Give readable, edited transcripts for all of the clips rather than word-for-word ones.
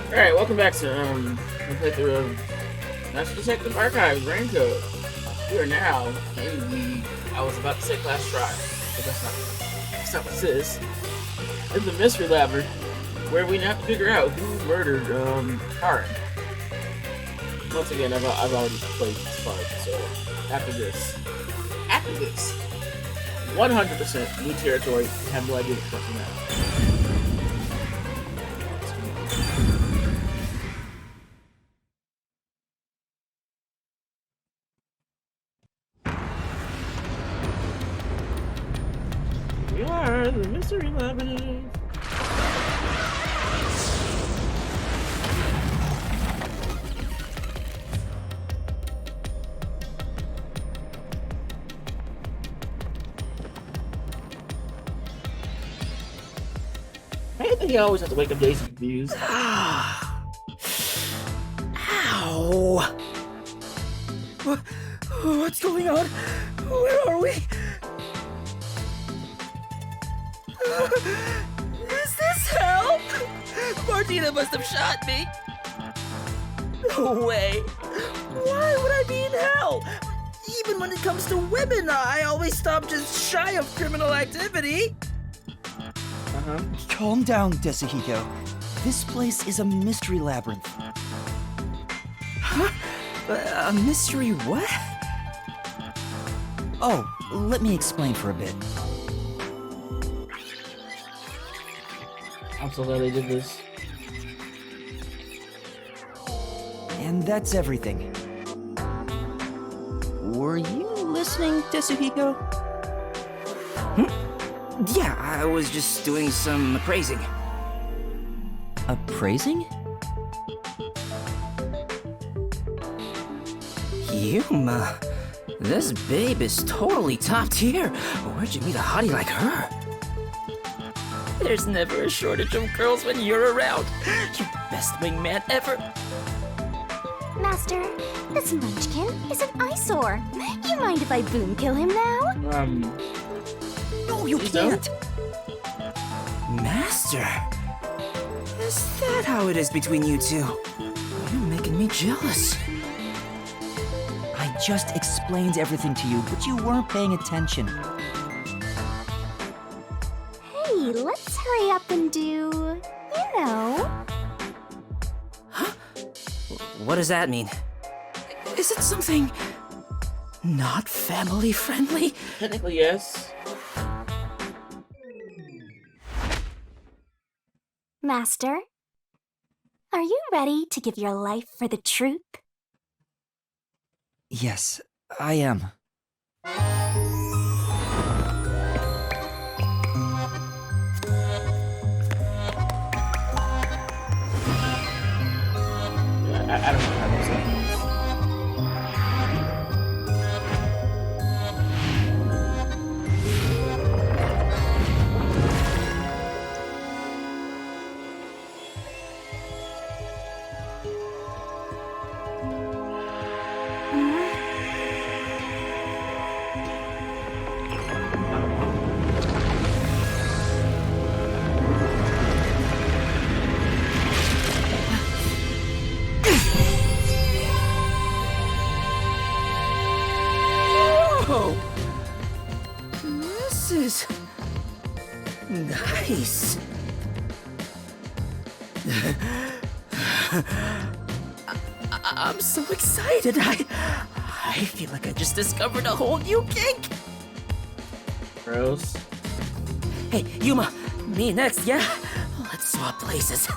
Alright, welcome back to the playthrough of Master Detective Archives Raincoat. We are now in the, I was about to say class try, but that's not what this is. It's the mystery lab where we have to figure out who murdered Karen. Once again, I've already played this part, so after this, 100% new territory. I have no idea what the fuck now. We are the mystery labyrinth. I think you always have to wake up Daisy confused. Ow! What's going on? Where are we? Is this hell? Martina must have shot me. No way. Why would I be in hell? Even when it comes to women, I always stop just shy of criminal activity. Calm down, Desahiko. This place is a mystery labyrinth. Huh? A mystery what? Oh, let me explain for a bit. I'm so glad they did this. And that's everything. Were you listening, Desahiko? Yeah, I was just doing some appraising. Appraising? Yuma, this babe is totally top tier. Where'd you meet a hottie like her? There's never a shortage of girls when you're around. You're the best wingman ever. Master, this munchkin is an eyesore. You mind if I boom kill him now? No, you can't! Master? Is that how it is between you two? You're making me jealous. I just explained everything to you, but you weren't paying attention. Hey, let's hurry up and do, you know. Huh? What does that mean? Is it something not family friendly? Technically, yes. Master, are you ready to give your life for the truth? Yes, I am. I don't know how to say this. Whoa! This is nice. I'm so excited. I feel like I just discovered a whole new kink. Gross. Hey, Yuma, me next, yeah? Let's swap places.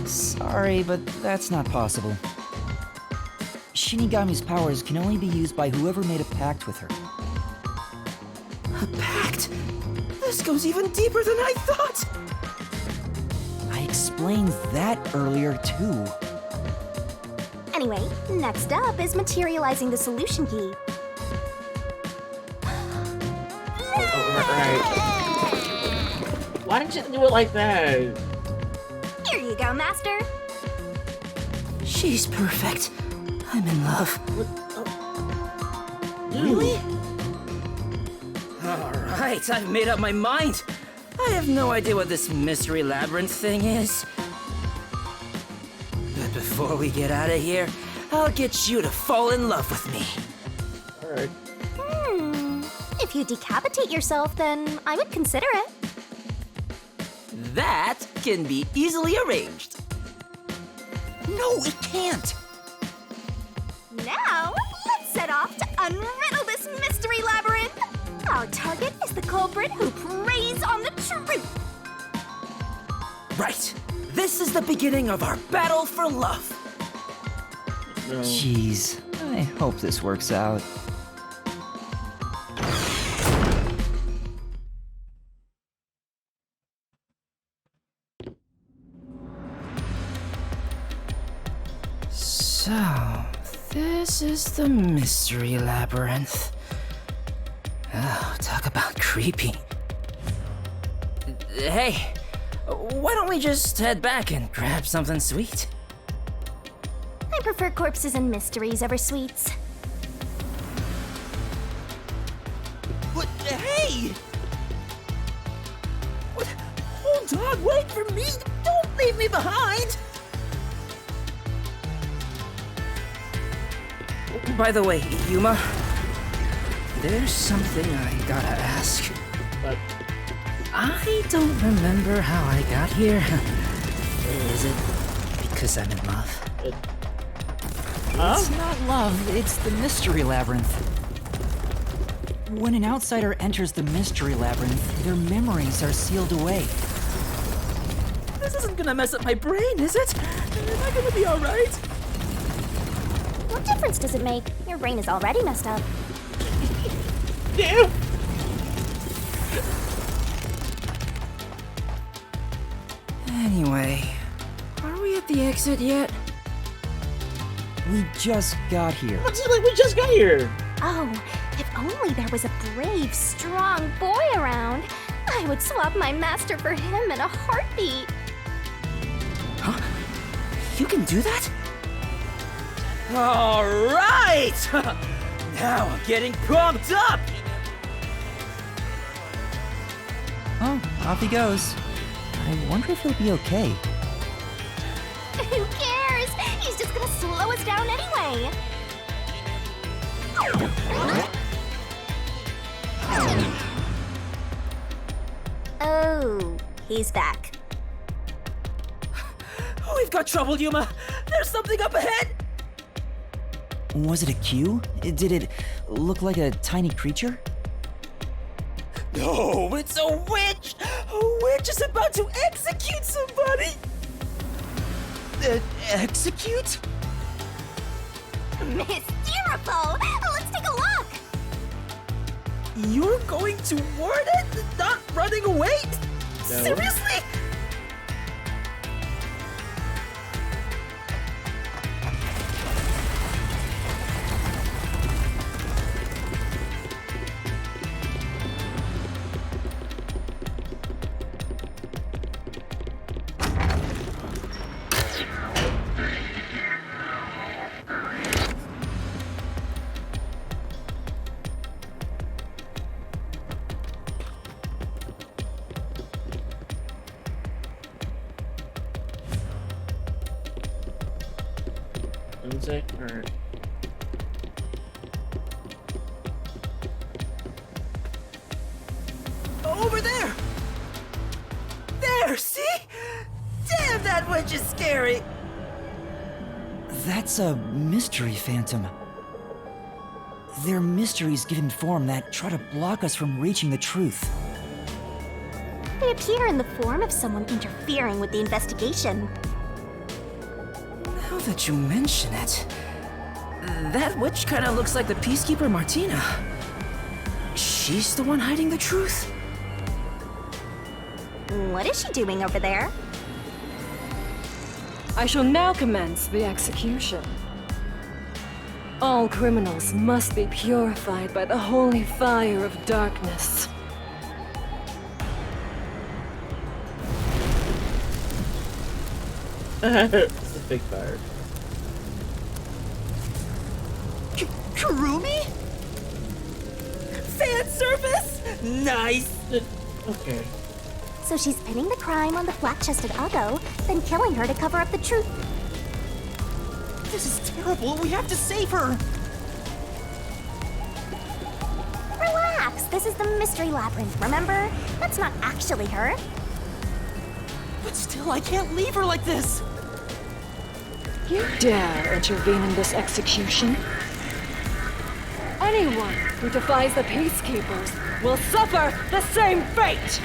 Sorry, but that's not possible. Shinigami's powers can only be used by whoever made a pact with her. A pact? This goes even deeper than I thought! I explained that earlier, too. Anyway, next up is materializing the solution key. Right. Why didn't you do it like that? Here you go, Master. She's perfect. I'm in love. What? Oh. Dude. Really? Alright, I've made up my mind. I have no idea what this mystery labyrinth thing is. But before we get out of here, I'll get you to fall in love with me. Alright. If you decapitate yourself, then I would consider it. That can be easily arranged. No, it can't. Now, let's set off to unriddle this mystery labyrinth. Our target is the culprit who preys on the truth. Right. This is the beginning of our battle for love. No. Jeez, I hope this works out. So, this is the mystery labyrinth. Oh, talk about creepy. Hey, why don't we just head back and grab something sweet? I prefer corpses and mysteries over sweets. What? Hey! What? Hold on, wait for me! Don't leave me behind! By the way, Yuma, there's something I gotta ask. But I don't remember how I got here. Is it because I'm in love? It's not love, it's the mystery labyrinth. When an outsider enters the mystery labyrinth, their memories are sealed away. This isn't gonna mess up my brain, is it? Am I gonna be alright? What difference does it make? Your brain is already messed up. damn. Anyway, are we at the exit yet? We just got here. What's it like? We just got here. Oh, if only there was a brave, strong boy around. I would swap my master for him in a heartbeat. Huh? You can do that? Alright! Now I'm getting pumped up! Oh, off he goes. I wonder if he'll be okay. Who cares? He's just gonna slow us down anyway. Oh, he's back. We've got trouble, Yuma! There's something up ahead! Was it a cue? Did it look like a tiny creature? No, it's a witch! A witch is about to execute somebody! Execute? Mysteriful! Let's take a look! You're going toward it? Not running away? No. Seriously? What did it say? Alright. Over there! There, see? Damn, that witch is scary! That's a mystery phantom. They're mysteries given form that try to block us from reaching the truth. They appear in the form of someone interfering with the investigation. Now that you mention it, that witch kind of looks like the peacekeeper Martina. She's the one hiding the truth. What is she doing over there? I shall now commence the execution. All criminals must be purified by the holy fire of darkness. It's a big fire. Kurumi? Fan service? Nice! Okay. So she's pinning the crime on the flat-chested Uggo, then killing her to cover up the truth. This is terrible. We have to save her. Relax, this is the mystery labyrinth, remember? That's not actually her. But still, I can't leave her like this. You dare intervene in this execution? Anyone who defies the peacekeepers will suffer the same fate!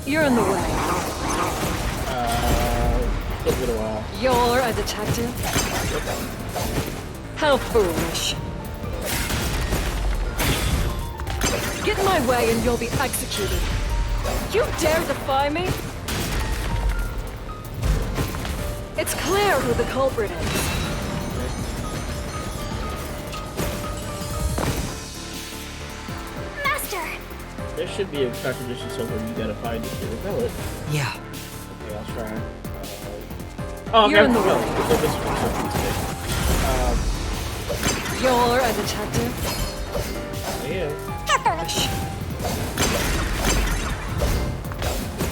You're in the way. Took it a while. You're a detective? How foolish. Get in my way and you'll be executed. You dare defy me? It's clear who the culprit is. Master! There should be a contradiction somewhere. You gotta find it to repel it. Yeah. Okay, I'll try. Oh, You're okay. in the No, way. it's a this one. You're a detective? Yeah. Foolish.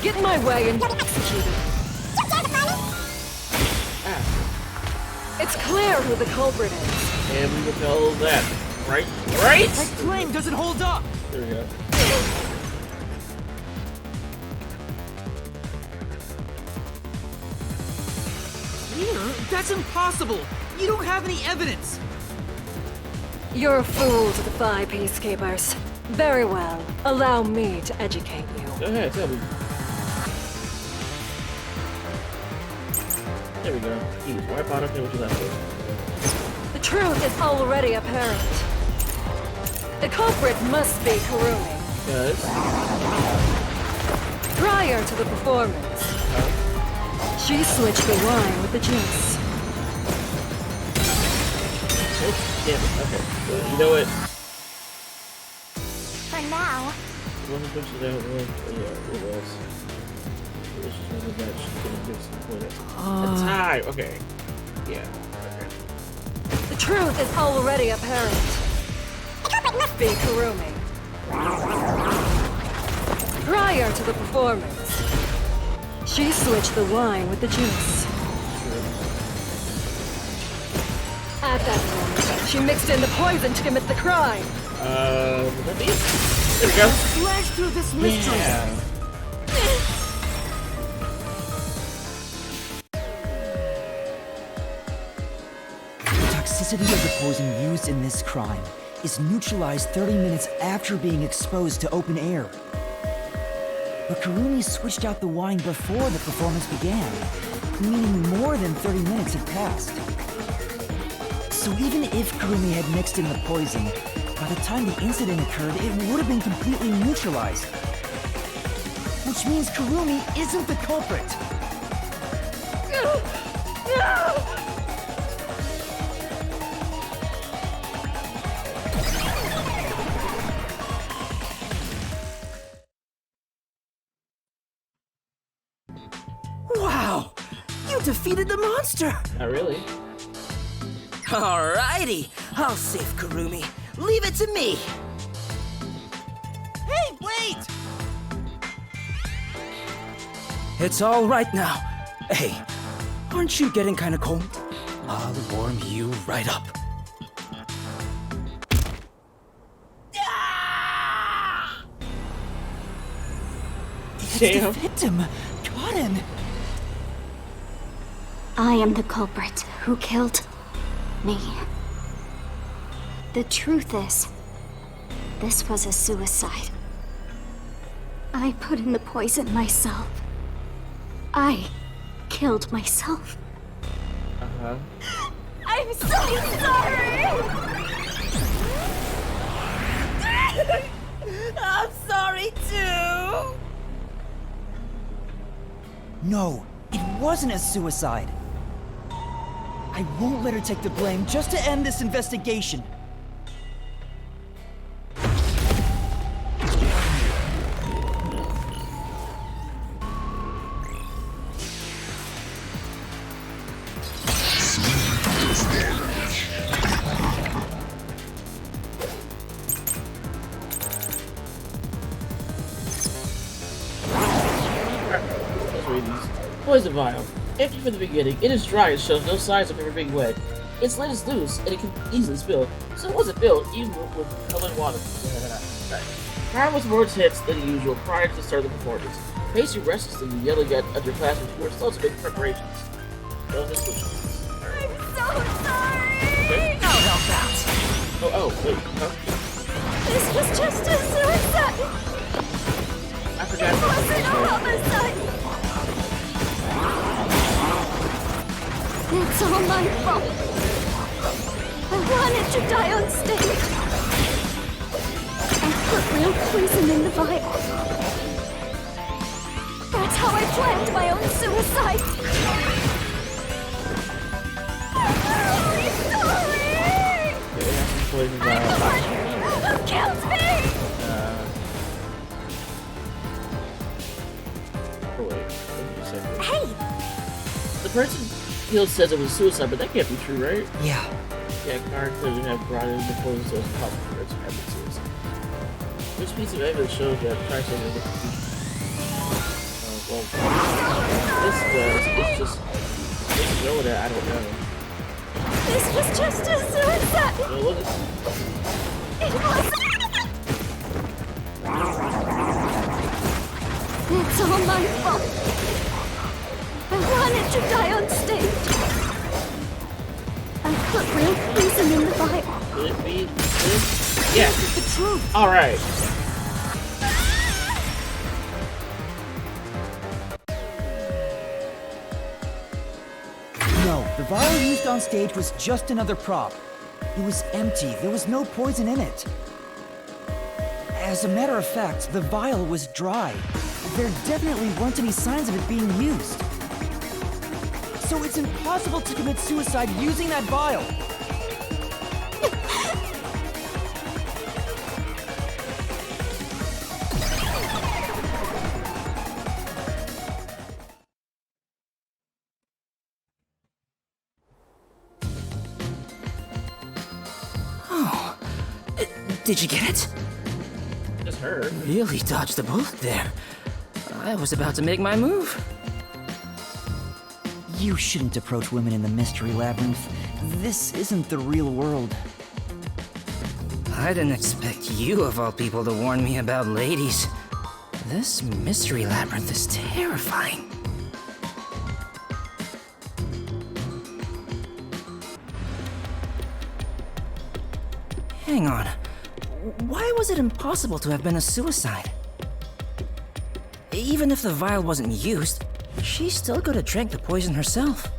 Get in my way and you'll be executed. Ah. It's clear who the culprit is. And we repel that. Right? Right? My flame doesn't hold up. There we go. Peter, that's impossible. You don't have any evidence. You're a fool to defy peacekeepers. Very well. Allow me to educate you. Go ahead, tell me. There we go. Ease. Wipe out okay what you left with. The truth is already apparent. The culprit must be Karumi. Because Prior to the performance, she switched the wine with the juice. damn it. Okay. So, you know what? For now, One of which is out one. Yeah, it was. This is one of that she's gonna give some points. A tie. Okay. Yeah. Okay. The truth is already apparent. The culprit must be Karumi. Prior to the performance, she switched the wine with the juice. At that moment, she mixed in the poison to commit the crime. Would that be it? There we go. Flash through this mystery. Yeah. The toxicity of the poison used in this crime is neutralized 30 minutes after being exposed to open air. But Karumi switched out the wine before the performance began, meaning more than 30 minutes had passed. So even if Karumi had mixed in the poison, by the time the incident occurred, it would have been completely neutralized. Which means Karumi isn't the culprit. Wow! You defeated the monster! Not really. Alrighty, I'll save Karumi. Leave it to me! Hey, wait! It's all right now. Hey, aren't you getting kind of cold? I'll warm you right up. It's the Damn. victim, Cotton. I am the culprit who killed me. The truth is, this was a suicide. I put in the poison myself. I killed myself. Uh-huh. I'm so sorry! I'm sorry too. No, it wasn't a suicide. I won't let her take the blame just to end this investigation. Let's read these. Poison vial. Empty from the beginning, it is dry and shows no signs of ever being wet. Its lid is loose and it can easily spill, so it wasn't filled even with colored water. Crowd was more tense than usual prior to the start of the performance. Pacing restlessly and yelling at other classmates who were still to make preparations. Those are solutions. I'm so sorry! Okay. I'll help out. Wait, huh? This was just a suicide! I forgot. It wasn't a homicide! It's all my fault. I wanted to die on stage. I put real poison in the vial. That's how I planned my own suicide. I'm really sorry! Poison I'm the vial. one who killed me! Oh wait, what did you say? Hey! The person Hill says it was suicide, but that can't be true, right? Yeah, Yeah, Connor couldn't have brought in the poison so it's possible for it to have been suicide. Which piece of evidence shows that Christ had been well, this does. It's just know that I don't know. This was just a suicide! So look at It was... It's all my fault. I wanted to die on stage. I put real poison in the vial. could it be this? Yeah. It's the truth. Alright. no, the vial used on stage was just another prop. It was empty, there was no poison in it. As a matter of fact, the vial was dry. There definitely weren't any signs of it being used. So it's impossible to commit suicide using that vial. Did you get it? Just her. Really dodged the bullet there. I was about to make my move. You shouldn't approach women in the Mystery Labyrinth. This isn't the real world. I didn't expect you, of all people, to warn me about ladies. This Mystery Labyrinth is terrifying. Hang on. Why was it impossible to have been a suicide? Even if the vial wasn't used, she still could have drank the poison herself.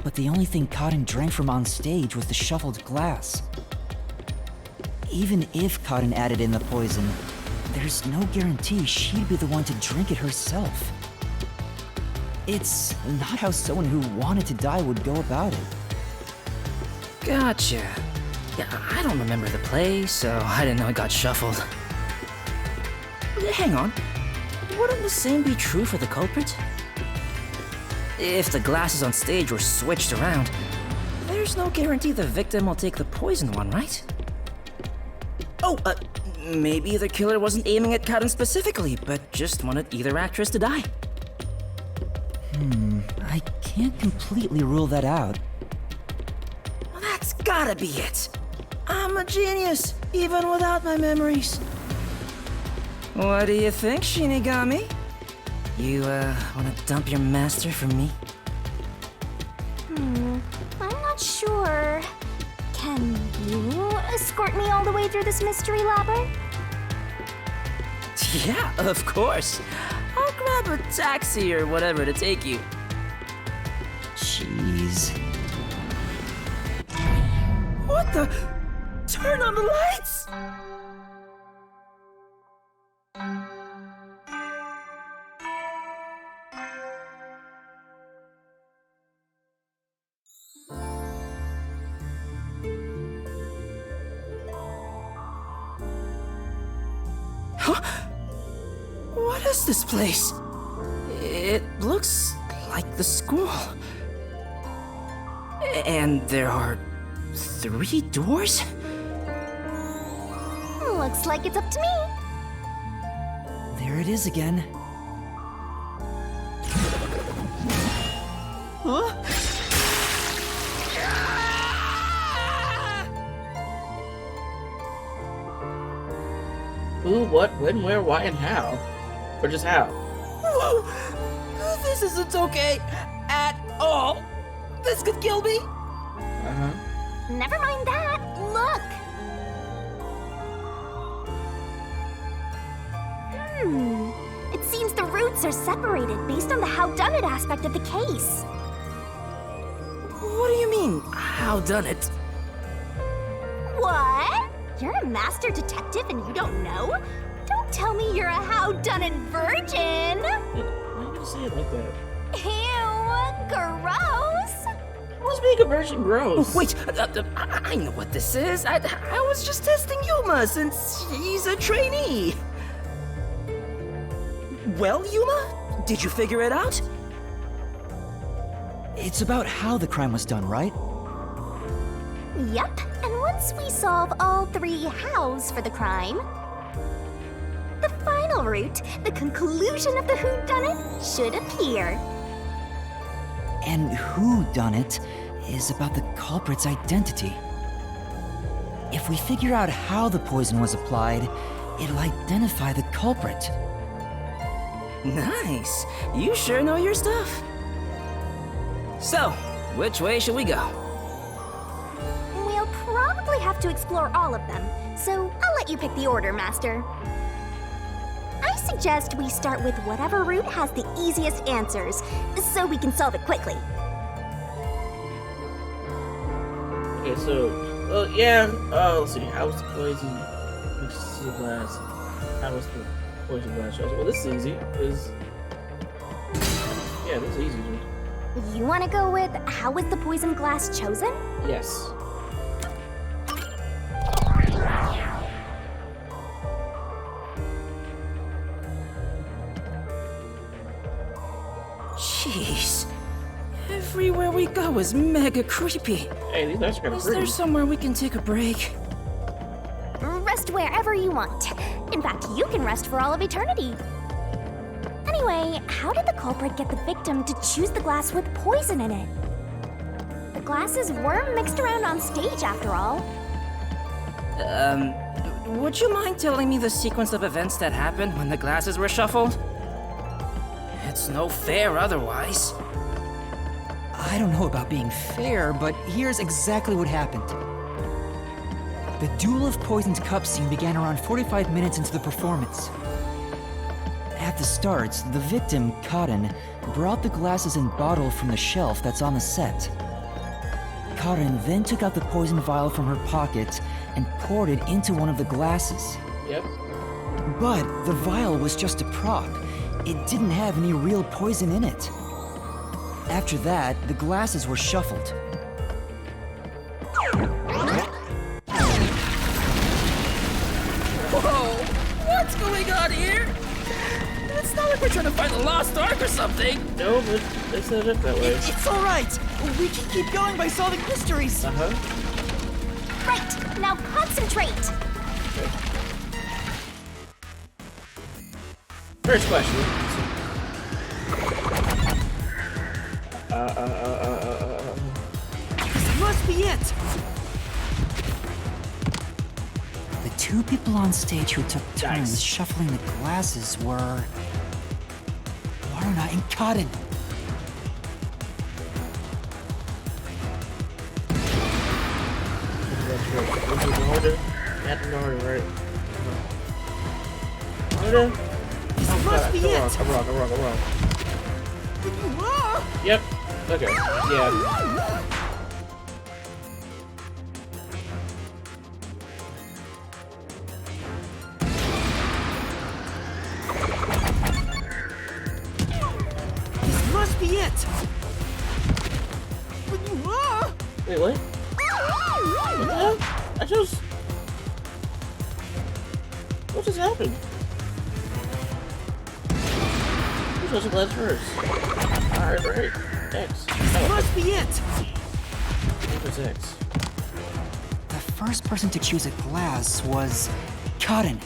But the only thing Cotton drank from on stage was the shuffled glass. Even if Cotton added in the poison, there's no guarantee she'd be the one to drink it herself. It's not how someone who wanted to die would go about it. Gotcha. Yeah, I don't remember the play, so I didn't know it got shuffled. Hang on. Wouldn't the same be true for the culprit? If the glasses on stage were switched around, there's no guarantee the victim will take the poisoned one, right? Oh, maybe the killer wasn't aiming at Cotton specifically, but just wanted either actress to die. I can't completely rule that out. Well, that's gotta be it. I'm a genius, even without my memories. What do you think, Shinigami? You, wanna dump your master for me? I'm not sure. Can you escort me all the way through this mystery labyrinth? Yeah, of course. I'll grab a taxi or whatever to take you. Jeez. What the? Turn on the lights! is this place? It looks like the school. And there are 3 doors? Looks like it's up to me. There it is again. Huh? Who, what, when, where, why, and how? Or just how? Whoa! This isn't okay at all. This could kill me. Uh-huh. Never mind that. Look. It seems the roots are separated based on the howdunit aspect of the case. What do you mean, how done it? What? You're a master detective and you don't know? Don't tell me you're a howdunit virgin. Why are you gonna say it like that? Ew, gross. What's being a virgin gross? Wait, I know what this is. I was just testing Yuma since he's a trainee. Well, Yuma, did you figure it out? It's about how the crime was done, right? Yep, and once we solve all 3 hows for the crime, the final route, the conclusion of the whodunit, should appear. And who done it is about the culprit's identity. If we figure out how the poison was applied, it'll identify the culprit. Nice. You sure know your stuff. So, which way should we go? We'll probably have to explore all of them, so I'll let you pick the order, Master. I suggest we start with whatever route has the easiest answers, so we can solve it quickly. Okay, so, yeah, let's see, how was the poison mixed to the glass? How was the poison glass chosen? Well, this is easy, because, yeah, this is easy. You want to go with how was the poison glass chosen? Yes. Jeez. Everywhere we go is mega creepy. Hey, these nights are kind of Is there pretty. somewhere we can take a break? Rest wherever you want. In fact, you can rest for all of eternity. Anyway, how did the culprit get the victim to choose the glass with poison in it? The glasses were mixed around on stage, after all. Would you mind telling me the sequence of events that happened when the glasses were shuffled? It's no fair otherwise. I don't know about being fair, but here's exactly what happened. The Duel of Poisoned Cups scene began around 45 minutes into the performance. At the start, the victim, Karin, brought the glasses and bottle from the shelf that's on the set. Karin then took out the poison vial from her pocket and poured it into one of the glasses. Yep. But the vial was just a prop. It didn't have any real poison in it. After that, the glasses were shuffled. Whoa! What's going on here? It's not like we're trying to find a lost ark or something. No, but they set it up that way. It's all right. We can keep going by solving mysteries. Uh-huh. Right, now concentrate. First question. This must be it. The 2 people on stage who took turns Nice. shuffling the glasses were Warna and Karin. This is the order. That's the order, right? Order? This must be it. I'm wrong. Yep. Okay. Yeah. This must be it. Wait, what? What the hell? I chose... What just happened? touch the glass first. Alright, right. X. This must be it! What's X? The first person to choose a glass was Cotton.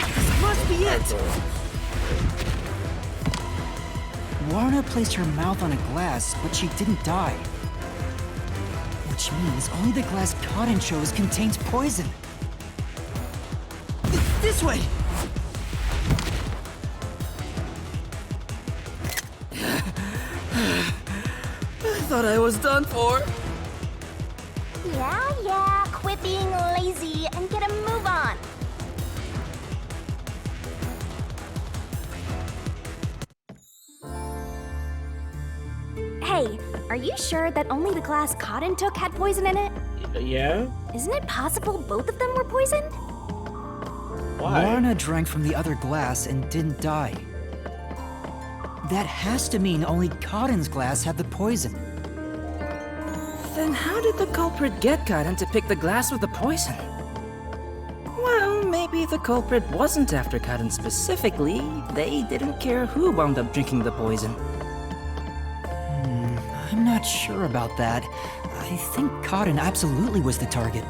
This must be it! Warner placed her mouth on a glass, but she didn't die. Which means only the glass Cotton chose contains poison. This way! I thought I was done for. Yeah, quit being lazy and get a move on. Hey, are you sure that only the glass Cotton took had poison in it? Yeah? Isn't it possible both of them were poisoned? Why? Warner drank from the other glass and didn't die. That has to mean only Cotton's glass had the poison. Then how did the culprit get Cotton to pick the glass with the poison? Well, maybe the culprit wasn't after Cotton specifically. They didn't care who wound up drinking the poison. I'm not sure about that. I think Cotton absolutely was the target.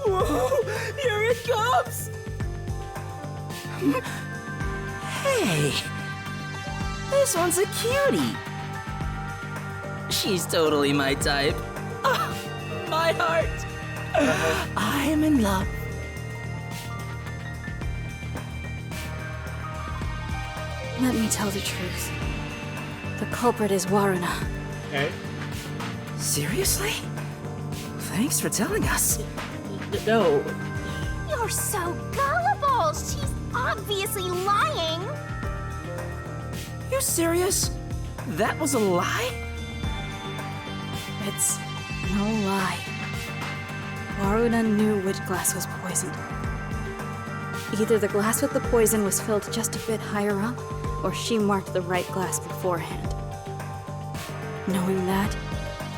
Whoa! Here it comes! Hey! This one's a cutie! She's totally my type. Ah, my heart! I am in love. Let me tell the truth. The culprit is Warrena. Okay. Seriously? Thanks for telling us. No. You're so gullible. She's obviously lying. You serious? That was a lie? It's no lie. Waruna knew which glass was poisoned. Either the glass with the poison was filled just a bit higher up, or she marked the right glass beforehand. Knowing that,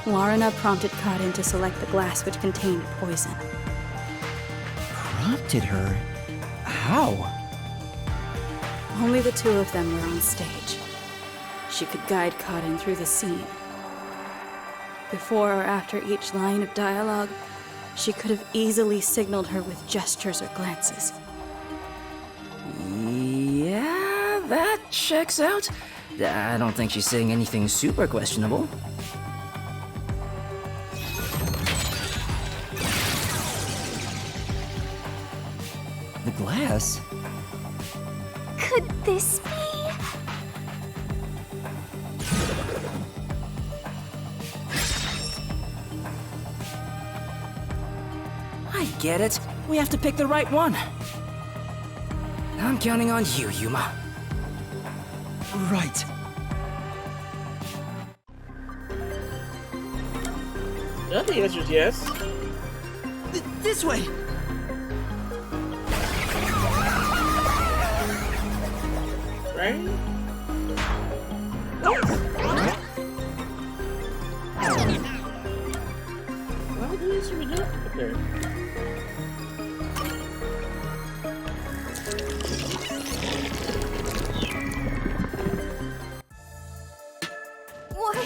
Waruna prompted Cotton to select the glass which contained poison. Prompted her? How? Only the two of them were on stage. She could guide Cotton through the scene. Before or after each line of dialogue, she could have easily signaled her with gestures or glances. Yeah, that checks out. I don't think she's saying anything super questionable. The glass? Could this be? I get it. We have to pick the right one. I'm counting on you, Yuma. Right. I think the answer is yes. This way! Right? Why would this be done? Okay. Why,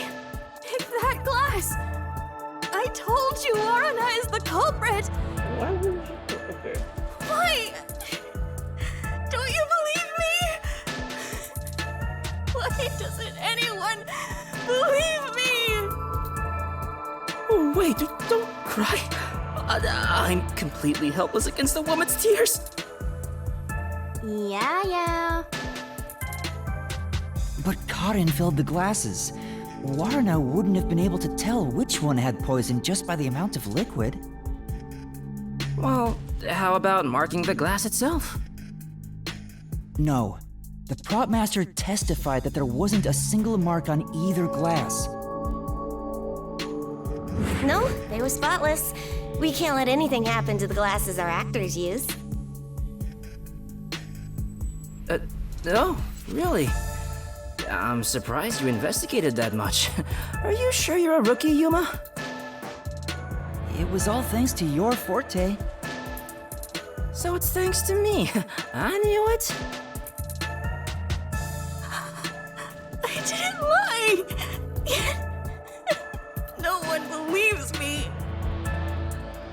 it's that glass! I told you Warrena is the culprit! Why would you? Okay. Why? Don't you believe me? Why doesn't anyone believe me? Oh, wait, don't cry. I'm completely helpless against the woman's tears. Yeah. But Cotton filled the glasses. Warna wouldn't have been able to tell which one had poison just by the amount of liquid. Well, how about marking the glass itself? No. The prop master testified that there wasn't a single mark on either glass. No, they were spotless. We can't let anything happen to the glasses our actors use. No, really? I'm surprised you investigated that much. Are you sure you're a rookie, Yuma? It was all thanks to your forte. So it's thanks to me. I knew it. I didn't lie! No one believes me!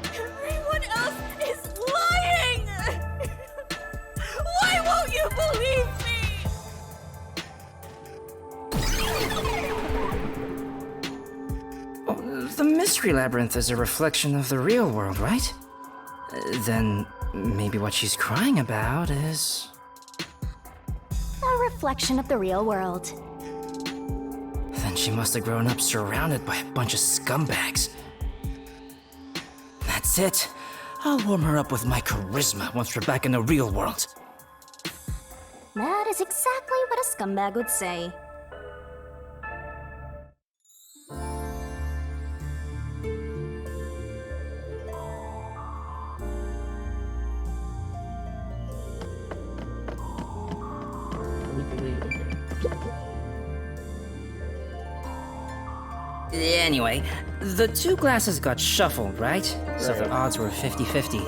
Everyone else is lying! Why won't you believe me? The Mystery Labyrinth is a reflection of the real world, right? Then maybe what she's crying about is... A reflection of the real world. Then she must have grown up surrounded by a bunch of scumbags. That's it. I'll warm her up with my charisma once we're back in the real world. That is exactly what a scumbag would say. Anyway, the two glasses got shuffled, right? So the odds were 50-50.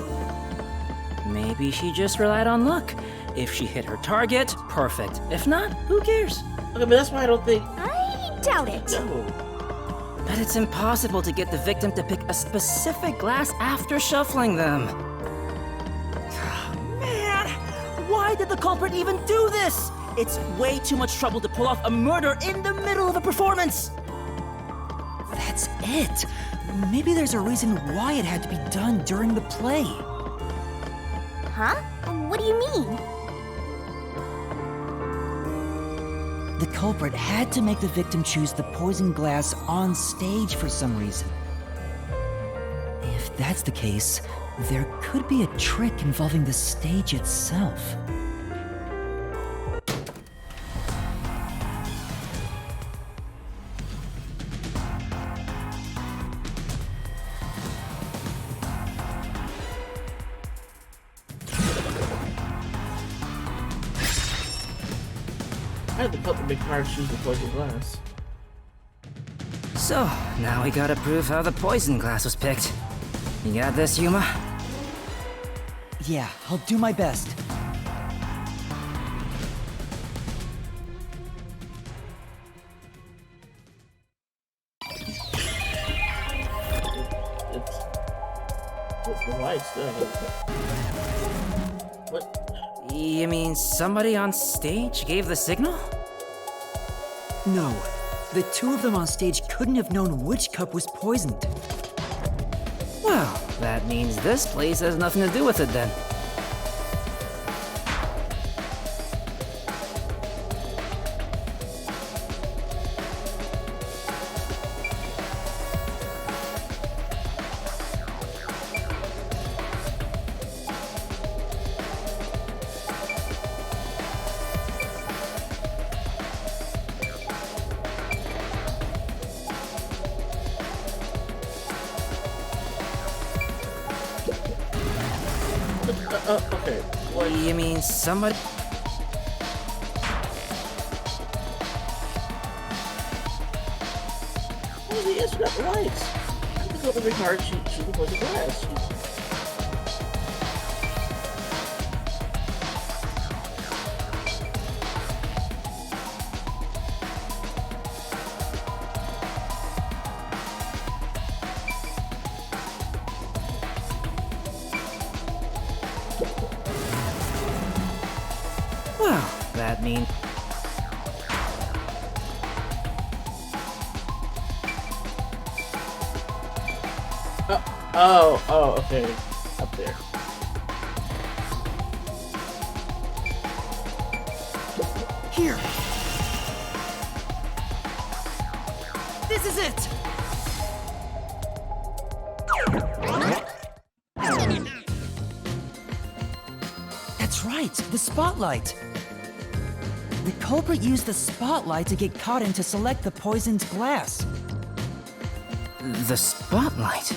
Maybe she just relied on luck. If she hit her target, perfect. If not, who cares? Okay, but that's why I don't think. I doubt it. No. But it's impossible to get the victim to pick a specific glass after shuffling them. Man, why did the culprit even do this? It's way too much trouble to pull off a murder in the middle of a performance. That's it. Maybe there's a reason why it had to be done during the play. Huh? What do you mean? The culprit had to make the victim choose the poison glass on stage for some reason. If that's the case, there could be a trick involving the stage itself. How did the culprit make hard choose the poison glass? So, now we gotta prove how the poison glass was picked. You got this, Yuma? Yeah, I'll do my best. It's the lights, What? You mean somebody on stage gave the signal? No, the two of them on stage couldn't have known which cup was poisoned. Well, that means this place has nothing to do with it then. Okay. What? You mean somebody... Oh, the answer got the lights. How did the culprit make hard choose the poison glass? Well, that means... Oh, okay. Up there. Here! This is it! That's right, the spotlight. The culprit used the spotlight to get caught in to select the poisoned glass. The spotlight?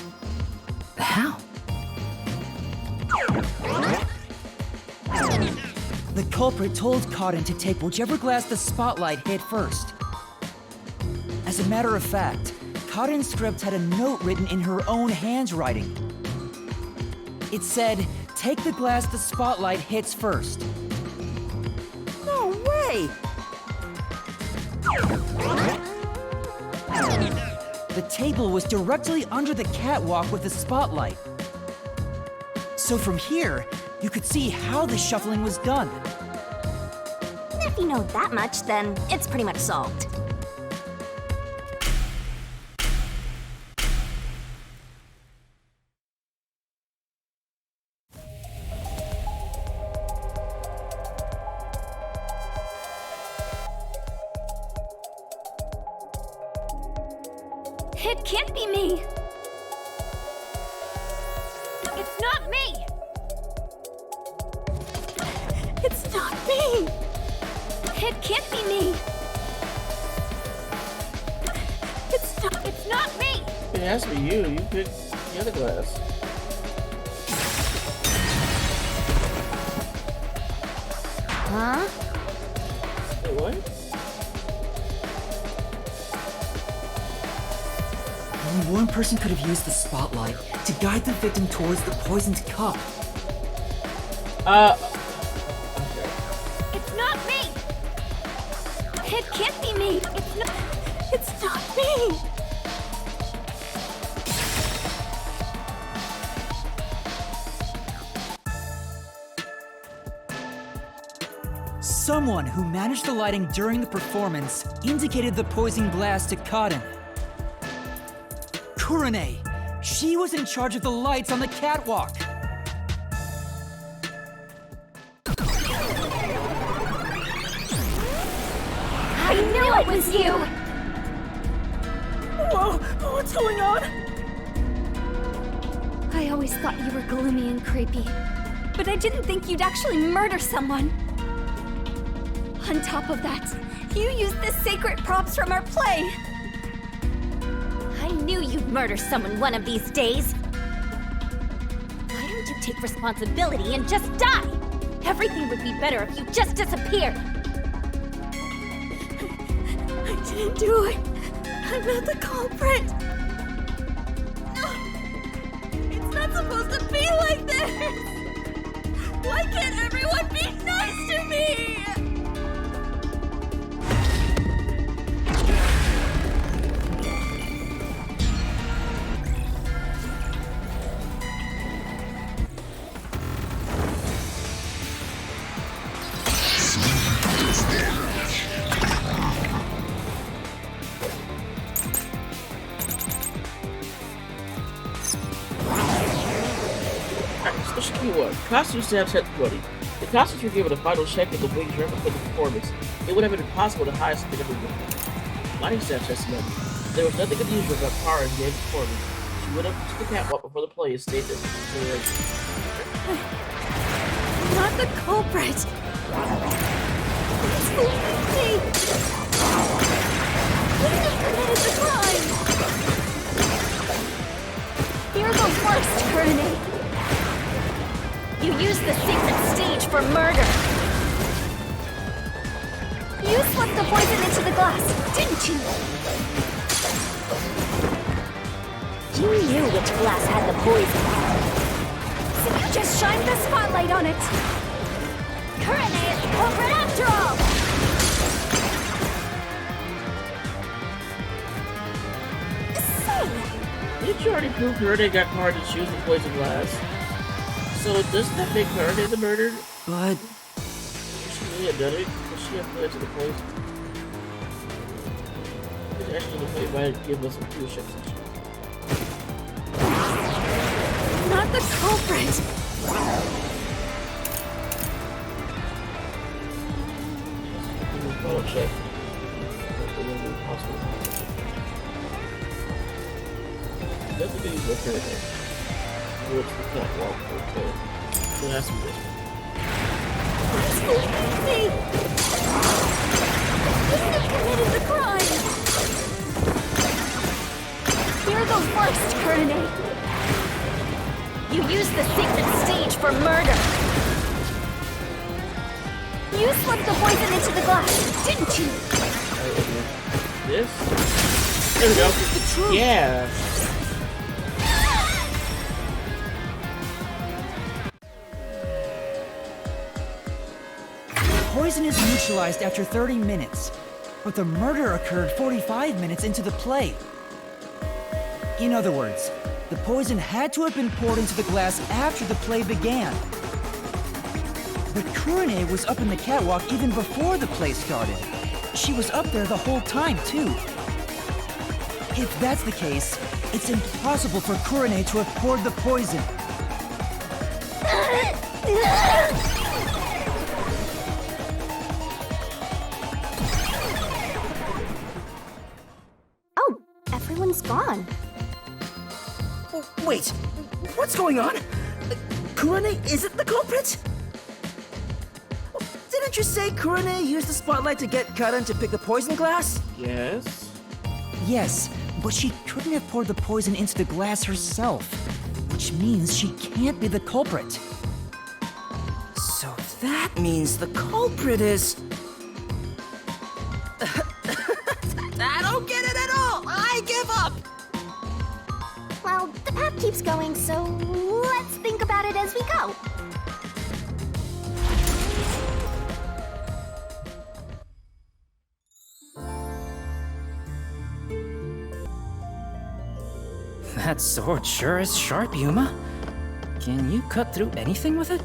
How? The culprit told Cotton to take whichever glass the spotlight hit first. As a matter of fact, Cotton's script had a note written in her own handwriting. It said, "Take the glass the spotlight hits first." No way! The table was directly under the catwalk with the spotlight. So from here, you could see how the shuffling was done. If you know that much, then it's pretty much solved. It can't be me! It's not me! It's not me! It can't be me! It's not me! It has to be you. You picked the other glass. Huh? Wait, what? Only one person could have used the spotlight to guide the victim towards the poisoned cup. Okay. It's not me! It can't be me! It's not me! Someone who managed the lighting during the performance indicated the poisoned glass to Cotton. Kurane! She was in charge of the lights on the catwalk! I knew it was you! Whoa, what's going on? I always thought you were gloomy and creepy, but I didn't think you'd actually murder someone. On top of that, you used the sacred props from our play. I knew you'd murder someone one of these days. Why don't you take responsibility and just die? Everything would be better if you just disappeared. I didn't do it. I'm not the culprit. It's not supposed to be like this. Why can't everyone be nice to me? Special keyword. Costume stamps set 20. The costumes were given a final check in the wings right before the performance. It would have been impossible to hide something everywhere. Lighting stamps testimony. There was nothing unusual about Kara in the performance. She went up to the catwalk before the play and stayed there for consideration. I'm not the culprit. Please believe me. Wouldn't have committed the crime. You're the worst, Kurane. You used the sacred stage for murder. You swept the poison into the glass, didn't you? You knew which glass had the poison. So you just shined the spotlight on it. Kurane is the culprit after all! Say, Didn't you already prove Kurane got Kara to choose the poison glass? So doesn't that make Kurane the murderer? But She really had done it because she had fled to the poison. Actually, the play might give us some cool shit. Not the culprit. Follow check. Nothing to use with Kurane. What's the catwalk for the so that's this one. Please believe me. You committed the crime! You're the worst, Kurane. You used the secret stage for murder. You slipped the poison into the glass, didn't you? This? There we go. Yeah. Poison is neutralized after 30 minutes, but the murder occurred 45 minutes into the play. In other words, the poison had to have been poured into the glass after the play began. But Kurane was up in the catwalk even before the play started. She was up there the whole time, too. If that's the case, it's impossible for Kurane to have poured the poison. Oh, everyone's gone. Wait, what's going on? Kurane isn't the culprit? Didn't you say Kurane used the spotlight to get Karan to pick the poison glass? Yes. Yes, but she couldn't have poured the poison into the glass herself, which means she can't be the culprit. So that means the culprit is... I don't get it at all! I give up! Well, the path keeps going, so let's think about it as we go. That sword sure is sharp, Yuma. Can you cut through anything with it?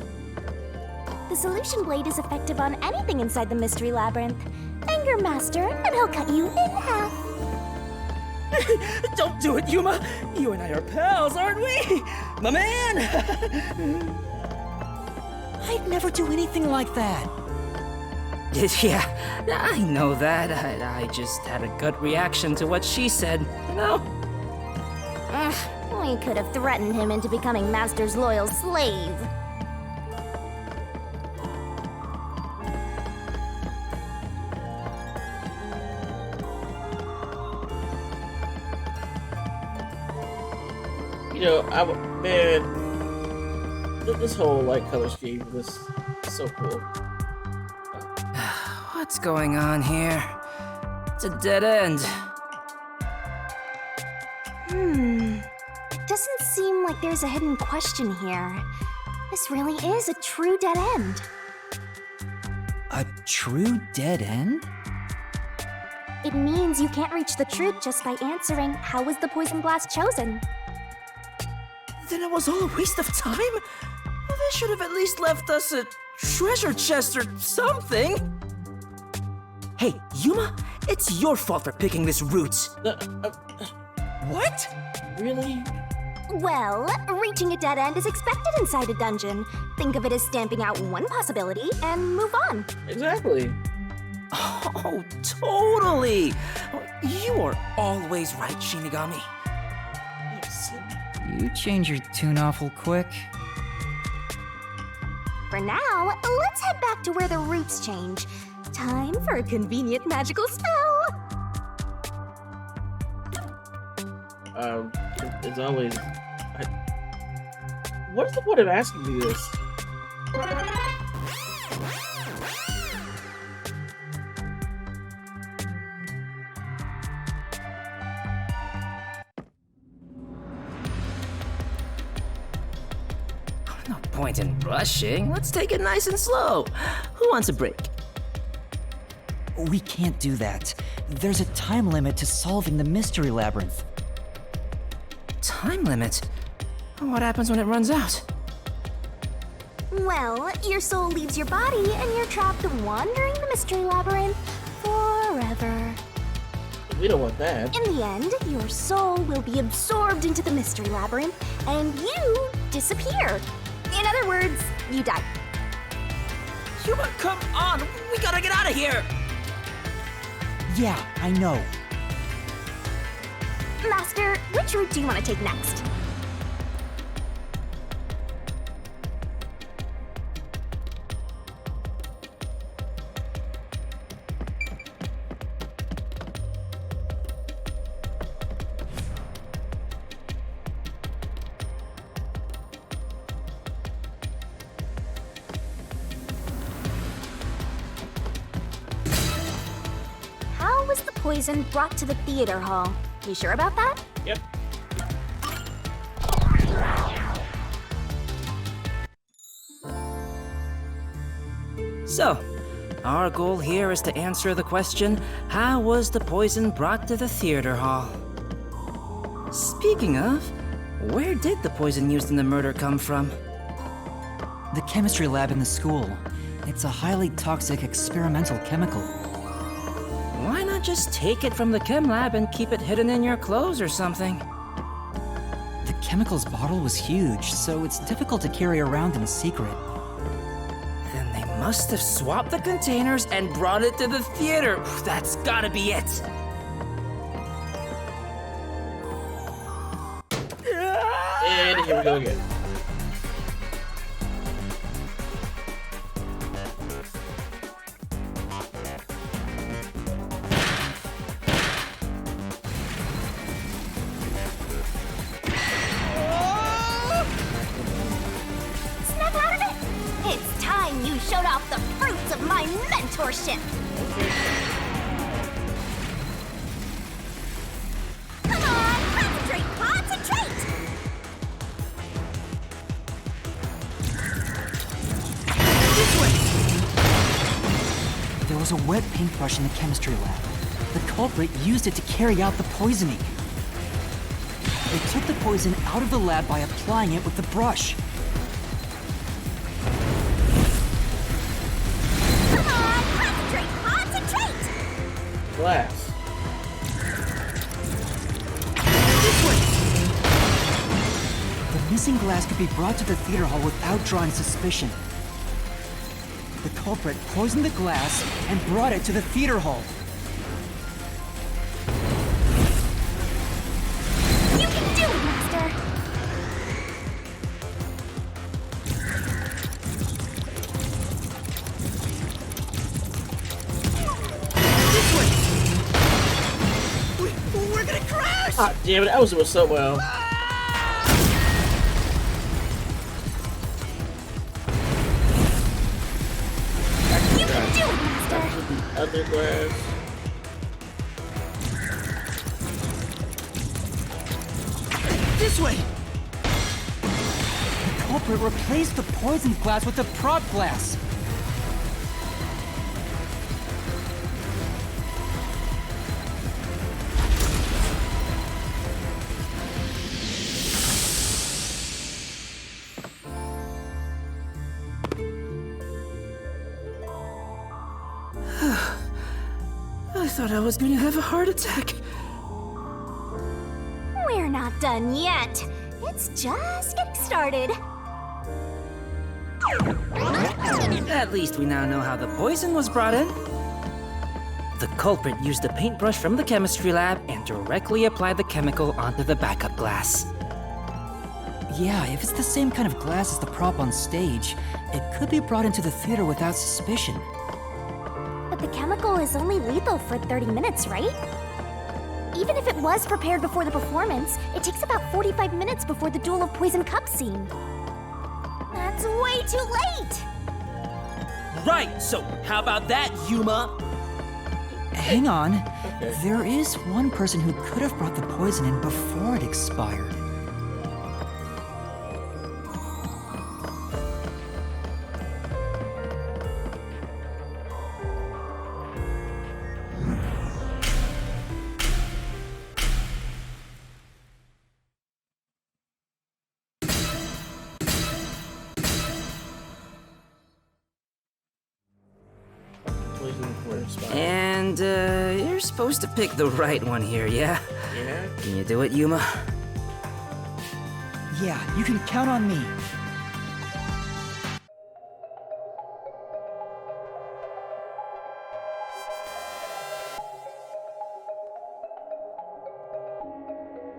The solution blade is effective on anything inside the mystery labyrinth. Anger Master, and he'll cut you in half. Don't do it, Yuma! You and I are pals, aren't we? My man! I'd never do anything like that. Yeah, I know that. I just had a gut reaction to what she said, you know? We could have threatened him into becoming Master's loyal slave. You know, man, this whole light color scheme was so cool. What's going on here? It's a dead end. Doesn't seem like there's a hidden question here. This really is a true dead end. A true dead end? It means you can't reach the truth just by answering, how was the poison glass chosen? Then it was all a waste of time? Well, they should have at least left us a treasure chest or something. Hey, Yuma, it's your fault for picking this route. What? Really? Well, reaching a dead end is expected inside a dungeon. Think of it as stamping out one possibility and move on. Exactly. Oh, totally. You are always right, Shinigami. You change your tune awful quick. For now, let's head back to where the roots change. Time for a convenient magical spell. It's always... What's the point of asking me this? No point in rushing. Let's take it nice and slow. Who wants a break? We can't do that. There's a time limit to solving the mystery labyrinth. Time limit? What happens when it runs out? Well, your soul leaves your body and you're trapped wandering the mystery labyrinth forever. We don't want that. In the end, your soul will be absorbed into the mystery labyrinth and you disappear. In other words, you die. Yuma, come on! We gotta get out of here! Yeah, I know. Master, which route do you want to take next? poison brought to the theater hall. You sure about that? Yep. So, our goal here is to answer the question, how was the poison brought to the theater hall? Speaking of, where did the poison used in the murder come from? The chemistry lab in the school. It's a highly toxic experimental chemical. Why not just take it from the chem lab and keep it hidden in your clothes or something? The chemicals bottle was huge, so it's difficult to carry around in secret. Then they must have swapped the containers and brought it to the theater. That's gotta be it. And here we go again. Snap out of it! It's time you showed off the fruits of my mentorship! Come on, concentrate, concentrate! There was a wet paintbrush in the chemistry lab. The culprit used it to carry out the poisoning. They took the poison out of the lab by applying it with the brush. Come on, concentrate, concentrate! Glass. The missing glass could be brought to the theater hall without drawing suspicion. The culprit poisoned the glass and brought it to the theater hall. You can do it, Master! We're gonna crash! Ah, damn it, I was doing so well. You can do it, Master! Other glass. This way! The culprit replaced the poisoned glass with the prop glass. I thought I was going to have a heart attack. We're not done yet. It's just getting started. At least we now know how the poison was brought in. The culprit used a paintbrush from the chemistry lab and directly applied the chemical onto the backup glass. Yeah, if it's the same kind of glass as the prop on stage, it could be brought into the theater without suspicion. But the chemical is only lethal for 30 minutes, right? Even if it was prepared before the performance, it takes about 45 minutes before the Duel of Poison Cup scene. That's way too late! Right, so how about that, Yuma? Hang on. Okay. There is one person who could have brought the poison in before it expired. Poison before it expires. And, you're supposed to pick the right one here, yeah? Yeah. Can you do it, Yuma? Yeah, you can count on me.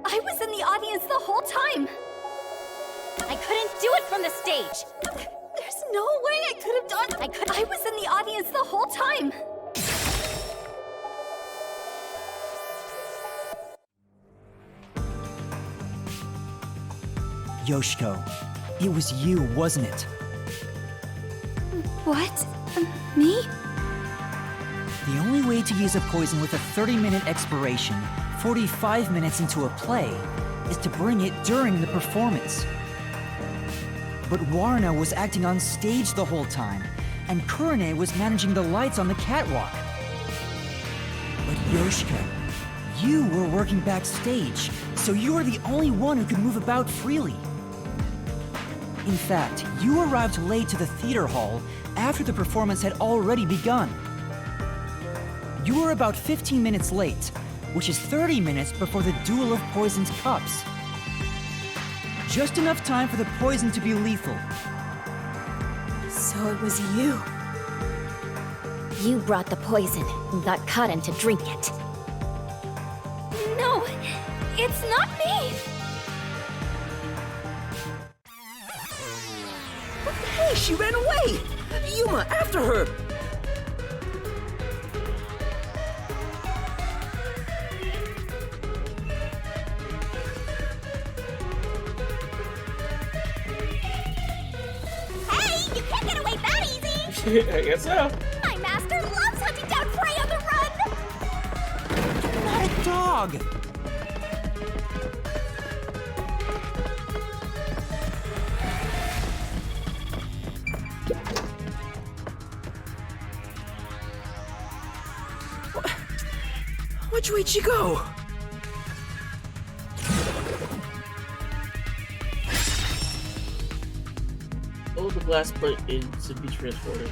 I was in the audience the whole time. I couldn't do it from the stage. There's no way I could have done. I was in the audience the whole time. Yoshiko, it was you, wasn't it? What? Me? The only way to use a poison with a 30-minute expiration, 45 minutes into a play, is to bring it during the performance. But Warna was acting on stage the whole time, and Kurane was managing the lights on the catwalk. But Yoshiko, you were working backstage, so you were the only one who could move about freely. In fact, you arrived late to the theater hall after the performance had already begun. You were about 15 minutes late, which is 30 minutes before the duel of poisoned cups. Just enough time for the poison to be lethal. So it was you. You brought the poison and got Kaden to drink it. No, it's not me! Hey, she ran away! Yuma, after her! Hey, you can't get away that easy! I guess so. My master loves hunting down prey on the run! Not a dog! Which way'd she go? Oh, the glass plate is to be transported.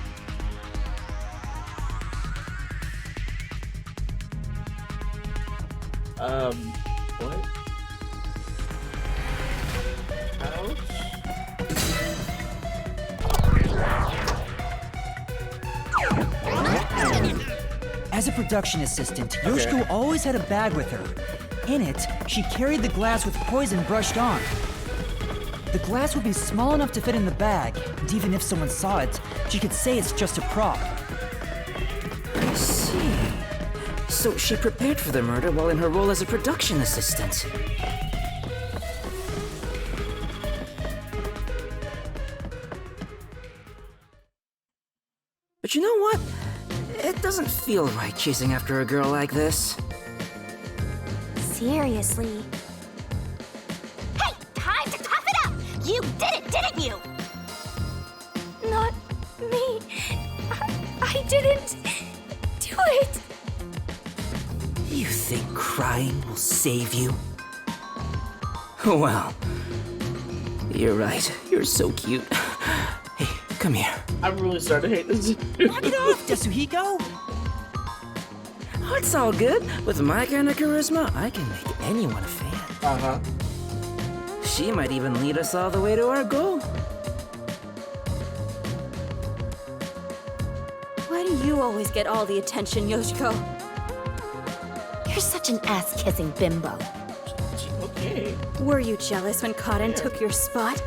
What? As a production assistant, Yoshiko always had a bag with her. In it, she carried the glass with poison brushed on. The glass would be small enough to fit in the bag, and even if someone saw it, she could say it's just a prop. I see. So she prepared for the murder while in her role as a production assistant. But you know what? It doesn't feel right chasing after a girl like this. Seriously. Hey, time to cough it up! You did it, didn't you? Not me. I didn't do it. You think crying will save you? Well, you're right. You're so cute. Hey, come here. I'm really starting to hate this. Knock it off, Yasuhiko! Oh, it's all good. With my kind of charisma, I can make anyone a fan. Uh-huh. She might even lead us all the way to our goal. Why do you always get all the attention, Yoshiko? You're such an ass-kissing bimbo. Okay. Were you jealous when Kaden took your spot?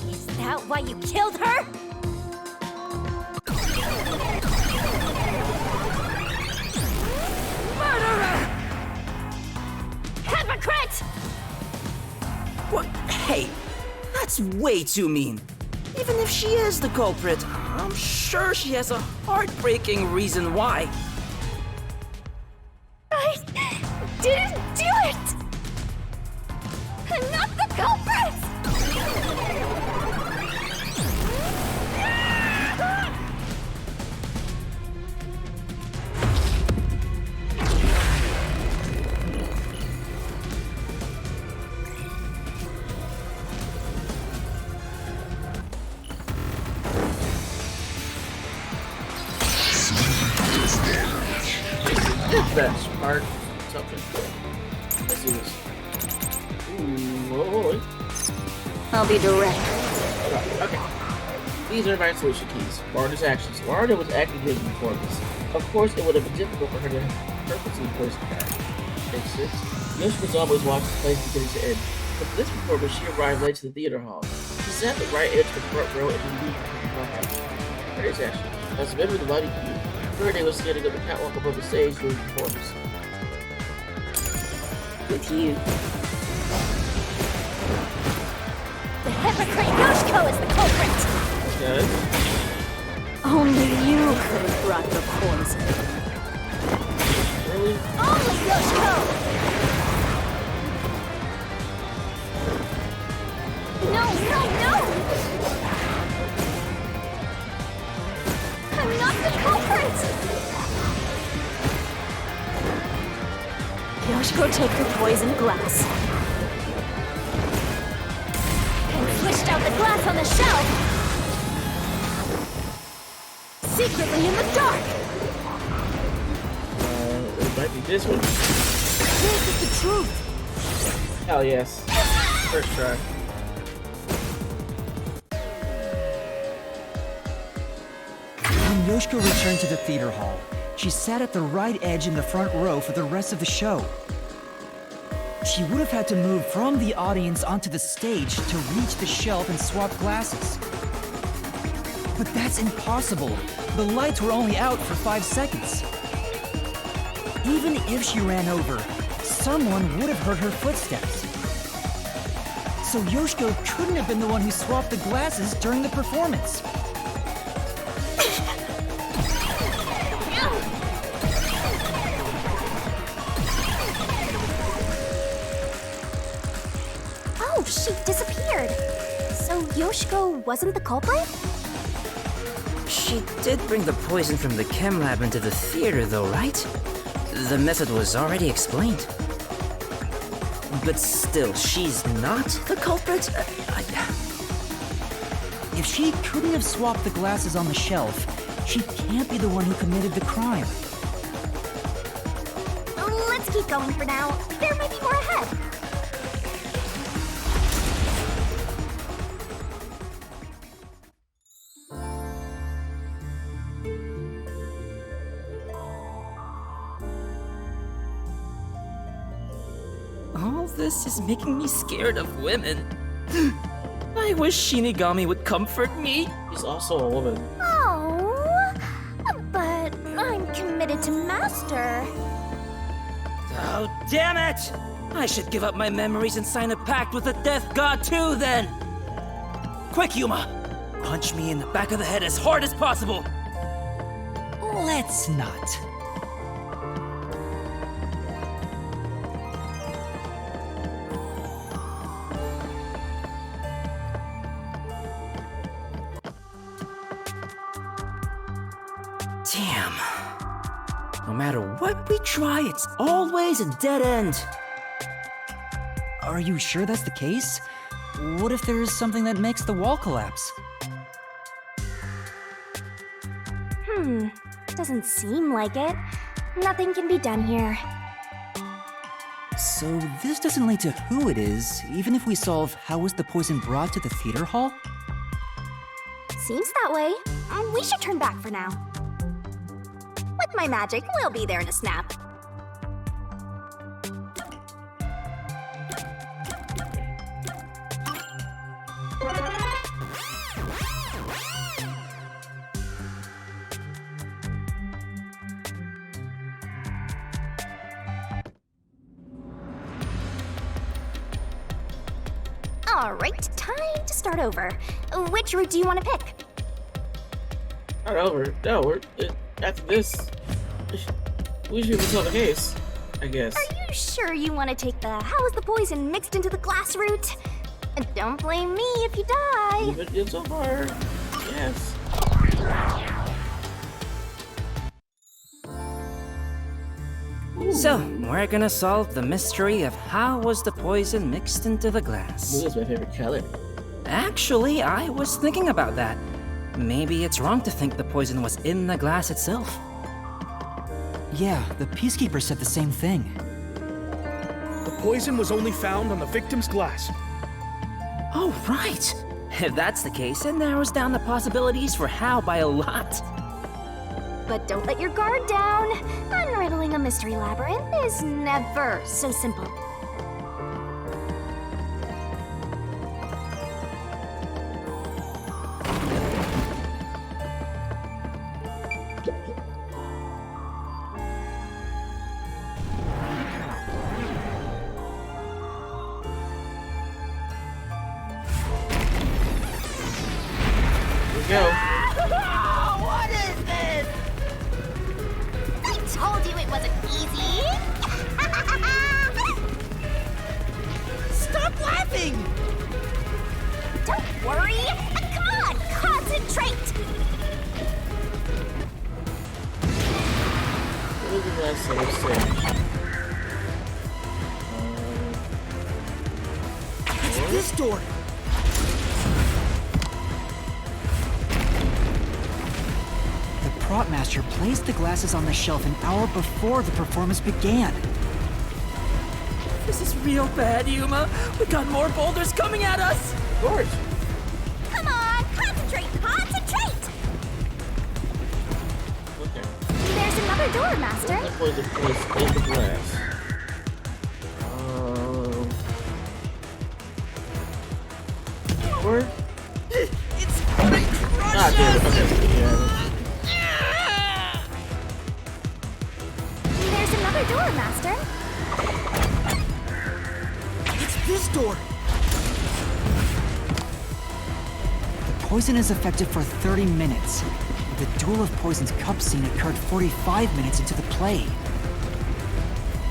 Is that why you killed her? Murderer! Hypocrite! What? Hey, that's way too mean. Even if she is the culprit, I'm sure she has a heartbreaking reason why. I didn't do it! I'm not the culprit! That spark something. Let's do this. Ooh, whoa. I'll be direct. Okay. These are my solution keys. Warren's actions. Warren was actively before this. Of course, it would have been difficult for her to purposely poison her. Page 6. Yoshiko's always watched the place beginning to end. But for this performance, she arrived late to the theater hall. She sat at the right edge of the front row and immediately Warren's action. As a member of the lighting community, Faraday was standing on the catwalk above the stage during the performance. With you. The hypocrite Yoshiko is the culprit! Okay. Only you could have brought the poison. Really? Only Yoshiko! No, no, no! I'm not the culprit! Yoshiko, take the poisoned glass. And pushed out the glass on the shelf! Secretly in the dark! It might be this one. This is the truth! Hell yes. First try. When Yoshiko returned to the theater hall, she sat at the right edge in the front row for the rest of the show. She would have had to move from the audience onto the stage to reach the shelf and swap glasses. But that's impossible. The lights were only out for 5 seconds. Even if she ran over, someone would have heard her footsteps. So Yoshiko couldn't have been the one who swapped the glasses during the performance. Oh, she disappeared! So Yoshiko wasn't the culprit? She did bring the poison from the chem lab into the theater, though, right? The method was already explained. But still, she's not the culprit? If she couldn't have swapped the glasses on the shelf, she can't be the one who committed the crime. Let's keep going for now. There might be more ahead. All this is making me scared of women. I wish Shinigami would comfort me. He's also a woman. Oh, but I'm committed to Master. Oh, damn it! I should give up my memories and sign a pact with the Death God too, then! Quick, Yuma! Punch me in the back of the head as hard as possible! Let's not. Damn. No matter what we try, it's always a dead end. Are you sure that's the case? What if there is something that makes the wall collapse? Doesn't seem like it. Nothing can be done here. So this doesn't lead to who it is, even if we solve how was the poison brought to the theater hall? Seems that way. We should turn back for now. With my magic, we'll be there in a snap. Alright, time to start over. Which route do you want to pick? Not over. No, after this, we should solve the case, I guess. Are you sure you want to take the how is the poison mixed into the glass route? And don't blame me if you die. You've been good so far. Yes. So, we're gonna solve the mystery of how was the poison mixed into the glass. Blue is my favorite color. Actually, I was thinking about that. Maybe it's wrong to think the poison was in the glass itself. Yeah, the Peacekeeper said the same thing. The poison was only found on the victim's glass. Oh, right! If that's the case, it narrows down the possibilities for how by a lot. But don't let your guard down. Unriddling a mystery labyrinth is never so simple. Go. Why this door? The prop master placed the glasses on the shelf an hour before the performance began. This is real bad, Yuma. We got more boulders coming at us. George. Come on, concentrate, concentrate! Okay. There's another door, Master. That was the place in the glass. Where? It's gonna crush Ah, damn it. us. Okay. Yeah. There's another door, Master. It's this door. The poison is effective for 30 minutes. The Duel of Poison's cup scene occurred 45 minutes into the play.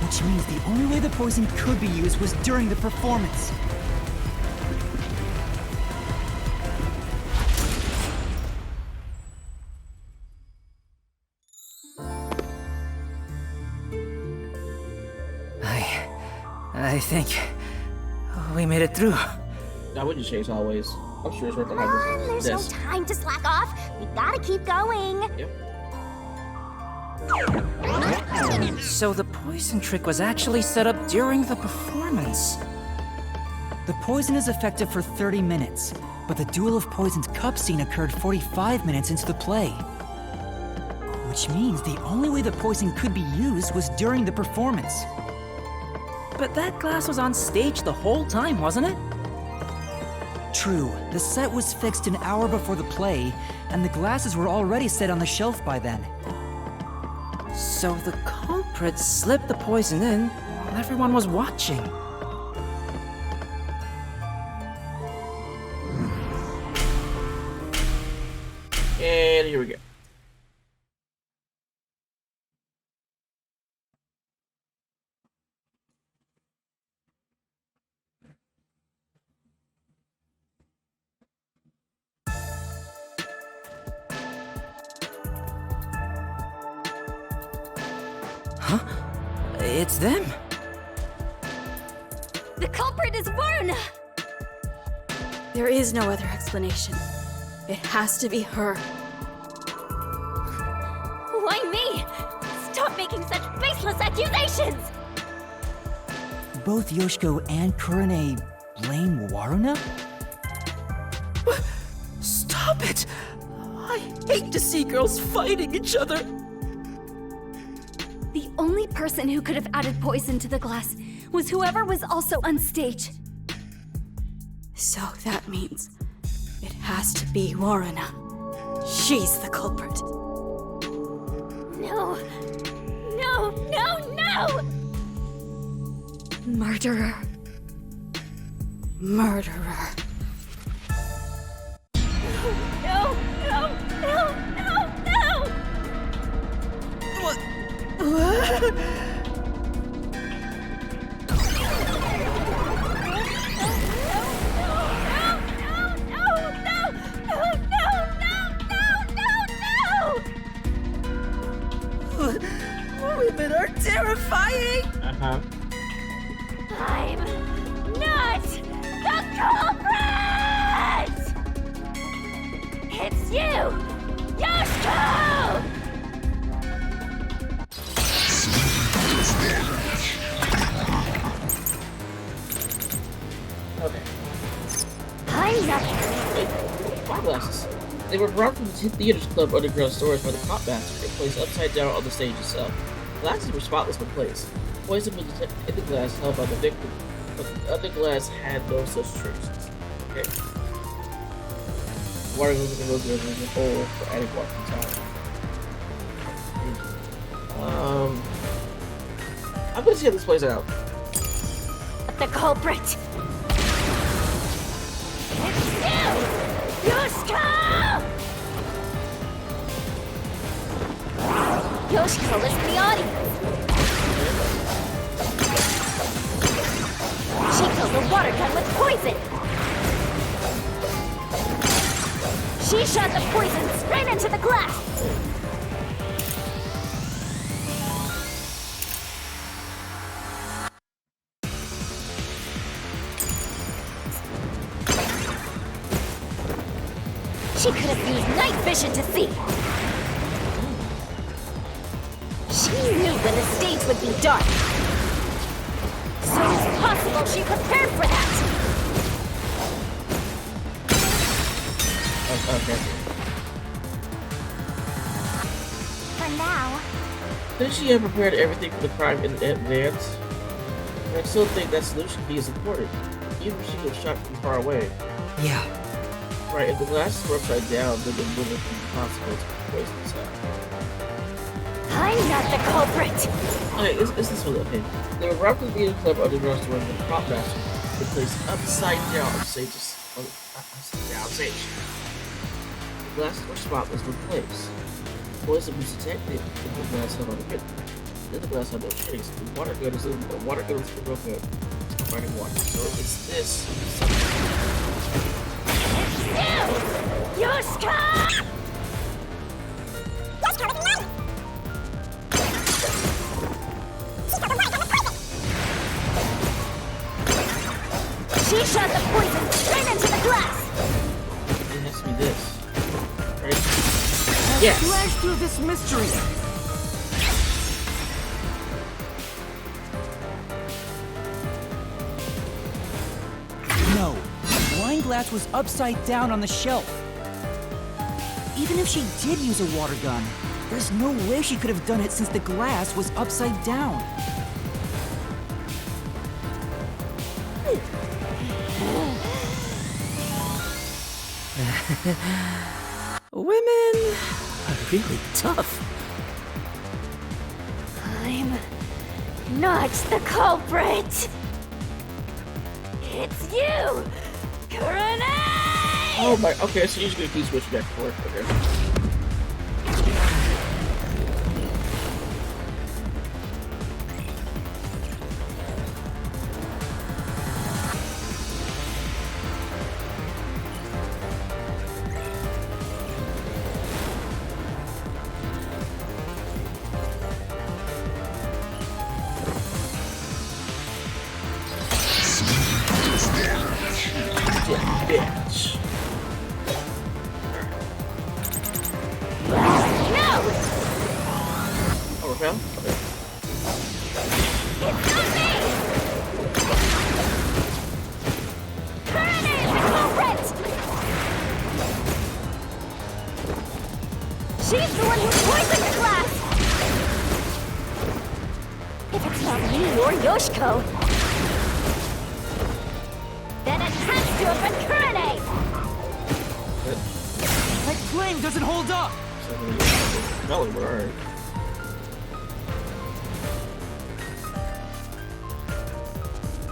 Which means the only way the poison could be used was during the performance. I think we made it through. I wouldn't chase always. I'm sure it's worth the Come on, hype. there's no time to slack off. We gotta keep going. Yep. So the poison trick was actually set up during the performance. The poison is effective for 30 minutes, but the Duel of Poison's cup scene occurred 45 minutes into the play. Which means the only way the poison could be used was during the performance. But that glass was on stage the whole time, wasn't it? True, the set was fixed an hour before the play, and the glasses were already set on the shelf by then. So the culprit slipped the poison in while everyone was watching. And here we go. It's them. The culprit is Varna! There is no other explanation. It has to be her. Why me? Stop making such baseless accusations! Both Yoshiko and Kurane blame Waruna? Stop it! I hate to see girls fighting each other. The only person who could have added poison to the glass was whoever was also on stage. So that means it has to be Waruna. She's the culprit. No! No, no, no! Murderer. Murderer. No, no, no, no, no! What? Women are terrifying! Uh-huh. I'm not the culprit! It's you, Yoshiko! Okay. I'm not. Wait, my glasses. They were brought from the Theaters Club underground storage by the Cop Master and placed upside down on the stage itself. Glasses were spotless when placed. Poison was detected in the glass held by the victim, but the other glass had no such traces. Okay. Water goes in the rose as a whole for adding walking time. I'm gonna see how this plays out. The culprit! It's you! Yoshiko! Yoshiko is in the audience! She killed the water gun with poison! She shot the poison straight into the glass! She could have used night vision to see. She knew when the stage would be dark. So it's possible she prepared for that. Okay. For now. Did she have prepared everything for the crime in advance? I still think that solution key is important, even if she was shot from far away. Yeah. Right, if the glasses were upside down, then it wouldn't be possible to poison inside. I'm not the culprit. Okay, is this one okay? They were robbed the theater club underground store when the prop master was placed upside down on stage. The glasses were spotless when placed. Poison was detected if the glass held on the then the glass had no trace. The water gun is real good. It's fighting water. So it's this. Yushka! She shot the poison straight into the glass! It has to be this. Right? Yes! Flash through this mystery! No, the wine glass was upside down on the shelf. Even if she did use a water gun, there's no way she could have done it since the glass was upside down. Women are really tough. I'm not the culprit! It's you! Kurane! Oh my, okay, so you're just gonna keep switching back and forth, okay. Bitch. No! Oh, repel? Okay. It's not me! Kurane is the culprit! She's the one who poisoned the glass! If it's not me or Yoshiko, then it has to have been Kurane! My claim doesn't hold up! No, we're alright.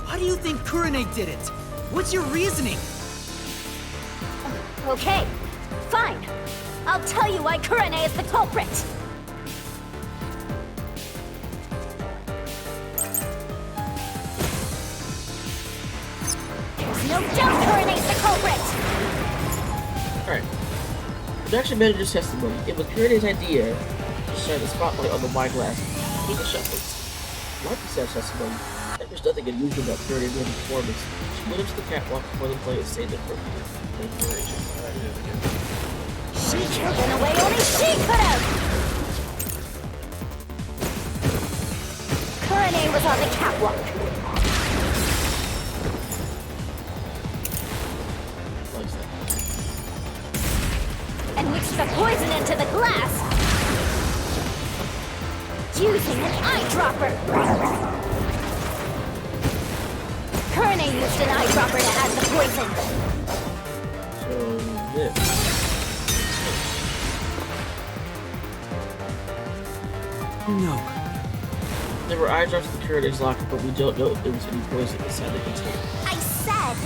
How do you think Kurane did it? What's your reasoning? Okay, fine. I'll tell you why Kurane is the culprit. There's no doubt Kurane's the culprit! Alright. Production manager's testimony. It was Kurane's idea to shine the spotlight on the wine glass in the shuffles. Like the said testimony, there's nothing unusual about Kurane during the performance. She went up to the catwalk before the play and stayed there for duration. She killed in a way only she could have! Kurane was on the catwalk. And mixed the poison into the glass using an eyedropper. Kurane used an eyedropper to add the poison. So, this. No. There were eye drops in the Kurane's locker, but we don't know if there was any poison inside the container. I said...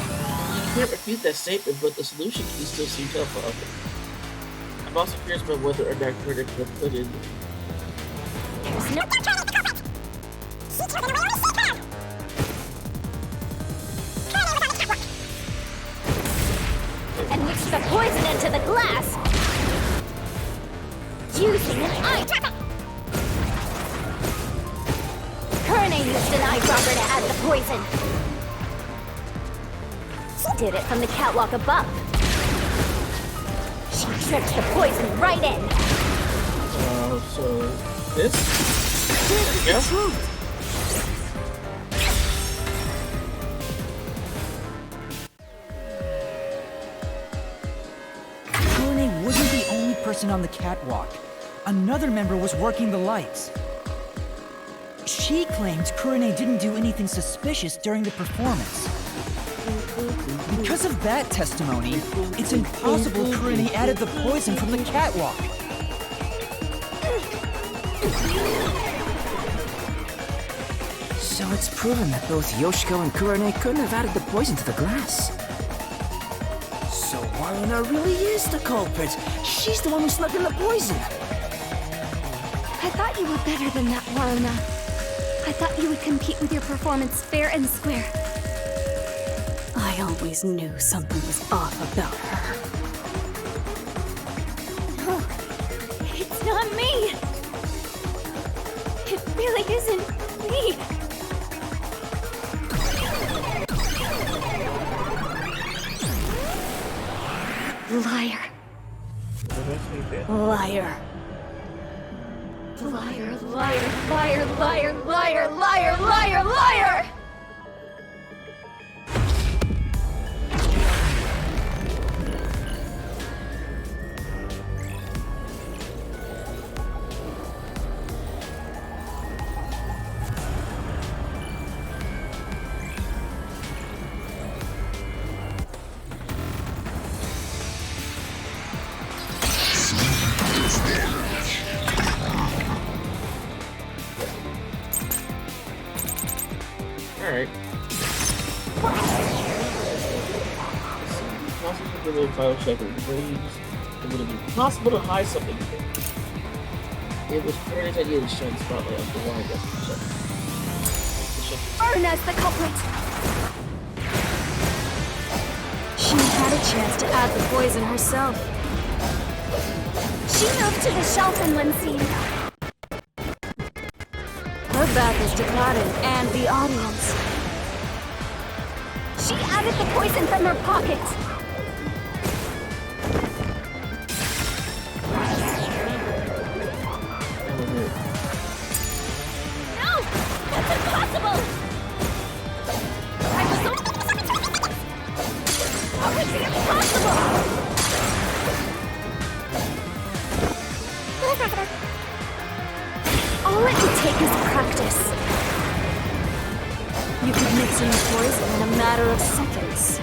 You can't refute that statement, but the solution key still seems helpful. I'm also curious about whether or not Kurane could have put in... There's no... And mixed the poison into the glass using an eyedropper. Kurane used an eyedropper to add the poison. She did it from the catwalk above. She tripped the poison right in. So this? This is Yeah. the truth! Kurone wasn't the only person on the catwalk. Another member was working the lights. She claimed Kurone didn't do anything suspicious during the performance. Because of that testimony, it's impossible Kurone added the poison from the catwalk. So it's proven that both Yoshiko and Kurone couldn't have added the poison to the glass. So Waruna really is the culprit. She's the one who snuck in the poison. I thought you were better than that, Waruna. I thought you would compete with your performance fair and square. I always knew something was off about her. No, it's not me. It really isn't me. Liar. Liar. Liar, liar, liar, liar, liar, liar, liar, liar! Alright. Possible to do a file check with brains. It would have been possible to hide something. It was Kurone's idea to shine the spotlight on the wine investigation. Waruna's the culprit. She had a chance to add the poison herself. She moved to the shelf in one scene. Her back is to Karin and the audience. She added the poison from her pocket. No! That's impossible! How could it be impossible? All it would take is practice. You could mix in the poison in a matter of seconds.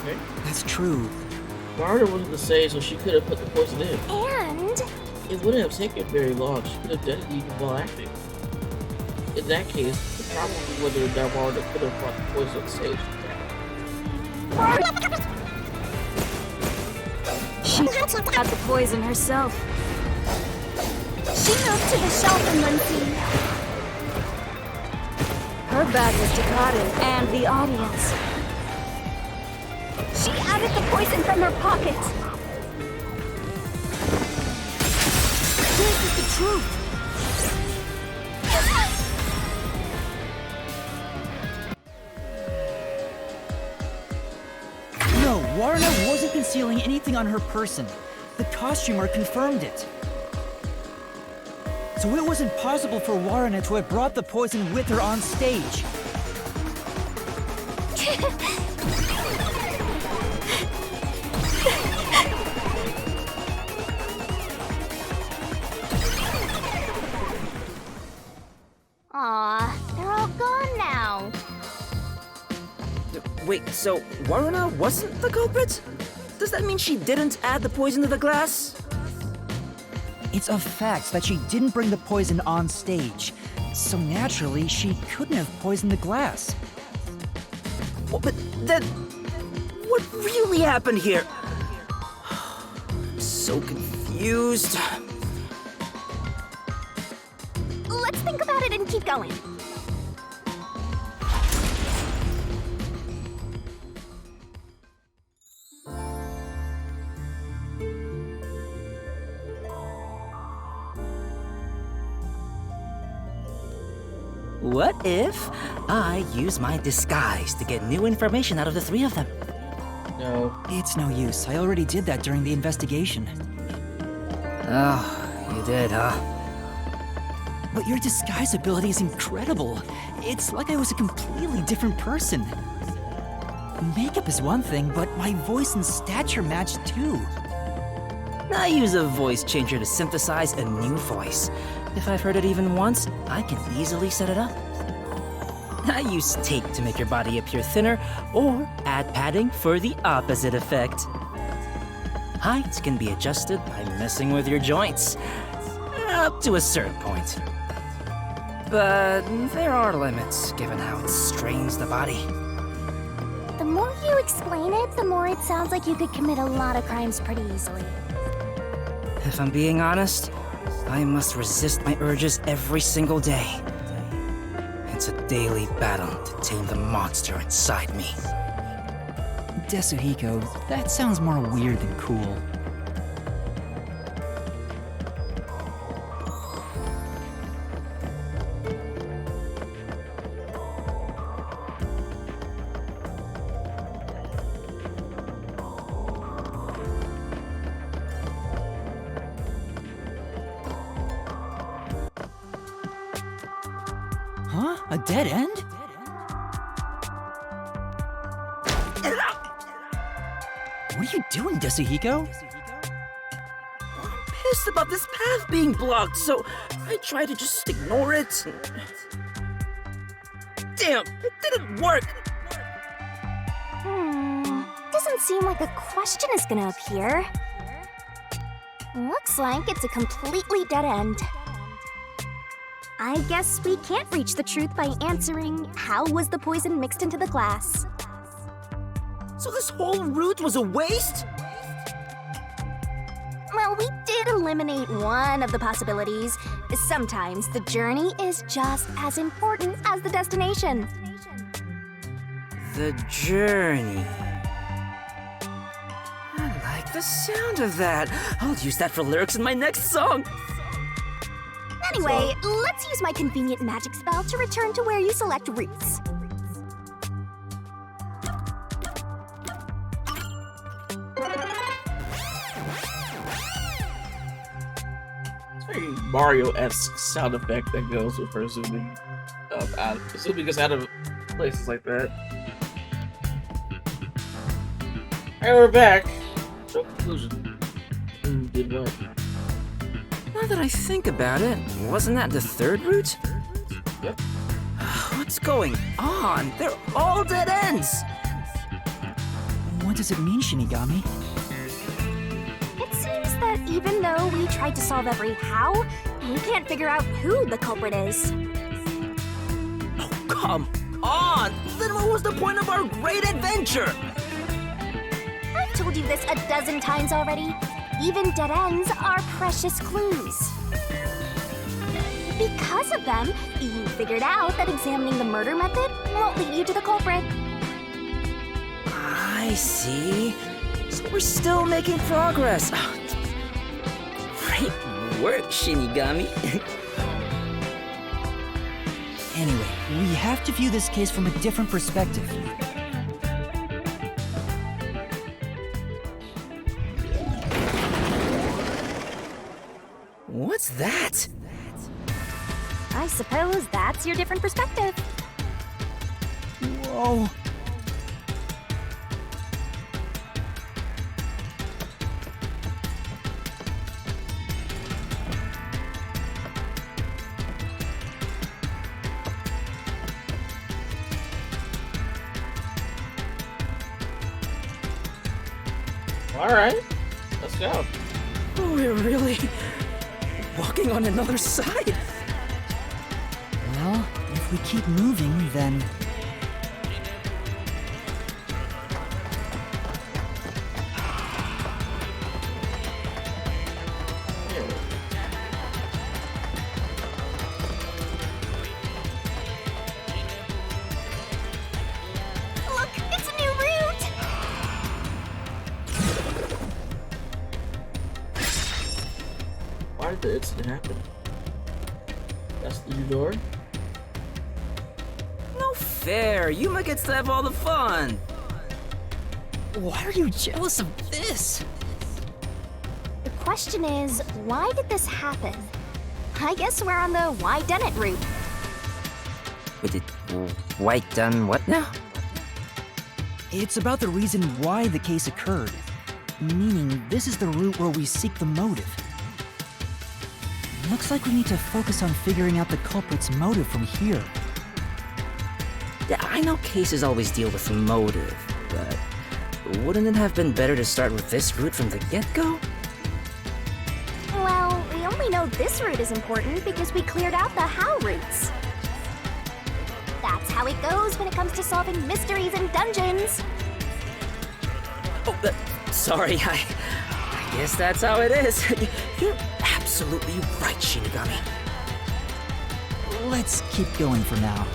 Okay. That's true. Waruna wasn't the sage, so she could have put the poison in. And It wouldn't have taken very long. She could have done it even while acting. In that case, the problem is whether or not Waruna could have brought the poison on stage. She had the poison herself. She moved to the shelf in one scene. Her back was to Karin and the audience. She added the poison from her pocket. This is the truth! No, Waruna wasn't concealing anything on her person. The costumer confirmed it. So it was impossible for Waruna to have brought the poison with her on stage. aw, they're all gone now. Wait, so Waruna wasn't the culprit? Does that mean she didn't add the poison to the glass? It's a fact that she didn't bring the poison on stage. So naturally, she couldn't have poisoned the glass. Well, but then, what really happened here? I'm so confused. Let's think about it and keep going. What if I use my disguise to get new information out of the three of them? No. It's no use. I already did that during the investigation. Oh, you did, huh? But your disguise ability is incredible. It's like I was a completely different person. Makeup is one thing, but my voice and stature match too. I use a voice changer to synthesize a new voice. If I've heard it even once, I can easily set it up. I use tape to make your body appear thinner, or add padding for the opposite effect. Height can be adjusted by messing with your joints, up to a certain point. But there are limits, given how it strains the body. The more you explain it, the more it sounds like you could commit a lot of crimes pretty easily. If I'm being honest, I must resist my urges every single day. It's a daily battle to tame the monster inside me. Desuhiko, that sounds more weird than cool. Huh? A dead end? What are you doing, Desuhiko? I'm pissed about this path being blocked, so I tried to just ignore it. Damn, it didn't work. Doesn't seem like a question is gonna appear. Looks like it's a completely dead end. I guess we can't reach the truth by answering, how was the poison mixed into the glass? So this whole route was a waste? Well, we did eliminate one of the possibilities. Sometimes the journey is just as important as the destination. The journey. I like the sound of that. I'll use that for lyrics in my next song. Anyway, let's use my convenient magic spell to return to where you select routes. It's very Mario-esque sound effect that goes with her zooming out. Zooming us out of places like that. Alright, we're back. So, conclusion. Did what? Now that I think about it, wasn't that the third route? Yep. What's going on? They're all dead ends! What does it mean, Shinigami? It seems that even though we tried to solve every how, we can't figure out who the culprit is. Oh, come on! Then what was the point of our great adventure? I've told you this a dozen times already. Even dead ends are precious clues. Because of them, you figured out that examining the murder method won't lead you to the culprit. I see. So we're still making progress. Great work, Shinigami. Anyway, we have to view this case from a different perspective. What's that? I suppose that's your different perspective. Whoa. Alright, let's go. We're really walking on another side. Well, if we keep moving, then... Look, it's a new route! Why did the incident happen? That's the new door? No fair. Yuma gets to have all the fun. Why are you jealous of this? The question is, why did this happen? I guess we're on the why done it route. Wait, White done what now? It's about the reason why the case occurred. Meaning, this is the route where we seek the motive. Looks like we need to focus on figuring out the culprit's motive from here. Yeah, I know cases always deal with motive, but wouldn't it have been better to start with this route from the get-go? Well, we only know this route is important because we cleared out the how routes. That's how it goes when it comes to solving mysteries in dungeons. Oh, sorry, I guess that's how it is. You're absolutely right, Shinigami. Let's keep going for now.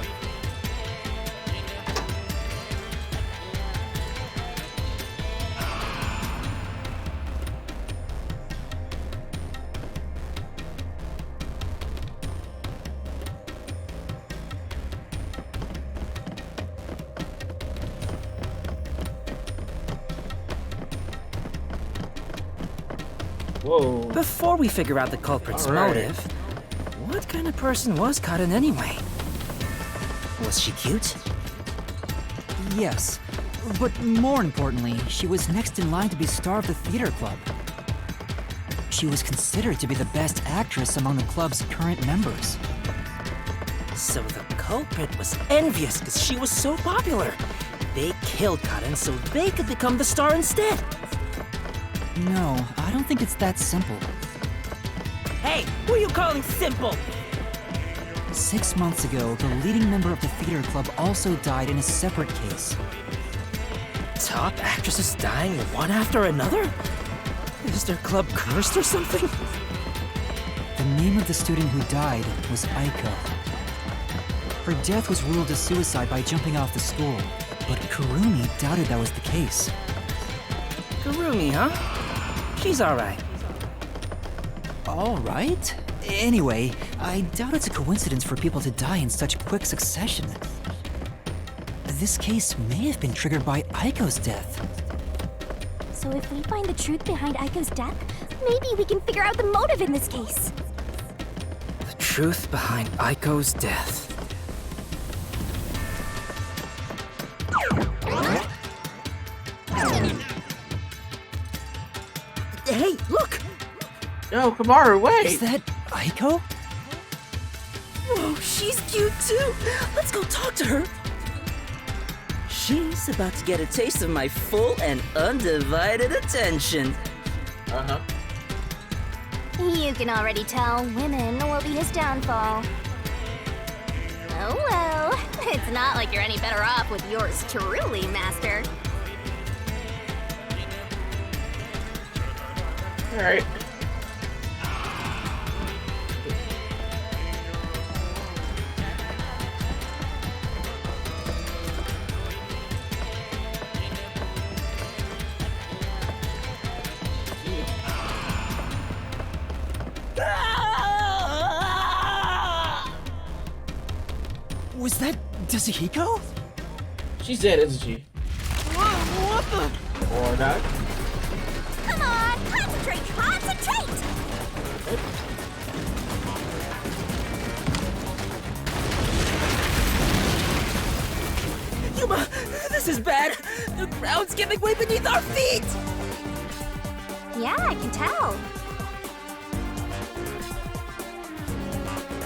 Whoa. Before we figure out the culprit's All right. motive, what kind of person was Karin anyway? Was she cute? Yes, but more importantly, she was next in line to be star of the theater club. She was considered to be the best actress among the club's current members. So the culprit was envious because she was so popular. They killed Karin so they could become the star instead. No, I don't think it's that simple. Hey, who are you calling simple? 6 months ago, the leading member of the theater club also died in a separate case. Top actresses dying one after another? Is their club cursed or something? The name of the student who died was Aiko. Her death was ruled a suicide by jumping off the school, but Kurumi doubted that was the case. Kurumi, huh? She's alright. All right. Anyway, I doubt it's a coincidence for people to die in such quick succession. This case may have been triggered by Aiko's death. So if we find the truth behind Aiko's death, maybe we can figure out the motive in this case. The truth behind Aiko's death. Hey, look! Yo, Kamaru, wait! Is that Aiko? Whoa, she's cute too! Let's go talk to her! She's about to get a taste of my full and undivided attention. Uh-huh. You can already tell women will be his downfall. Oh well, it's not like you're any better off with yours truly, Master. Alright. Was that Kazuhiko? She's dead, isn't she? Whoa, what the? Or not? Come on, concentrate, concentrate! Yuma, this is bad! The ground's giving way beneath our feet! Yeah, I can tell.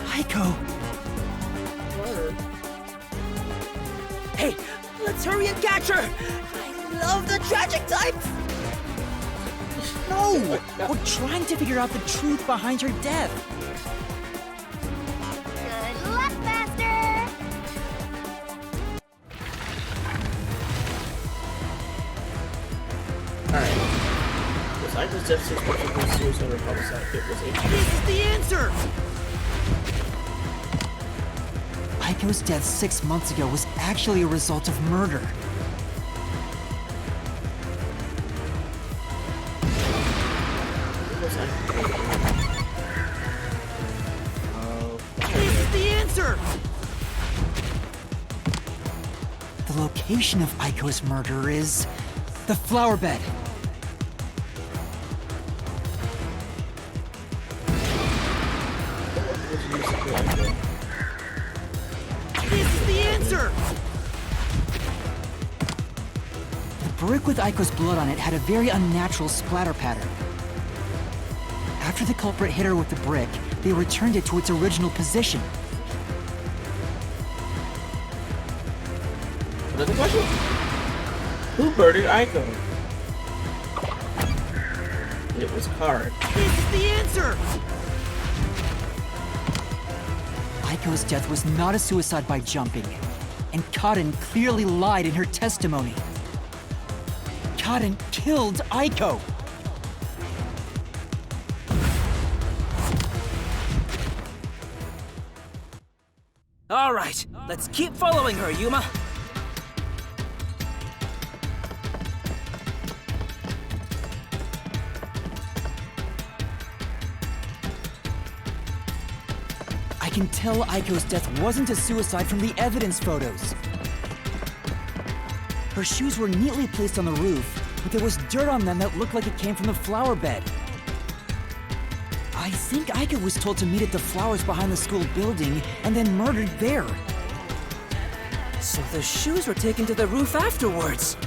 Aiko! Hey, let's hurry and catch her! I love the tragic types! No! We're trying to figure out the truth behind her death. Good luck, Master! Alright. Was Aiko's death 6 months ago suicide or homicide? It was 8 This is the answer! Aiko's death 6 months ago was actually a result of murder. was Aiko? This is the answer! The location of Aiko's murder is the flower bed. This is the answer! The brick with Aiko's blood on it had a very unnatural splatter pattern. After the culprit hit her with the brick, they returned it to its original position. Another question? Who murdered Aiko? It was Card. This is the answer! Aiko's death was not a suicide by jumping, and Kaden clearly lied in her testimony. Kaden killed Aiko! All right, let's keep following her, Yuma. I can tell Aiko's death wasn't a suicide from the evidence photos. Her shoes were neatly placed on the roof, but there was dirt on them that looked like it came from the flower bed. I think Aiko was told to meet at the flowers behind the school building and then murdered there. So the shoes were taken to the roof afterwards.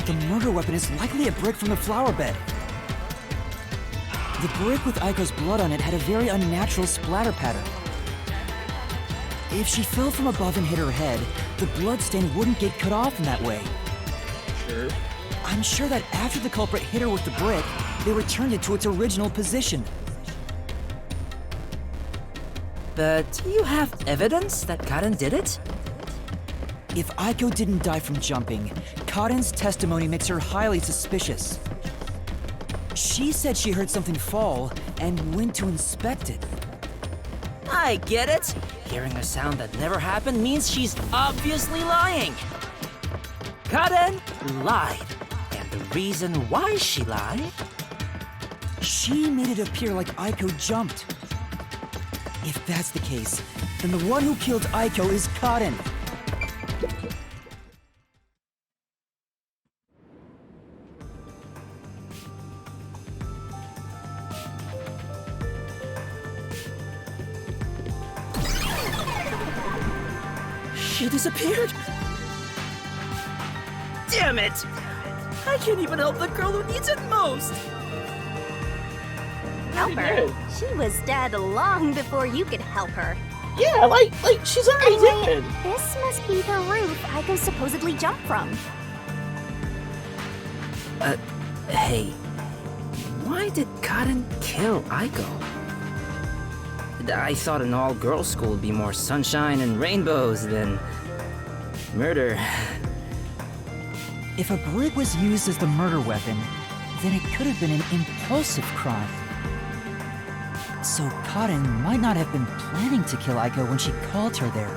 The murder weapon is likely a brick from the flower bed. The brick with Aiko's blood on it had a very unnatural splatter pattern. If she fell from above and hit her head, the blood stain wouldn't get cut off in that way. Sure. I'm sure that after the culprit hit her with the brick, they returned it to its original position. But you have evidence that Karen did it? If Aiko didn't die from jumping, Kaden's testimony makes her highly suspicious. She said she heard something fall and went to inspect it. I get it. Hearing a sound that never happened means she's obviously lying. Karen lied. And the reason why she lied? She made it appear like Aiko jumped. If that's the case, then the one who killed Aiko is Kaden. She disappeared? Damn it! I can't even help the girl who needs it most! Help her? She was dead long before you could help her. Yeah, like she's already Anyway, dead. this must be the roof Aiko supposedly jumped from. Hey, why did Karen kill Aiko? I thought an all-girls school would be more sunshine and rainbows than murder. If a brick was used as the murder weapon, then it could have been an impulsive crime. So Kaden might not have been planning to kill Aiko when she called her there.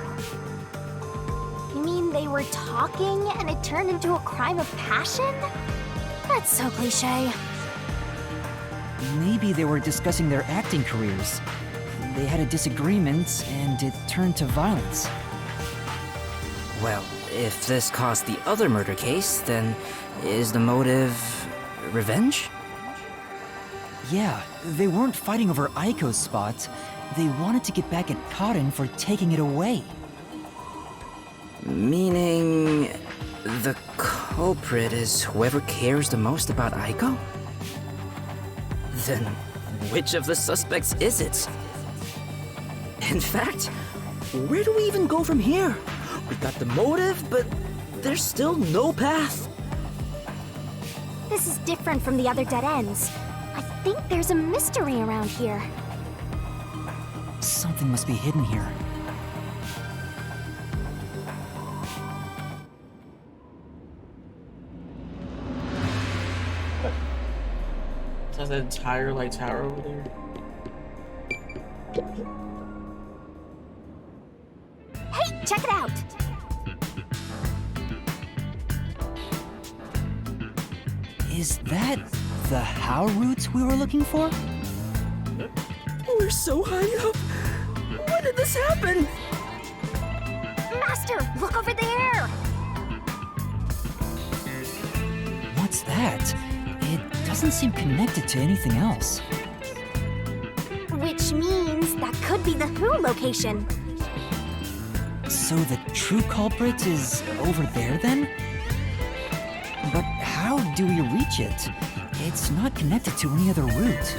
You mean they were talking and it turned into a crime of passion? That's so cliche. Maybe they were discussing their acting careers. They had a disagreement, and it turned to violence. Well, if this caused the other murder case, then is the motive revenge? Yeah, they weren't fighting over Aiko's spot. They wanted to get back at Kaden for taking it away. Meaning the culprit is whoever cares the most about Aiko? Then which of the suspects is it? In fact, where do we even go from here? We got the motive, but there's still no path. This is different from the other dead ends. I think there's a mystery around here. Something must be hidden here. Has that entire like tower over there? Hey, check it out! Is that the how route we were looking for? We're so high up! When did this happen? Master, look over there! What's that? It doesn't seem connected to anything else. Which means that could be the Who location. So the true culprit is over there then? But how do we reach it? It's not connected to any other route.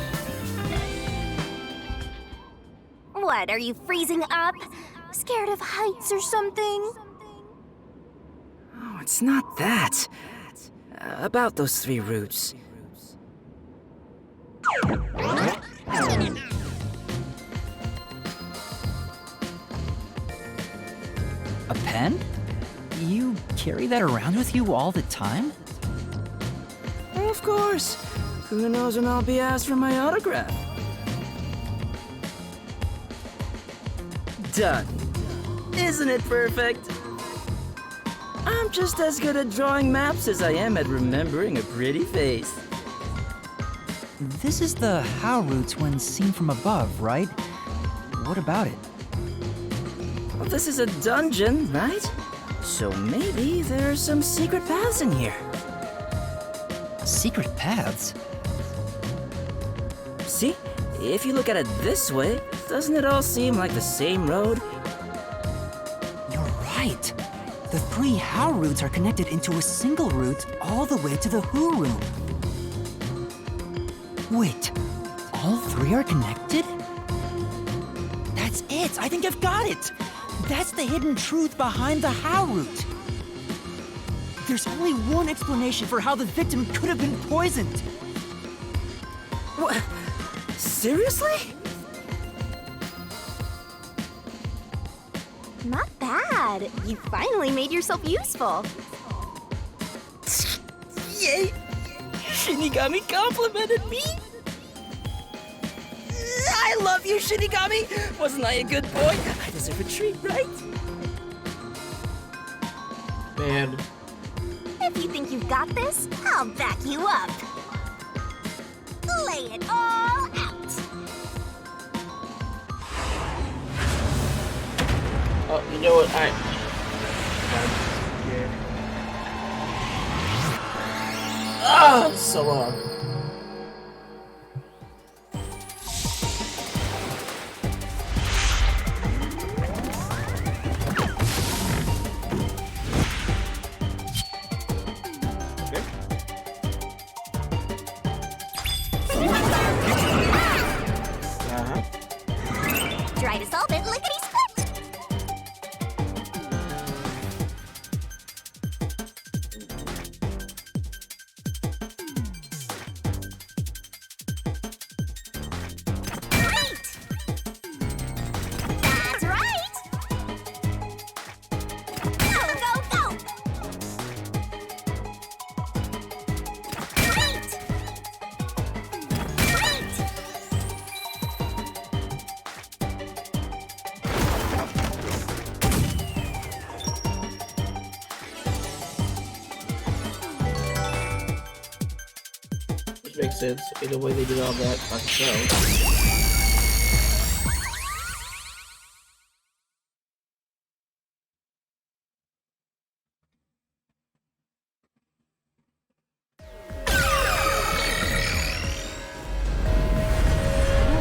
What, are you freezing up? Scared of heights or something? Oh, it's not that. About those 3 routes. A pen? You carry that around with you all the time? Of course. Who knows when I'll be asked for my autograph? Done. Isn't it perfect? I'm just as good at drawing maps as I am at remembering a pretty face. This is the how route when seen from above, right? What about it? Well, this is a dungeon, right? So maybe there's some secret paths in here. Secret paths? See? If you look at it this way, doesn't it all seem like the same road? You're right. The 3 how routes are connected into a single route all the way to the who room. Wait, all 3 are connected? That's it! I think I've got it! That's the hidden truth behind the how route. There's only one explanation for how the victim could have been poisoned. What? Seriously? Not bad. You finally made yourself useful. Yay! Shinigami complimented me! I love you, Shinigami! Wasn't I a good boy? I deserve a treat, right? Man. If you think you've got this, I'll back you up. Lay it all out. Oh, you know what? Ah, so long. Try to solve it lickety-split. Right! That's right! Go, go, go! Right! Right! Which makes sense. Either way they did all that by themselves.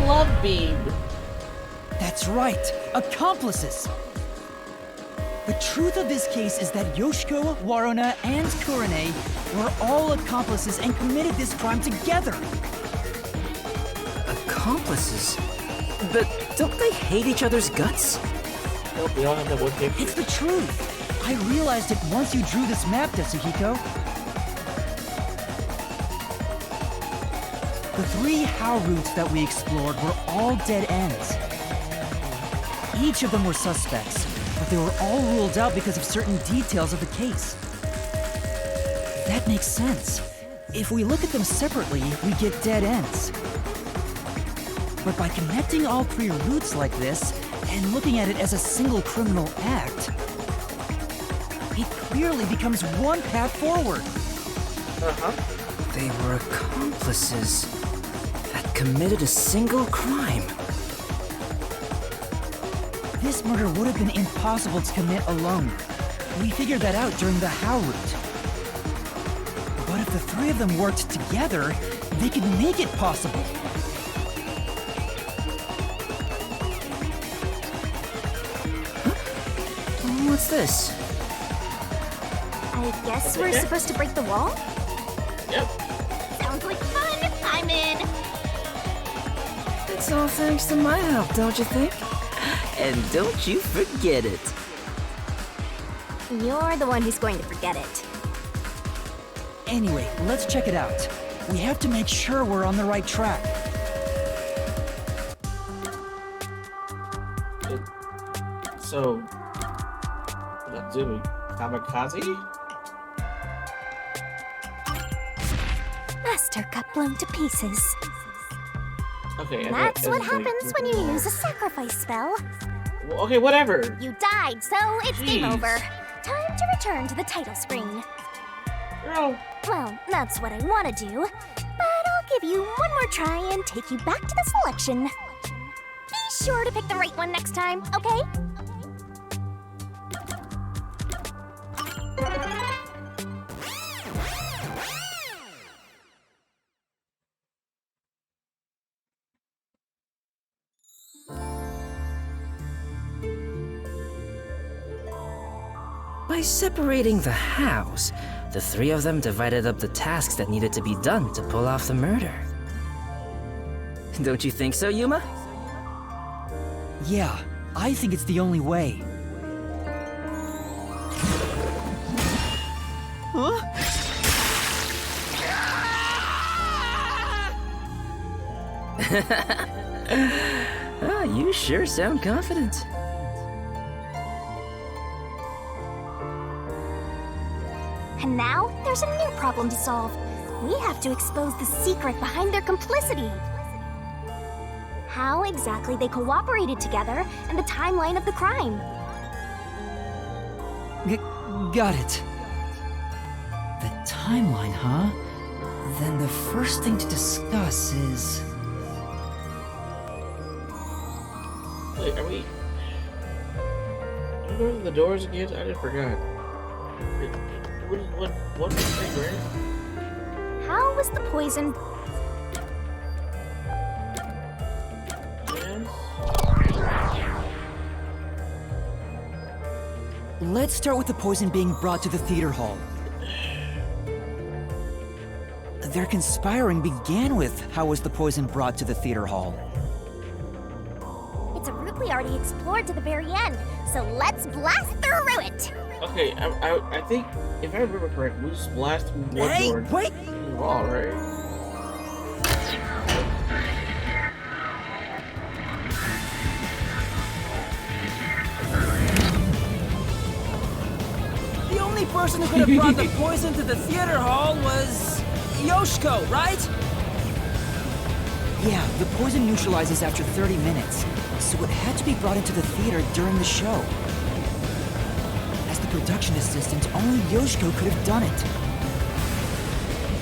Love beam. That's right, accomplices! The truth of this case is that Yoshiko, Waruna, and Kurane were all accomplices and committed this crime together. Accomplices? But don't they hate each other's guts? Nope, we all have that one picture. It's the truth. I realized it once you drew this map, Tetsuhiko. The 3 how routes that we explored were all dead ends. Each of them were suspects, but they were all ruled out because of certain details of the case. That makes sense. If we look at them separately, we get dead ends. But by connecting all 3 routes like this, and looking at it as a single criminal act, it clearly becomes one path forward. They were accomplices that committed a single crime. This murder would have been impossible to commit alone. We figured that out during the How route. But if the three of them worked together, they could make it possible. What's this? I guess we're supposed to break the wall? Yep. Sounds like fun! I'm in! It's all thanks to my help, don't you think? And don't you forget it. You're the one who's going to forget it. Anyway, let's check it out. We have to make sure we're on the right track. So, what do we? Kamikaze? Master got blown to pieces. Okay. That's what happens when you use a sacrifice spell. Well, okay, whatever. You died, so it's game Jeez. over. Time to return to the title screen. Girl. Well, that's what I want to do. But I'll give you one more try and take you back to the selection. Be sure to pick the right one next time, okay? By separating the hows, the three of them divided up the tasks that needed to be done to pull off the murder. Don't you think so, Yuma? Yeah, I think it's the only way. You sure sound confident. And now, there's a new problem to solve. We have to expose the secret behind their complicity. How exactly they cooperated together and the timeline of the crime. Got it. The timeline, huh? Then the first thing to discuss is... Wait, are we? Are we going to the doors again? I just forgot. What was the thing, right? How was the poison... Let's start with the poison being brought to the theater hall. Their conspiring began with how was the poison brought to the theater hall. It's a route we already explored to the very end, so let's blast through it! Okay, I think, if I remember correctly, we just blast through one door. Hey, wait! All right. The only person who could have brought the poison to the theater hall was Yoshiko, right? Yeah, the poison neutralizes after 30 minutes, so it had to be brought into the theater during the show. As the production assistant, only Yoshiko could have done it.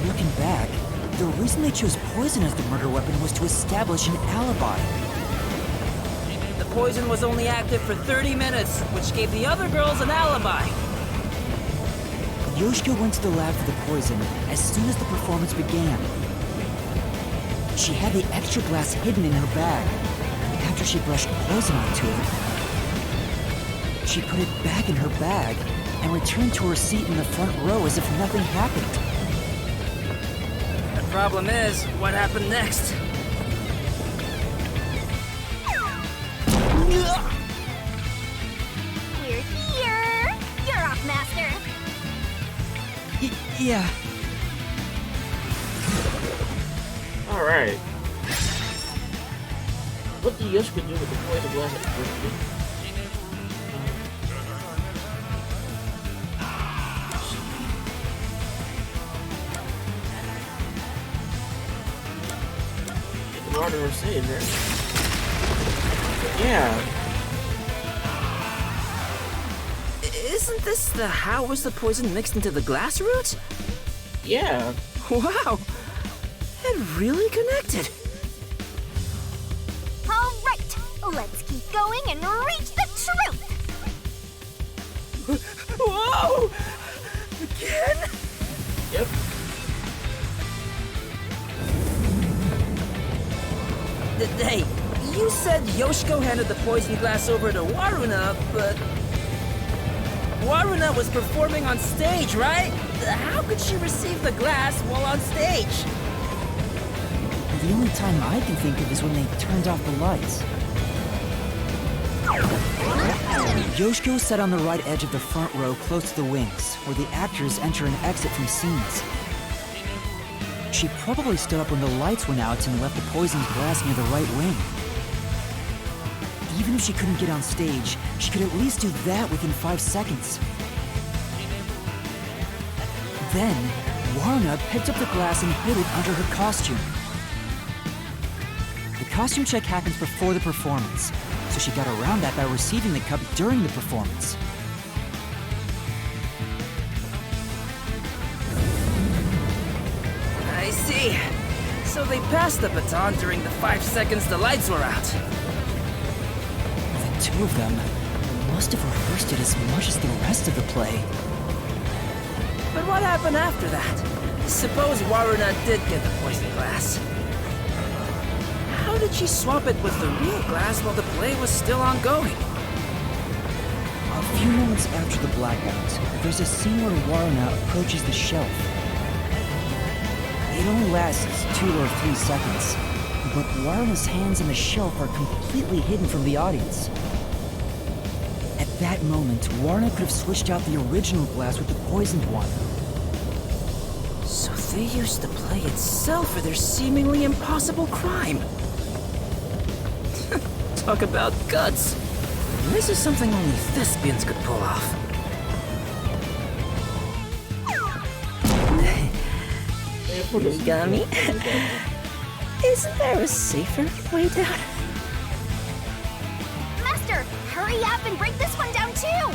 Looking back, the reason they chose poison as the murder weapon was to establish an alibi. The poison was only active for 30 minutes, which gave the other girls an alibi. Yoshiko went to the lab for the poison as soon as the performance began. She had the extra glass hidden in her bag. After she brushed poison onto it, she put it back in her bag and returned to her seat in the front row as if nothing happened. The problem is, what happened next? We're here! You're off, Master! Yeah. All right. What did Yoshiko do with the poison glass at first? Get the water or save, right? Yeah. Isn't this the how was the poison mixed into the glass root? Yeah. Wow! It really connected. All right, let's keep going and reach the truth! Whoa! Again? Yep. Hey, you said Yoshiko handed the poison glass over to Waruna, but... Waruna was performing on stage, right? How could she receive the glass while on stage? The only time I can think of is when they turned off the lights. Yoshiko sat on the right edge of the front row close to the wings, where the actors enter and exit from scenes. She probably stood up when the lights went out and left the poisoned glass near the right wing. Even if she couldn't get on stage, she could at least do that within 5 seconds. Then, Waruna picked up the glass and hid it under her costume. The costume check happens before the performance, so she got around that by receiving the cup during the performance. I see. So they passed the baton during the 5 seconds the lights were out. The two of them must have rehearsed it as much as the rest of the play. But what happened after that? Suppose Waruna did get the poison glass. How did she swap it with the real glass while the play was still ongoing? A few moments after the blackout, there's a scene where Waruna approaches the shelf. It only lasts 2 or 3 seconds, but Waruna's hands on the shelf are completely hidden from the audience. At that moment, Waruna could have switched out the original glass with the poisoned one. So they used the play itself for their seemingly impossible crime. Talk about guts. This is something only thespians could pull off. Yigami? Isn't there a safer way down? Master, hurry up and break this one down too!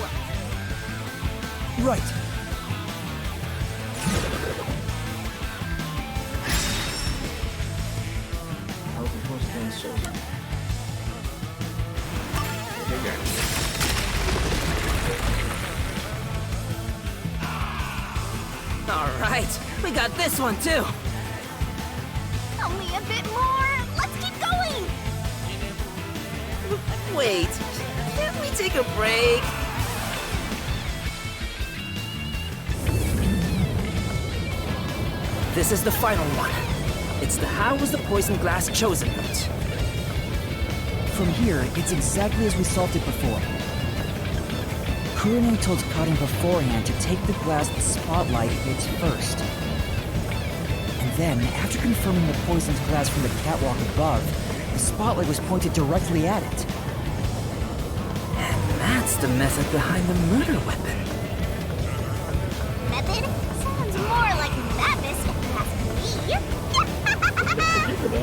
Right. All right, we got this one too. Only a bit more! Let's keep going! Wait, can't we take a break? This is the final one. It's the how was the poison glass chosen note. From here, it's exactly as we solved it before. Kurone told Karin beforehand to take the glass the spotlight hits first. And then, after confirming the poisoned glass from the catwalk above, the spotlight was pointed directly at it. And that's the method behind the murder weapon. Method? Sounds more like madness if you ask me.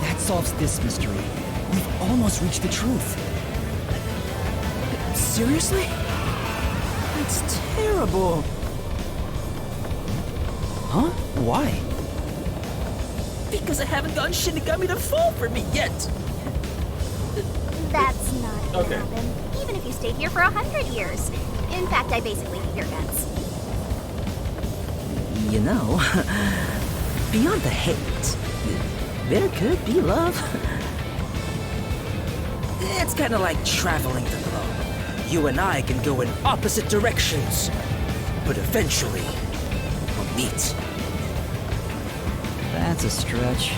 That solves this mystery. We've almost reached the truth. Seriously? That's terrible. Huh? Why? Because I haven't gotten Shinigami to fall for me yet. That's not gonna Okay. happen. Even if you stayed here for 100 years. In fact, I basically hate your guts. You know, beyond the hate, there could be love. It's kind of like traveling the globe. You and I can go in opposite directions, but eventually, we'll meet. That's a stretch.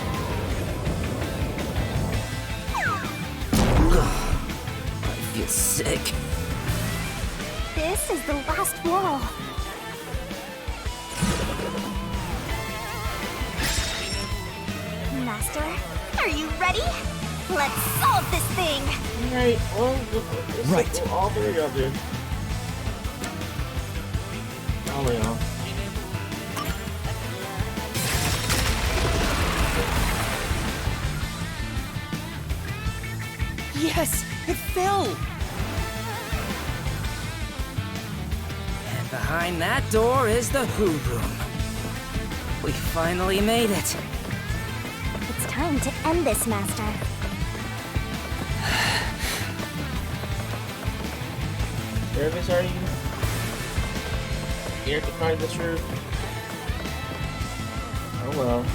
I feel sick. This is the last wall. Master, are you ready? Let's solve this thing! Alright, well, let's Right. put all three of you. Oh, yeah. Yes! It fell! And behind that door is the Who Room. We finally made it. It's time to end this, Master. Nervous, are you? Scared to find the truth? Oh well.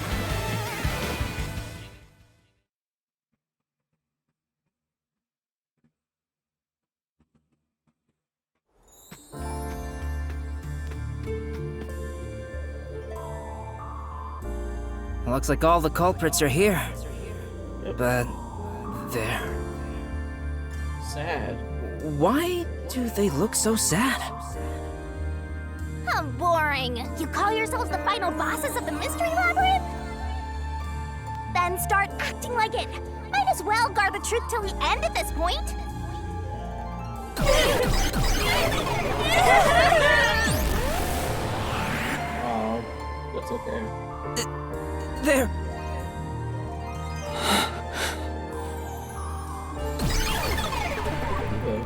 Looks like all the culprits are here. Yep. But they're... Sad. Why do they look so sad? How boring. You call yourselves the final bosses of the Mystery Labyrinth? Then start acting like it. Might as well guard the truth till the end at this point. Oh, that's okay. They're... Okay.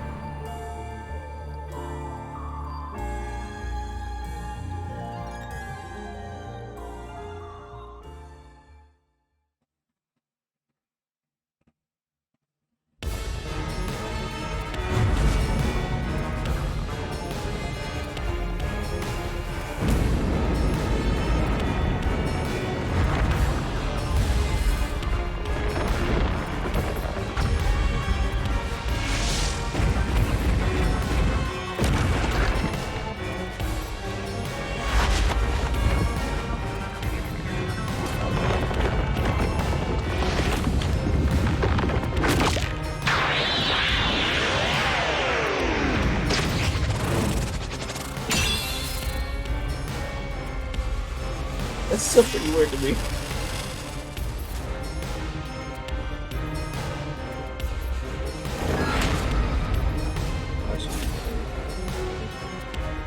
That's still pretty weird to me.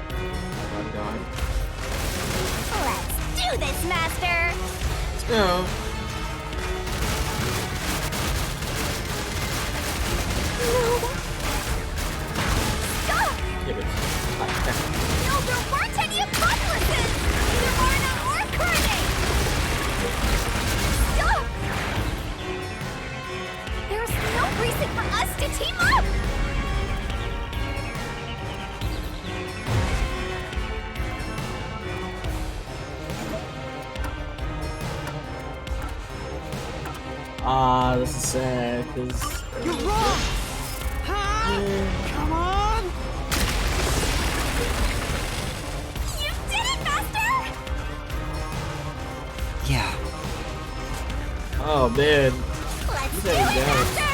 Oh my god. Let's do this, Master! Let's go. No. Stop! Give it. No, there weren't any accomplices! Either Marna or Carne! Stop! There's no reason for us to team up! Ah, this is sad, cause... You're wrong! Come on! You did it, Master! Yeah, Oh man. Let's You do better it, go. Master!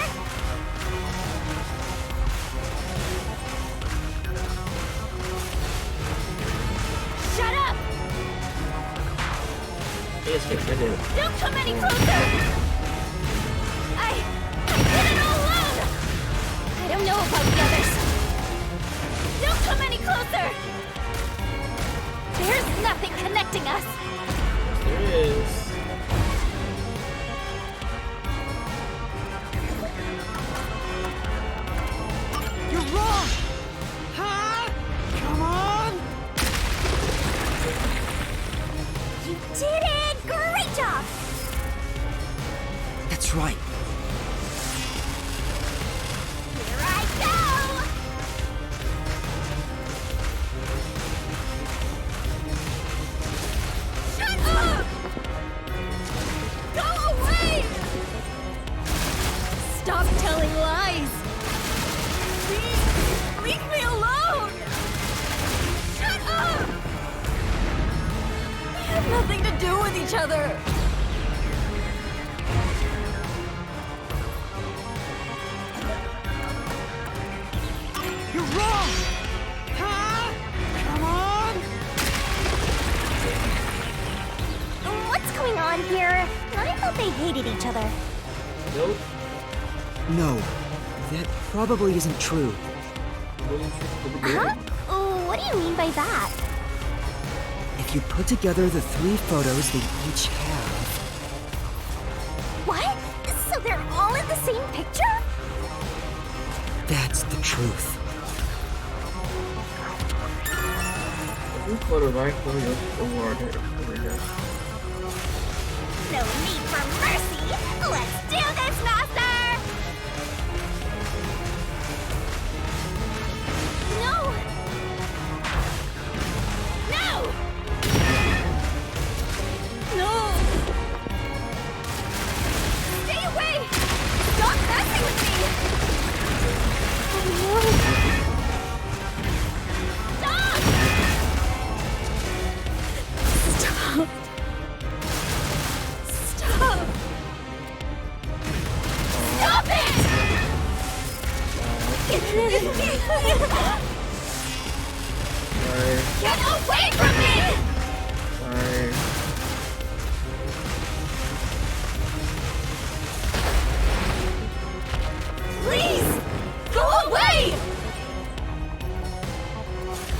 Shut up! Yes, yes, I did it. Don't come any closer! I did it all alone! I don't know about the others. Don't come any closer! There's nothing connecting us. There is. You're wrong! Come on! You did it! Great job! that's right. Here I go! Shut up! Go away! Stop telling lies! Please, leave me alone! Shut up! We have nothing to do with each other! You're wrong! Come on! What's going on here? I thought they hated each other. Nope. No, that probably isn't true. Huh? What do you mean by that? If you put together the 3 photos they each have, What? So they're all in the same picture? that's the truth. Who photo right photo over there? No need for mercy! Let's do this, Master! No! Sorry. Get away from me! Sorry. Please! Go away!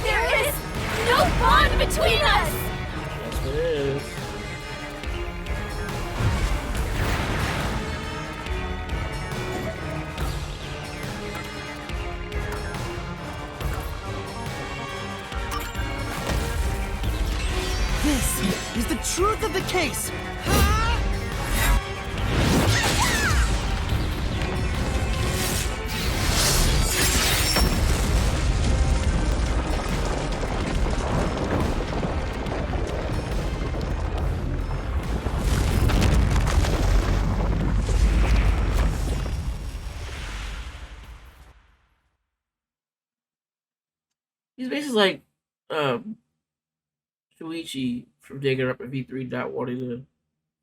There is no bond between us! That's what it is. This is the truth of the case! He's basically like Shuichi from digging up a V3 dot wanting to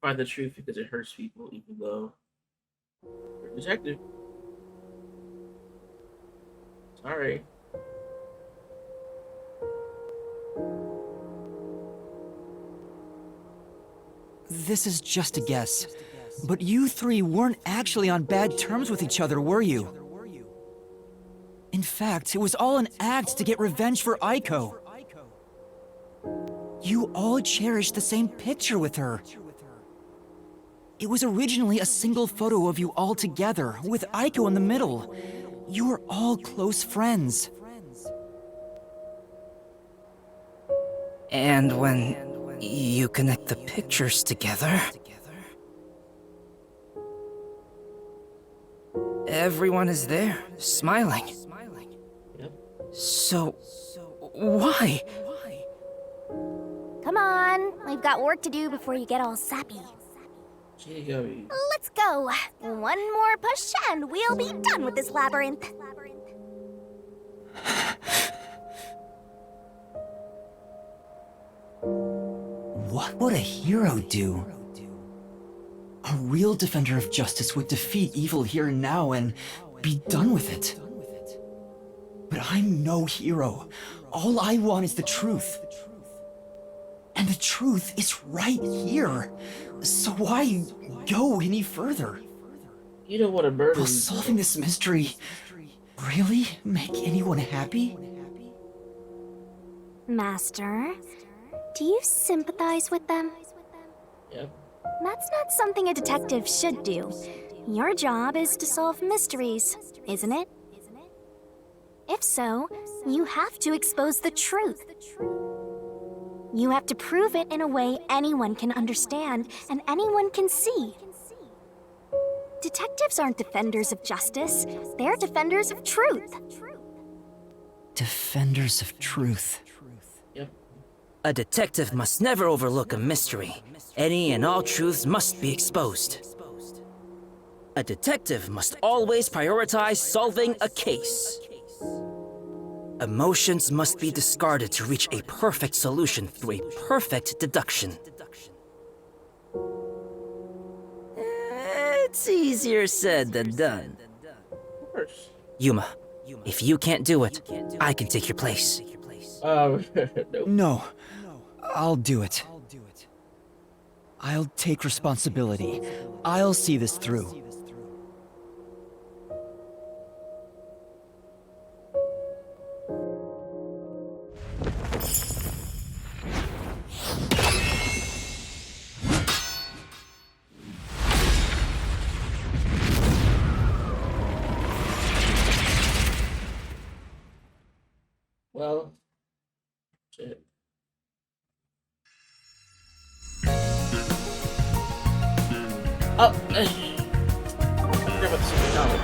find the truth because it hurts people, even though you're a detective. Sorry. This is just a guess, but you three weren't actually on bad terms with each other, were you? In fact, it was all an act to get revenge for Aiko. You all cherished the same picture with her. It was originally a single photo of you all together, with Aiko in the middle. You were all close friends. And when you connect the pictures together, everyone is there, smiling. Yep. So, why? Come on, we've got work to do before you get all sappy. Chigobi. Let's go. One more push and we'll be done with this labyrinth. What would a hero do? A real defender of justice would defeat evil here and now and be done with it. But I'm no hero. All I want is the truth. And the truth is right here. So why go any further? You don't want to burden. Will solving this mystery really make anyone happy? Master, do you sympathize with them? Yep. That's not something a detective should do. Your job is to solve mysteries, isn't it? If so, you have to expose the truth. You have to prove it in a way anyone can understand and anyone can see. Detectives aren't defenders of justice, they're defenders of truth. Defenders of truth. Yep. A detective must never overlook a mystery. Any and all truths must be exposed. A detective must always prioritize solving a case. Emotions must be discarded to reach a perfect solution through a perfect deduction. It's easier said than done. Of course. Yuma, if you can't do it, I can take your place. Nope. No, I'll do it. I'll take responsibility. I'll see this through. Well, shit. Oh, forgot about the super comic.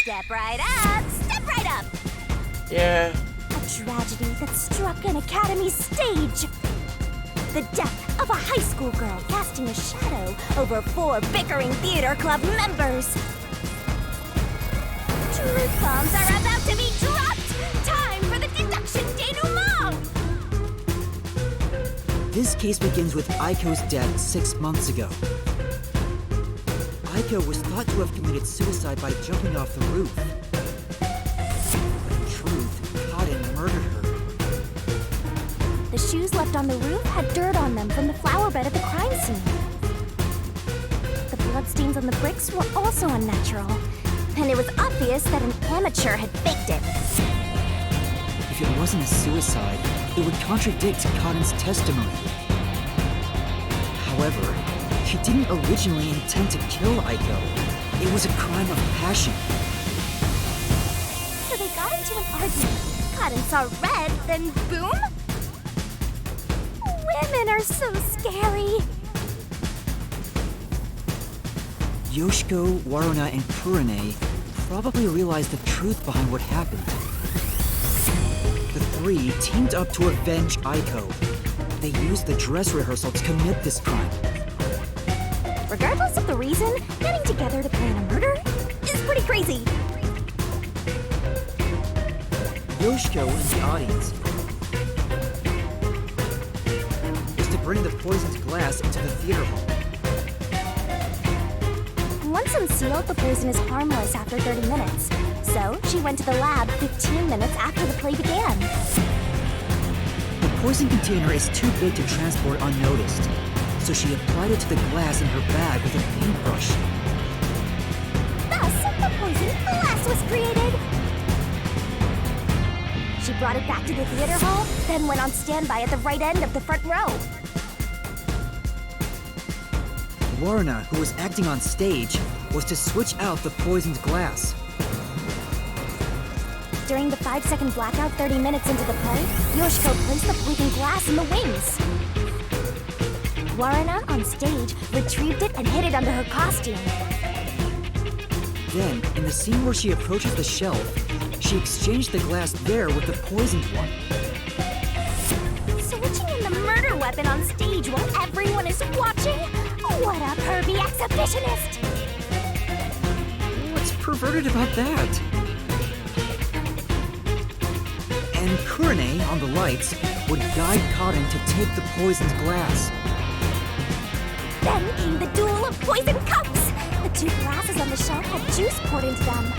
Step right up! Step right up! Yeah. A tragedy that struck an academy stage. The death of a high school girl casting a shadow over 4 bickering theater club members. Truth bombs are about to be dropped! Time for the deduction denouement! This case begins with Aiko's death 6 months ago. Aiko was thought to have committed suicide by jumping off the roof. But in truth, Cotton murdered her. The shoes left on the roof had dirt on them from the flower bed at the crime scene. The bloodstains on the bricks were also unnatural, and it was obvious that an amateur had faked it. If it wasn't a suicide, it would contradict Cotton's testimony. However, she didn't originally intend to kill Aiko. It was a crime of passion. So they got into an argument. Cotton saw red, then boom? Women are so scary. Yoshiko, Waruna, and Kurane probably realized the truth behind what happened. The 3 teamed up to avenge Aiko. They used the dress rehearsal to commit this crime. Regardless of the reason, getting together to plan a murder is pretty crazy. Yoshiko and the audience was to bring the poisoned glass into the theater hall. Once unsealed, the poison is harmless after 30 minutes. So, she went to the lab 15 minutes after the play began. The poison container is too big to transport unnoticed, so she applied it to the glass in her bag with a paintbrush. Thus, the poison glass was created. She brought it back to the theater hall, then went on standby at the right end of the front row. Waruna, who was acting on stage, was to switch out the poisoned glass. During the 5-second blackout 30 minutes into the play, Yoshiko placed the poison glass in the wings. Waruna, on stage, retrieved it and hid it under her costume. Then, in the scene where she approaches the shelf, she exchanged the glass there with the poisoned one. Switching in the murder weapon on stage while everyone is watching? What a pervy exhibitionist! What's perverted about that? And Kurane, on the lights, would guide Cotton to take the poisoned glass. Then came the duel of poison cups! The 2 glasses on the shelf had juice poured into them.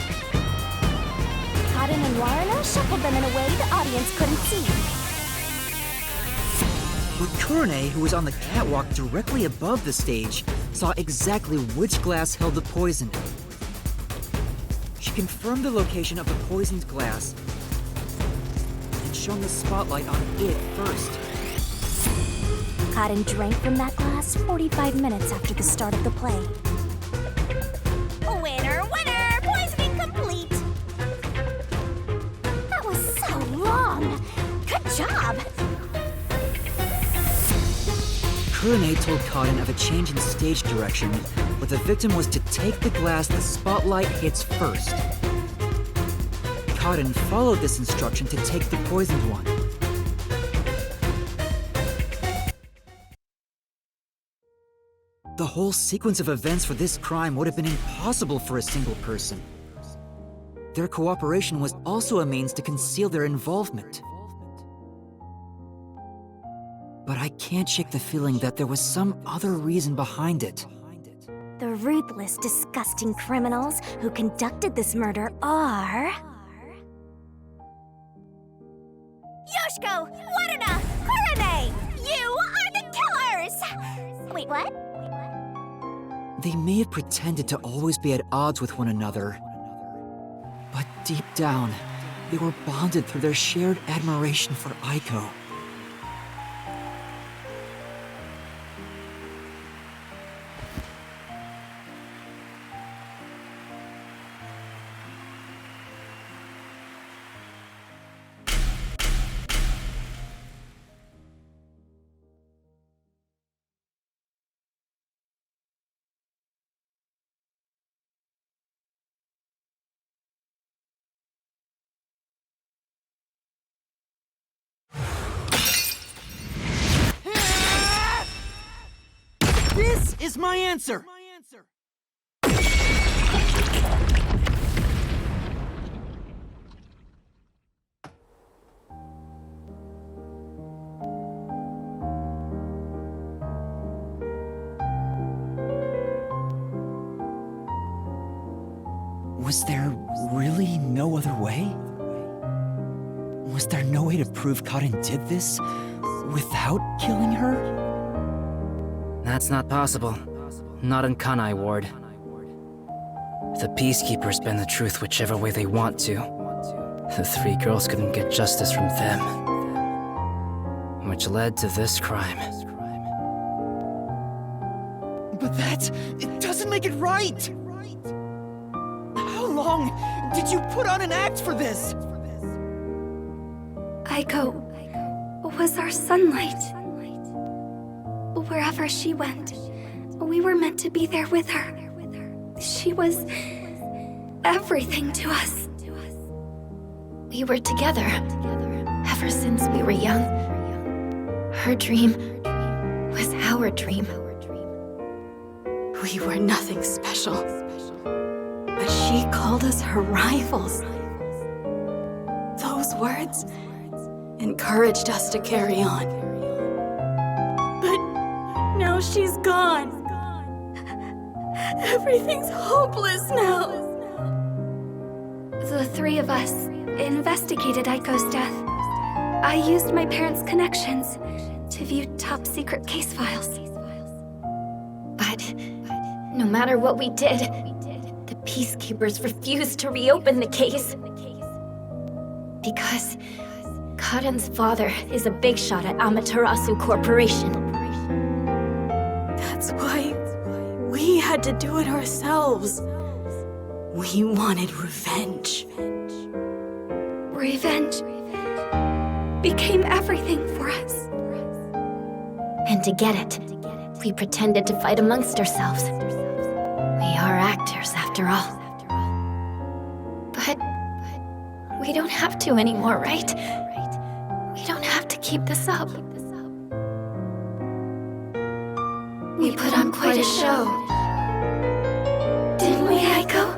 Cotton and Waruna shuffled them in a way the audience couldn't see. But Kurane, who was on the catwalk directly above the stage, saw exactly which glass held the poison. She confirmed the location of the poisoned glass and shone the spotlight on it first. Cotton drank from that glass 45 minutes after the start of the play. Winner, winner! Poisoning complete! That was so long! Good job! Kurane told Cotton of a change in stage direction, but the victim was to take the glass the spotlight hits first. Cotton followed this instruction to take the poisoned one. The whole sequence of events for this crime would have been impossible for a single person. Their cooperation was also a means to conceal their involvement. But I can't shake the feeling that there was some other reason behind it. The ruthless, disgusting criminals who conducted this murder are... Yoshiko! Waruna! Kurane! You are the killers! Wait, what? They may have pretended to always be at odds with one another, but deep down, they were bonded through their shared admiration for Aiko. is my answer! Was there really no other way? Was there no way to prove Karin did this without killing her? That's not possible. Not in Kanai Ward. The Peacekeepers bend the truth whichever way they want to. The three girls couldn't get justice from them. Which led to this crime. But it doesn't make it right! How long did you put on an act for this? Aiko was our sunlight. Wherever she went, we were meant to be there with her. She was everything to us. We were together ever since we were young. Her dream was our dream. We were nothing special, but she called us her rivals. Those words encouraged us to carry on. But now she's gone. Everything's hopeless now. The three of us investigated Aiko's death. I used my parents' connections to view top-secret case files. But no matter what we did, the Peacekeepers refused to reopen the case. Because Karen's father is a big shot at Amaterasu Corporation. That's why we had to do it ourselves. We wanted revenge. Revenge became everything for us. And to get it, we pretended to fight amongst ourselves. We are actors, after all. But we don't have to anymore, right? We don't have to keep this up. We put on quite a show. Didn't we, Aiko?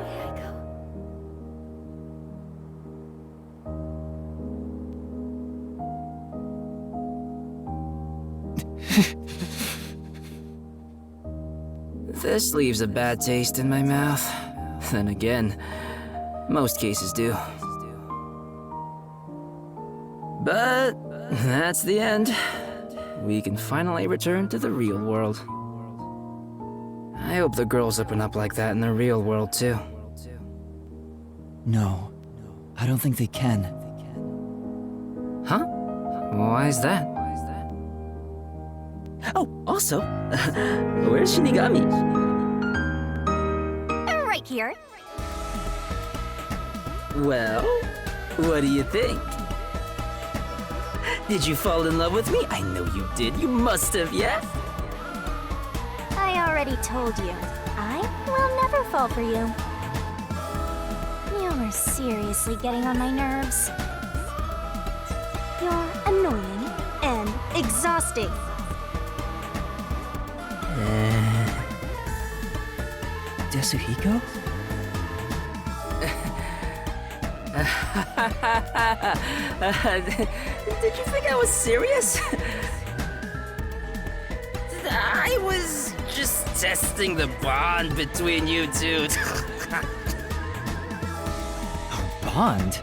This leaves a bad taste in my mouth. Then again, most cases do. But that's the end. We can finally return to the real world. I hope the girls open up like that in the real world too. No, I don't think they can. Huh? Why is that? Oh, also, where's Shinigami? Right here. Well, what do you think? Did you fall in love with me? I know you did. You must have, yeah? I already told you. I will never fall for you. You're seriously getting on my nerves. You're annoying and exhausting. Yasuhiko? Did you think I was serious? I was just testing the bond between you two. Our bond?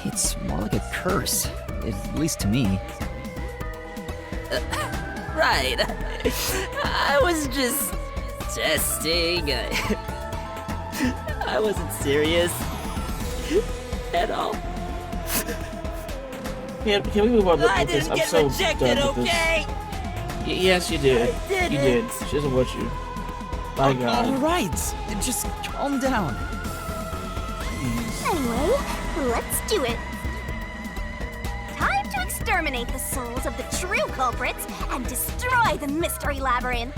It's more like a curse, at least to me. Right. I was just testing. I wasn't serious at all. Can we move on I with this? didn't I'm get so rejected, done with okay? this. Yes, you did. I didn't. You did. She doesn't want you. My God. Alright, just calm down. Anyway, let's do it. Time to exterminate the souls of the true culprits and destroy the mystery labyrinth.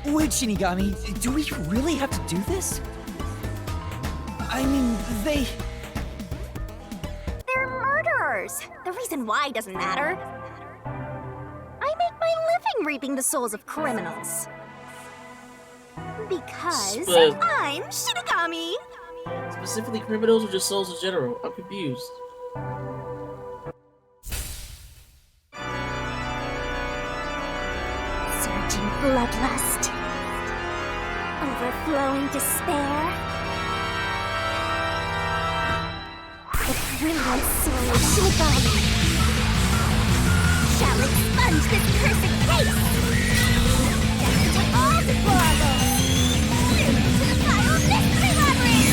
Wait, Shinigami, do we really have to do this? I mean, They're murderers. The reason why doesn't matter. I make my living I'm reaping the souls of criminals. Because But- I'm Shinigami. Specifically criminals or just souls in general? I'm confused. Surging bloodlust. Overflowing despair. The brilliant soul of Shinigami shall expunge this cursed case. Destitute all deplorables. To the final mystery labyrinth.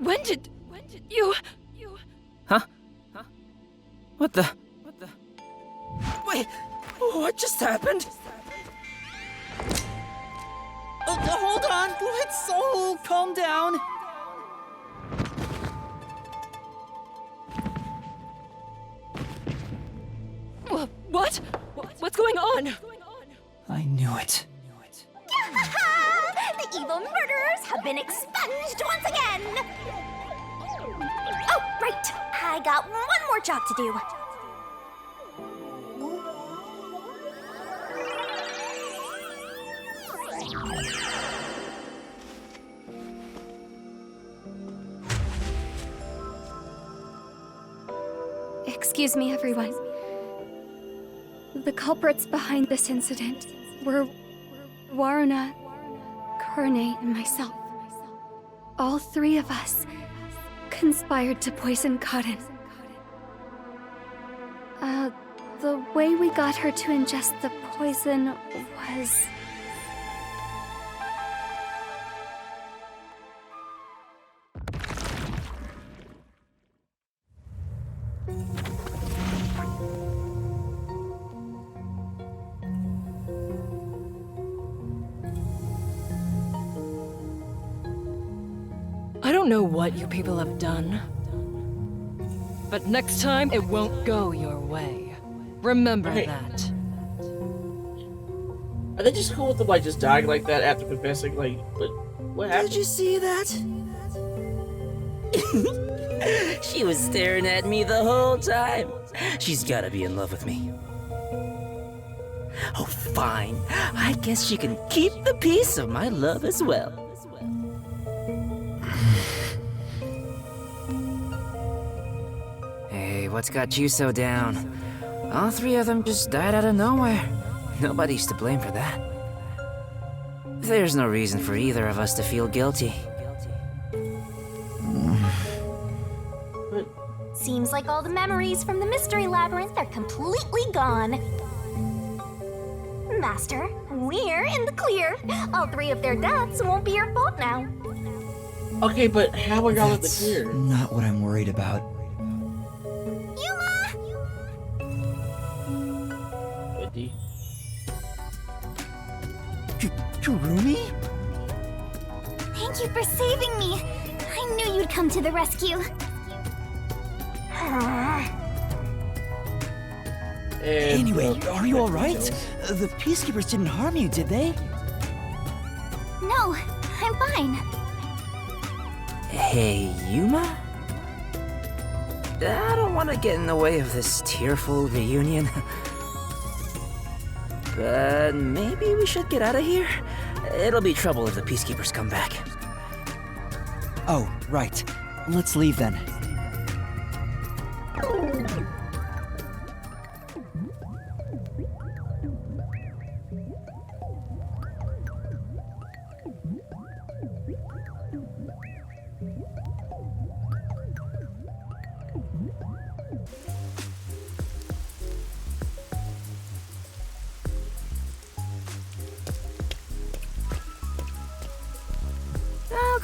When did you... Huh? What the? Wait, what just happened? Hold on, let's calm down. What? What's going on? I knew it. The evil murderers have been expunged once again! Oh, right! I got one more job to do. Excuse me, everyone. The culprits behind this incident were Waruna, Kurne, and myself. All three of us conspired to poison Cotton. The way we got her to ingest the poison was... I don't know what you people have done, but next time it won't go your way. Remember Right. that. Are they just cool with them like just dying like that after confessing? Like, what happened? Did you see that? She was staring at me the whole time. She's gotta be in love with me. Oh, fine. I guess she can keep the piece of my love as well. Hey, what's got you so down? All three of them just died out of nowhere. Nobody's to blame for that. There's no reason for either of us to feel guilty. Seems like all the memories from the mystery labyrinth are completely gone. Master, we're in the clear. All three of their deaths won't be your fault now. Okay, but how are y'all in the That's clear? not what I'm worried about. Yuma! Goody. Kurumi? Thank you for saving me. I knew you'd come to the rescue. And, Anyway, are you alright? The peacekeepers didn't harm you, did they? No, I'm fine. Hey, Yuma? I don't want to get in the way of this tearful reunion. But maybe we should get out of here? It'll be trouble if the peacekeepers come back. Oh, right. Let's leave then.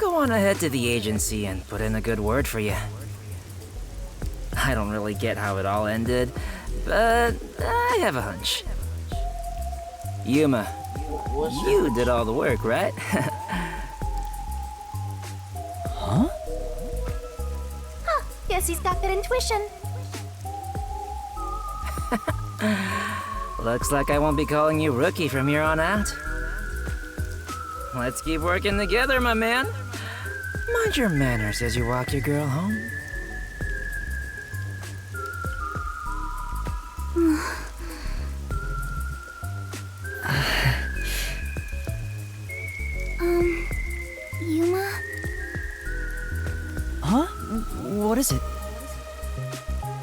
go on ahead to the agency and put in a good word for you. I don't really get how it all ended, but I have a hunch. Yuma, you did all the work, right? Huh? Guess he's got good intuition. Looks like I won't be calling you Rookie from here on out. Let's keep working together, my man. Mind your manners as you walk your girl home. Yuma? Huh? What is it?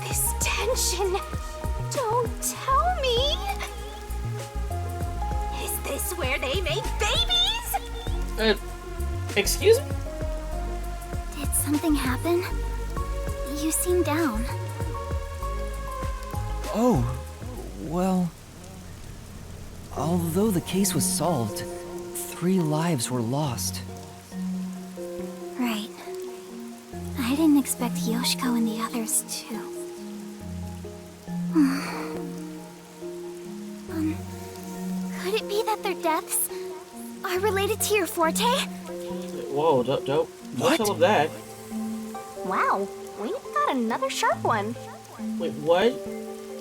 This tension. Don't tell me. Is this where they make babies? Excuse me? Did something happen? You seem down. Oh, well... Although the case was solved, 3 lives were lost. Right. I didn't expect Yoshiko and the others too. Could it be that their deaths are related to your forte? Whoa, don't tell him that. Wow, we got another sharp one. Wait, what?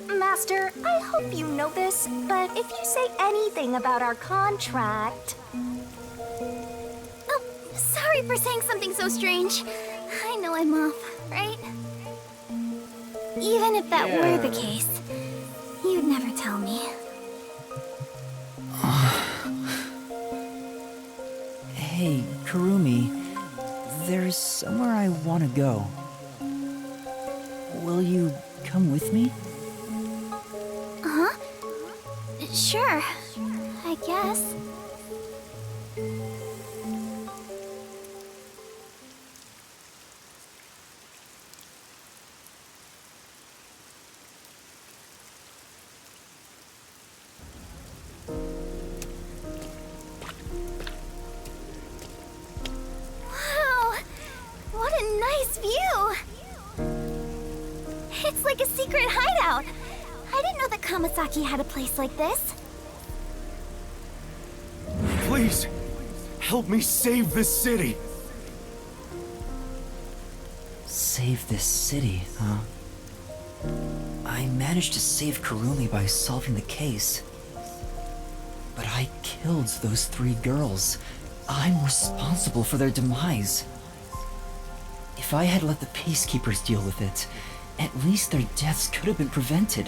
Master, I hope you know this, but if you say anything about our contract... Oh, sorry for saying something so strange. I know I'm off, right? Even if that were the case, you'd never tell me. Hey, Kurumi, there's somewhere I want to go. Will you come with me? Huh? Sure, I guess. Wow, what a nice view! It's like a secret hideout. I didn't know that Kamasaki had a place like this. Please, help me save this city. Save this city, huh? I managed to save Kurumi by solving the case. But I killed those 3 girls. I'm responsible for their demise. If I had let the peacekeepers deal with it, at least their deaths could have been prevented.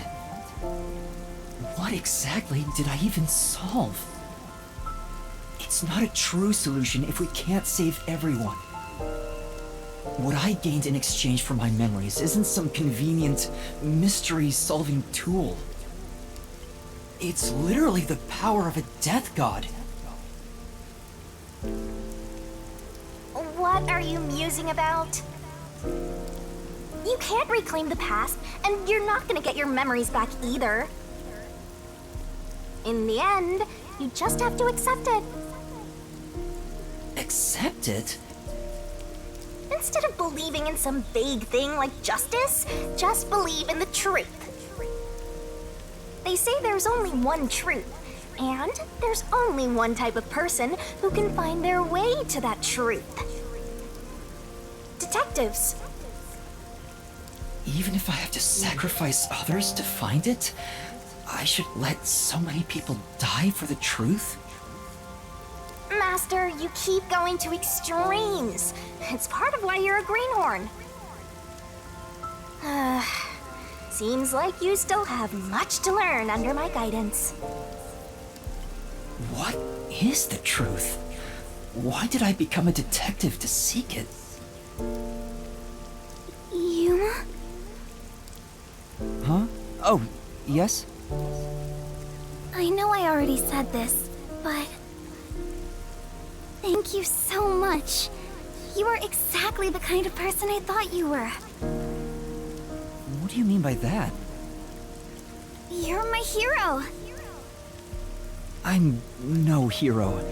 What exactly did I even solve? It's not a true solution if we can't save everyone. What I gained in exchange for my memories isn't some convenient, mystery-solving tool. It's literally the power of a death god. What are you musing about? You can't reclaim the past, and you're not gonna get your memories back either. In the end, you just have to accept it. Accept it? Instead of believing in some vague thing like justice, just believe in the truth. They say there's only one truth, and there's only one type of person who can find their way to that truth. Detectives. Even if I have to sacrifice others to find it, I should let so many people die for the truth? Master, you keep going to extremes. It's part of why you're a greenhorn. Seems like you still have much to learn under my guidance. What is the truth? Why did I become a detective to seek it? Yuma? Huh? Oh, yes? I know I already said this, but... thank you so much. You are exactly the kind of person I thought you were. What do you mean by that? You're my hero. I'm no hero.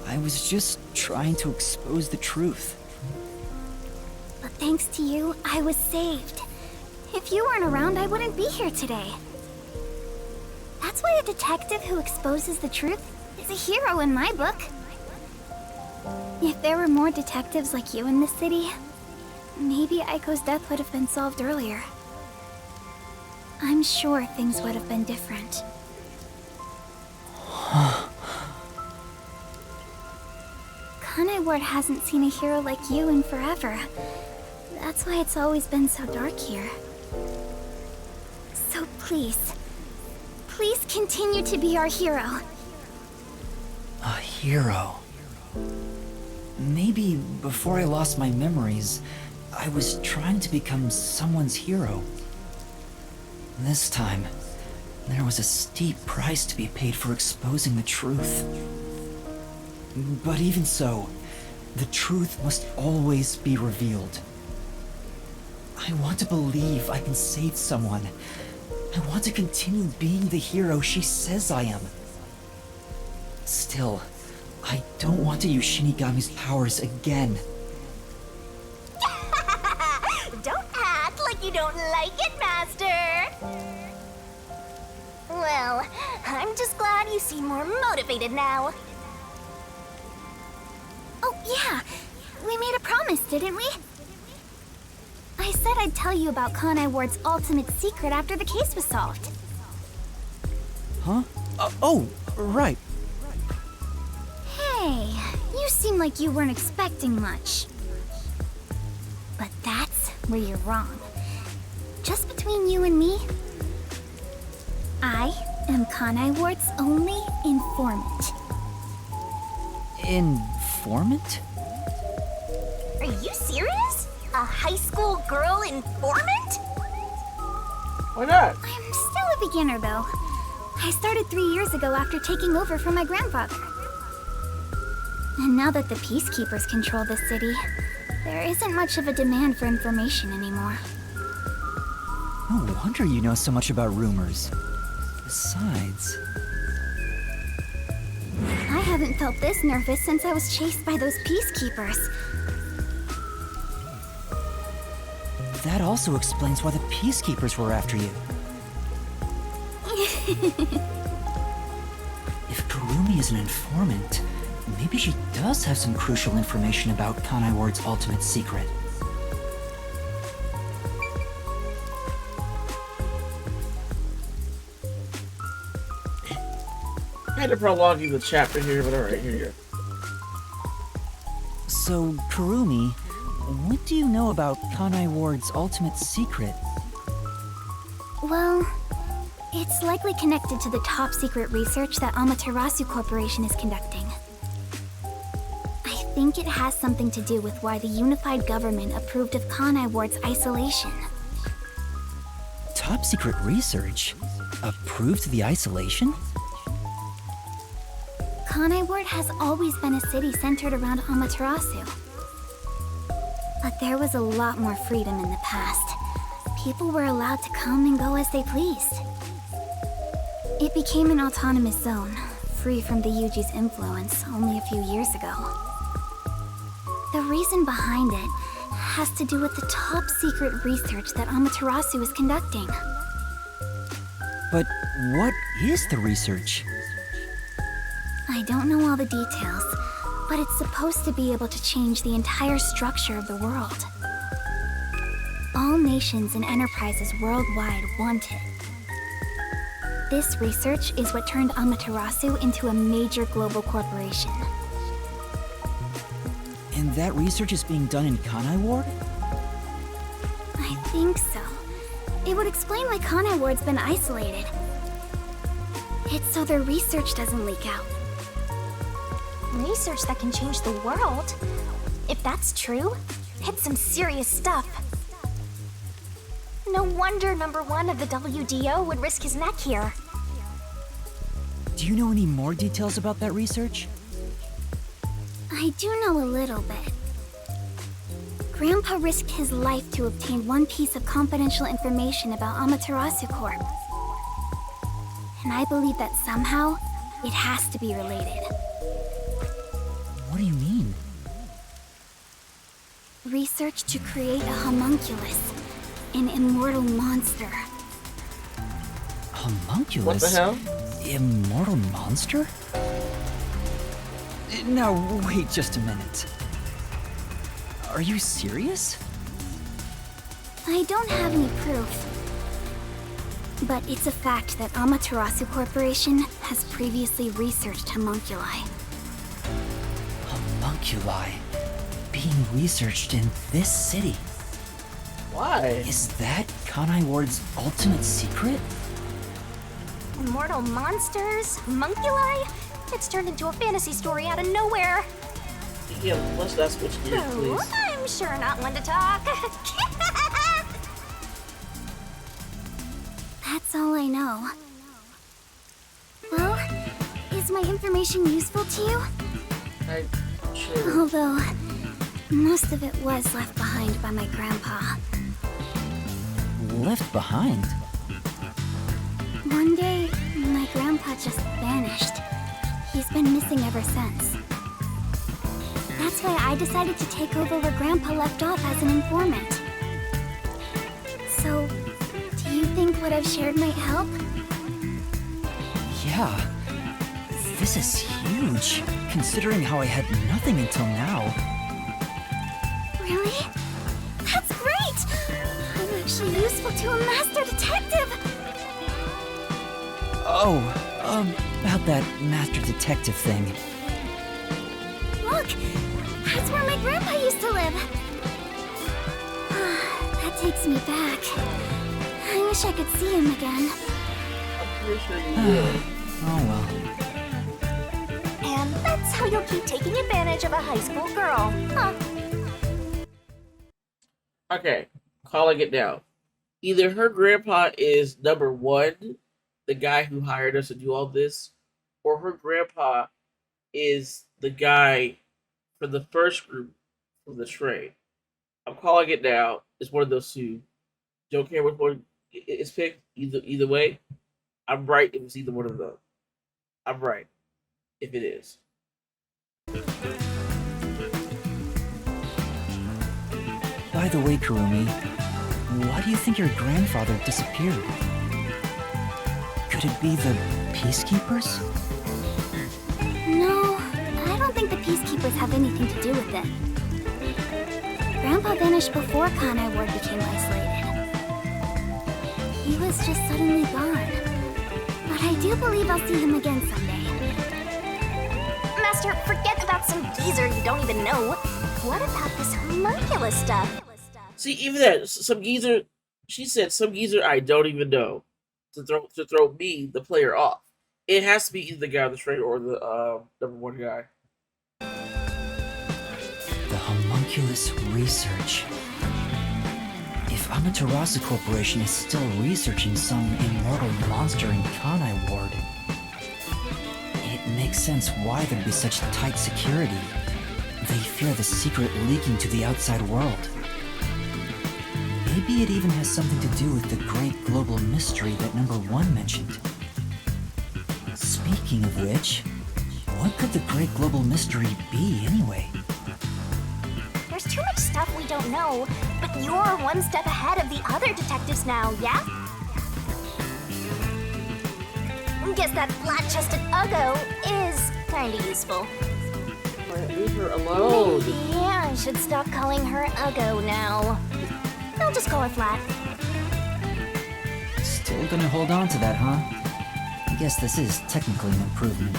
I was just trying to expose the truth. But thanks to you, I was saved. If you weren't around, I wouldn't be here today. That's why a detective who exposes the truth is a hero in my book. If there were more detectives like you in this city, maybe Aiko's death would have been solved earlier. I'm sure things would have been different. Kanai Ward hasn't seen a hero like you in forever. That's why it's always been so dark here. So please continue to be our hero. A hero. Maybe before I lost my memories, I was trying to become someone's hero. This time, there was a steep price to be paid for exposing the truth. But even so, the truth must always be revealed. I want to believe I can save someone. I want to continue being the hero she says I am. Still, I don't want to use Shinigami's powers again. Don't act like you don't like it, Master! Well, I'm just glad you seem more motivated now. Oh, yeah! We made a promise, didn't we? I said I'd tell you about Kanai Ward's ultimate secret after the case was solved. Huh? Oh, right. Hey, you seem like you weren't expecting much. But that's where you're wrong. Just between you and me, I am Kanai Ward's only informant. Informant? Are you serious? A high school girl informant? Why not? I'm still a beginner, though. I started 3 years ago after taking over from my grandfather. And now that the peacekeepers control the city, there isn't much of a demand for information anymore. No wonder you know so much about rumors. Besides... I haven't felt this nervous since I was chased by those peacekeepers. That also explains why the peacekeepers were after you. If Kurumi is an informant, maybe she does have some crucial information about Kanai Ward's ultimate secret. I had to prolong you the chapter here, but alright, here you go. So, Kurumi, what do you know about Kanai Ward's ultimate secret? Well, it's likely connected to the top secret research that Amaterasu Corporation is conducting. I think it has something to do with why the unified government approved of Kanai Ward's isolation. Top secret research? Approved the isolation? Kanai Ward has always been a city centered around Amaterasu. But there was a lot more freedom in the past. People were allowed to come and go as they pleased. It became an autonomous zone, free from the Yuji's influence only a few years ago. The reason behind it has to do with the top secret research that Amaterasu is conducting. But what is the research? I don't know all the details, but it's supposed to be able to change the entire structure of the world. All nations and enterprises worldwide want it. This research is what turned Amaterasu into a major global corporation. And that research is being done in Kanai Ward? I think so. It would explain why Kanai Ward's been isolated. It's so their research doesn't leak out. Research that can change the world? If that's true, it's some serious stuff. No wonder number 1 of the WDO would risk his neck here. Do you know any more details about that research? I do know a little bit. Grandpa risked his life to obtain one piece of confidential information about Amaterasu Corp. And I believe that somehow, it has to be related. What do you mean? Research to create a homunculus, an immortal monster. Homunculus? What the hell? Immortal monster? Now, wait just a minute. Are you serious? I don't have any proof. But it's a fact that Amaterasu Corporation has previously researched homunculi. Homunculi being researched in this city. Why? Is that Kanai Ward's ultimate secret? Immortal monsters? Homunculi? It's turned into a fantasy story out of nowhere. Yeah, let's not switch gears, Oh, please. I'm sure not one to talk. That's all I know. Well, is my information useful to you? Sure. Although, most of it was left behind by my grandpa. Left behind? One day, my grandpa just vanished. He's been missing ever since. That's why I decided to take over where Grandpa left off as an informant. So, do you think what I've shared might help? Yeah. This is huge, considering how I had nothing until now. Really? That's great! I'm actually useful to a master detective! Oh, about that master detective thing. Look! That's where my grandpa used to live! That takes me back. I wish I could see him again. I'm pretty sure you will. Oh well. And that's how you'll keep taking advantage of a high school girl, huh? Okay, calling it now. Either her grandpa is number one, the guy who hired us to do all this, or her grandpa is the guy for the first group from the train. I'm calling it now. It's one of those two. Don't care which one is picked. Either way, I'm right if it's either one of them. I'm right if it is. By the way, Kurumi, why do you think your grandfather disappeared? Could it be the Peacekeepers? No, I don't think the Peacekeepers have anything to do with it. Grandpa vanished before Kanai Ward became isolated. He was just suddenly gone. But I do believe I'll see him again someday. Master, forget about some geezer you don't even know. What about this homunculus stuff? See, even that, some geezer, she said some geezer I don't even know to throw me, the player, off. It has to be either the guy on the train or the number one guy. The homunculus research. If Amaterasu Corporation is still researching some immortal monster in Kanai Ward, it makes sense why there'd be such tight security. They fear the secret leaking to the outside world. Maybe it even has something to do with the great global mystery that number one mentioned. Speaking of which, what could the great global mystery be anyway? There's too much stuff we don't know, but you're one step ahead of the other detectives now, yeah? Guess that flat-chested Uggo is kinda useful. Leave her alone. Yeah, I should stop calling her Uggo now. I'll just call her Flat. Still gonna hold on to that, huh? I guess this is technically an improvement.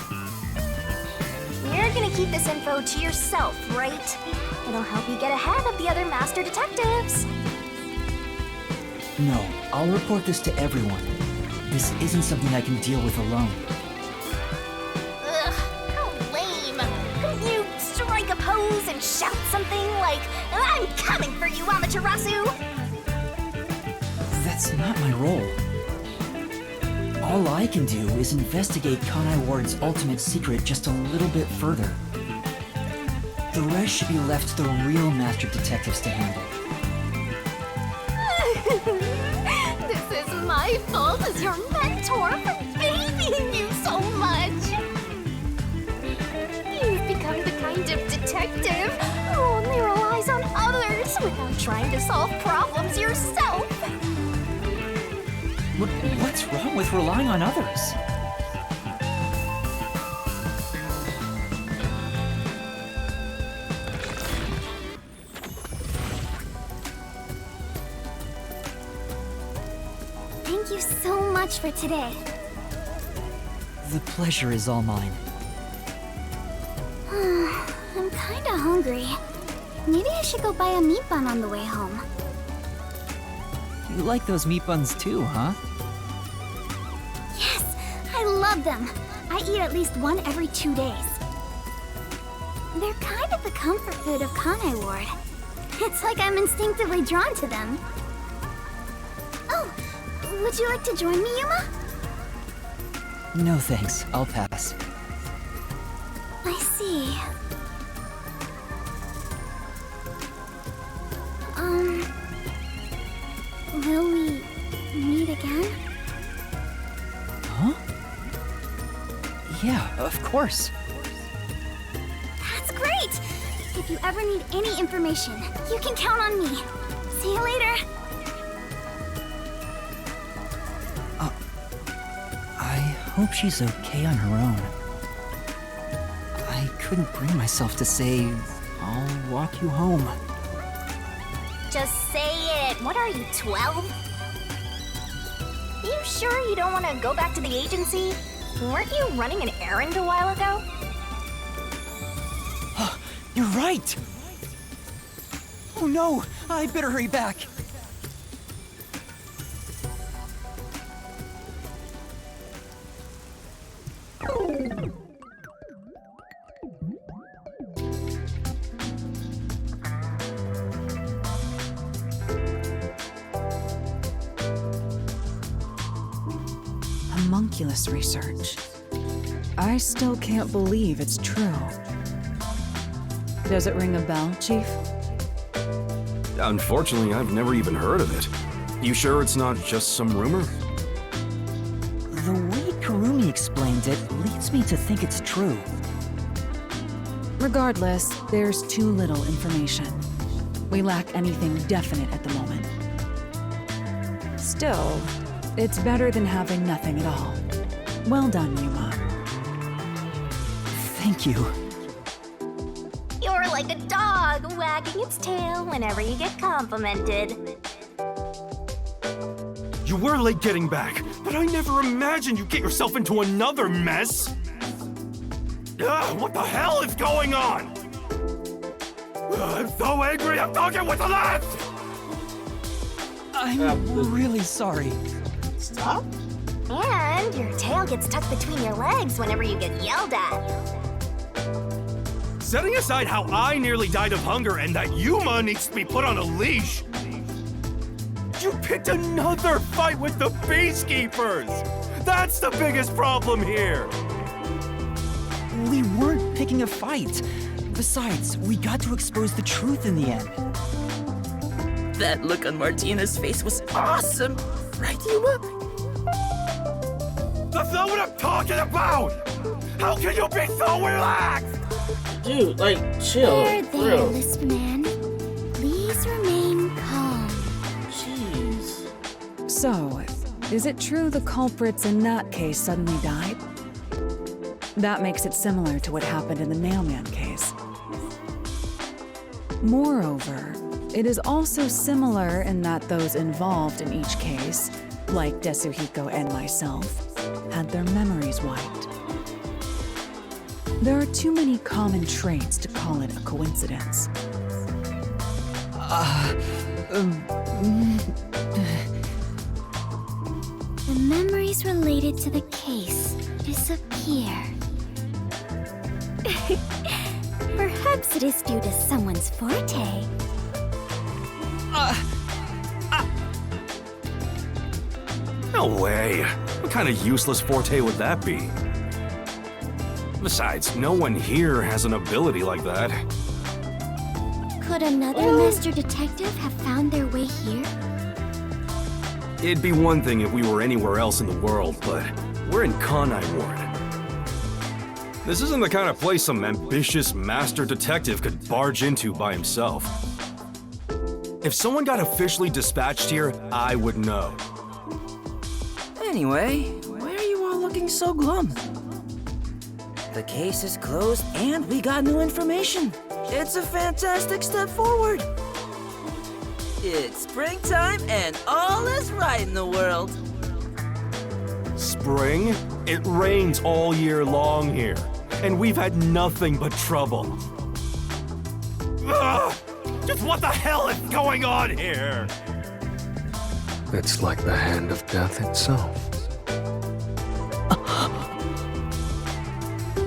You're gonna keep this info to yourself, right? It'll help you get ahead of the other master detectives. No, I'll report this to everyone. This isn't something I can deal with alone. Ugh, how lame. Couldn't you strike a pose and shout something like, "I'm coming for you, Amaterasu"? That's not my role. All I can do is investigate Kanai Ward's ultimate secret just a little bit further. The rest should be left to the real master detectives to handle. This is my fault as your mentor for babying you so much. You've become the kind of trying to solve problems yourself. What's wrong with relying on others? Thank you so much for today. The pleasure is all mine. I'm kinda hungry. Maybe I should go buy a meat bun on the way home. You like those meat buns too, huh? Yes, I love them. I eat at least one every 2 days. They're kind of the comfort food of Kanai Ward. It's like I'm instinctively drawn to them. Oh, would you like to join me, Yuma? No thanks, I'll pass. I see. Will we meet again? Huh? Yeah, of course. That's great! If you ever need any information, you can count on me. See you later. I hope she's okay on her own. I couldn't bring myself to say, I'll walk you home. Just say it. What are you, 12? You sure you don't want to go back to the agency? Weren't you running an errand a while ago? You're right! Oh no! I better hurry back! Homunculus research. I still can't believe it's true. Does it ring a bell, Chief? Unfortunately, I've never even heard of it. You sure it's not just some rumor? The way Kurumi explained it leads me to think it's true. Regardless, there's too little information. We lack anything definite at the moment. Still, it's better than having nothing at all. Well done, Yuma. Thank you. You're like a dog wagging its tail whenever you get complimented. You were late getting back, but I never imagined you'd get yourself into another mess! Ugh, what the hell is going on? Ugh, I'm so angry, I'm talking with the left! I'm really sorry. Stop? And your tail gets tucked between your legs whenever you get yelled at. Setting aside how I nearly died of hunger and that Yuma needs to be put on a leash, you picked another fight with the Peacekeepers! That's the biggest problem here! We weren't picking a fight. Besides, we got to expose the truth in the end. That look on Martina's face was awesome! Right, Yuma? That's not what I'm talking about! How can you be so relaxed? Dude, like, chill. There, For there, real. Lisp Man. Please remain calm. Jeez. So, is it true the culprits in that case suddenly died? That makes it similar to what happened in the Mailman case. Moreover, it is also similar in that those involved in each case, like Desuhiko and myself, had their memories wiped. There are too many common traits to call it a coincidence. The memories related to the case disappear. Perhaps it is due to someone's forte. No way. What kind of useless forte would that be? Besides, no one here has an ability like that. Could another master detective have found their way here? It'd be one thing if we were anywhere else in the world, but we're in Kanai Ward. This isn't the kind of place some ambitious master detective could barge into by himself. If someone got officially dispatched here, I would know. Anyway, why are you all looking so glum? The case is closed and we got new information. It's a fantastic step forward. It's springtime and all is right in the world. Spring? It rains all year long here, and we've had nothing but trouble. Ugh! Just what the hell is going on here? It's like the hand of death itself.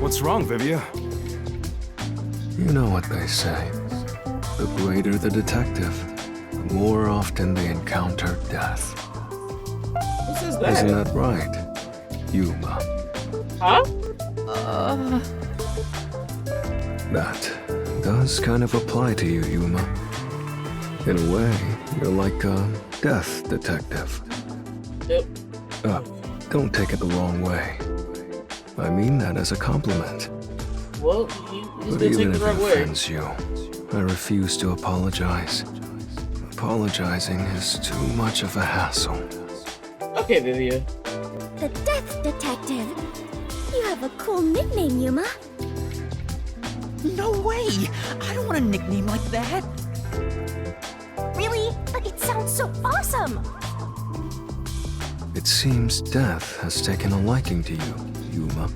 What's wrong, Vivia? You know what they say. The greater the detective, the more often they encounter death. Who says that? Isn't that right, Yuma? Huh? That does kind of apply to you, Yuma. In a way, you're like a death detective. Yep. Don't take it the wrong way. I mean that as a compliment. Well, he's But gonna take even the if right it way. offends you, I refuse to apologize. Apologizing is too much of a hassle. Okay, Vivia. The Death Detective. You have a cool nickname, Yuma. No way! I don't want a nickname like that. Really? But it sounds so awesome. It seems death has taken a liking to you, Yuma.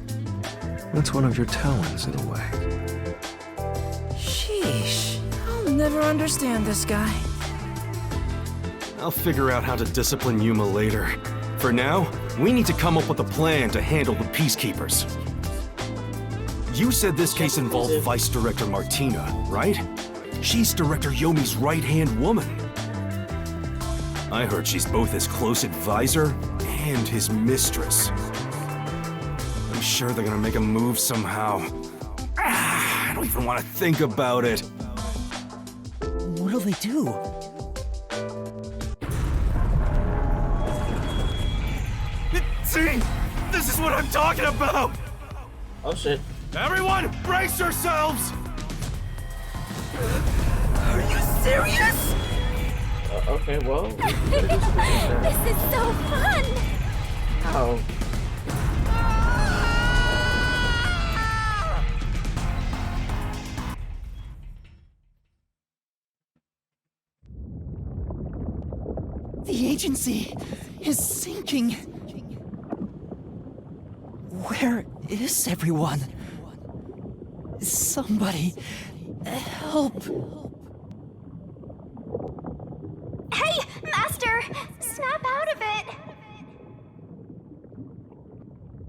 That's one of your talents in a way. Sheesh, I'll never understand this guy. I'll figure out how to discipline Yuma later. For now, we need to come up with a plan to handle the Peacekeepers. You said this case involved Vice Director Martina, right? She's Director Yomi's right-hand woman. I heard she's both his close advisor and his mistress. I'm sure they're gonna make a move somehow. I don't even want to think about it. What'll they do? See? This is what I'm talking about! Oh shit. Everyone, brace yourselves! Are you serious? Okay, well. This is so fun. Ow. The agency is sinking. Where is everyone? Somebody help. Hey, Master! Snap out of it!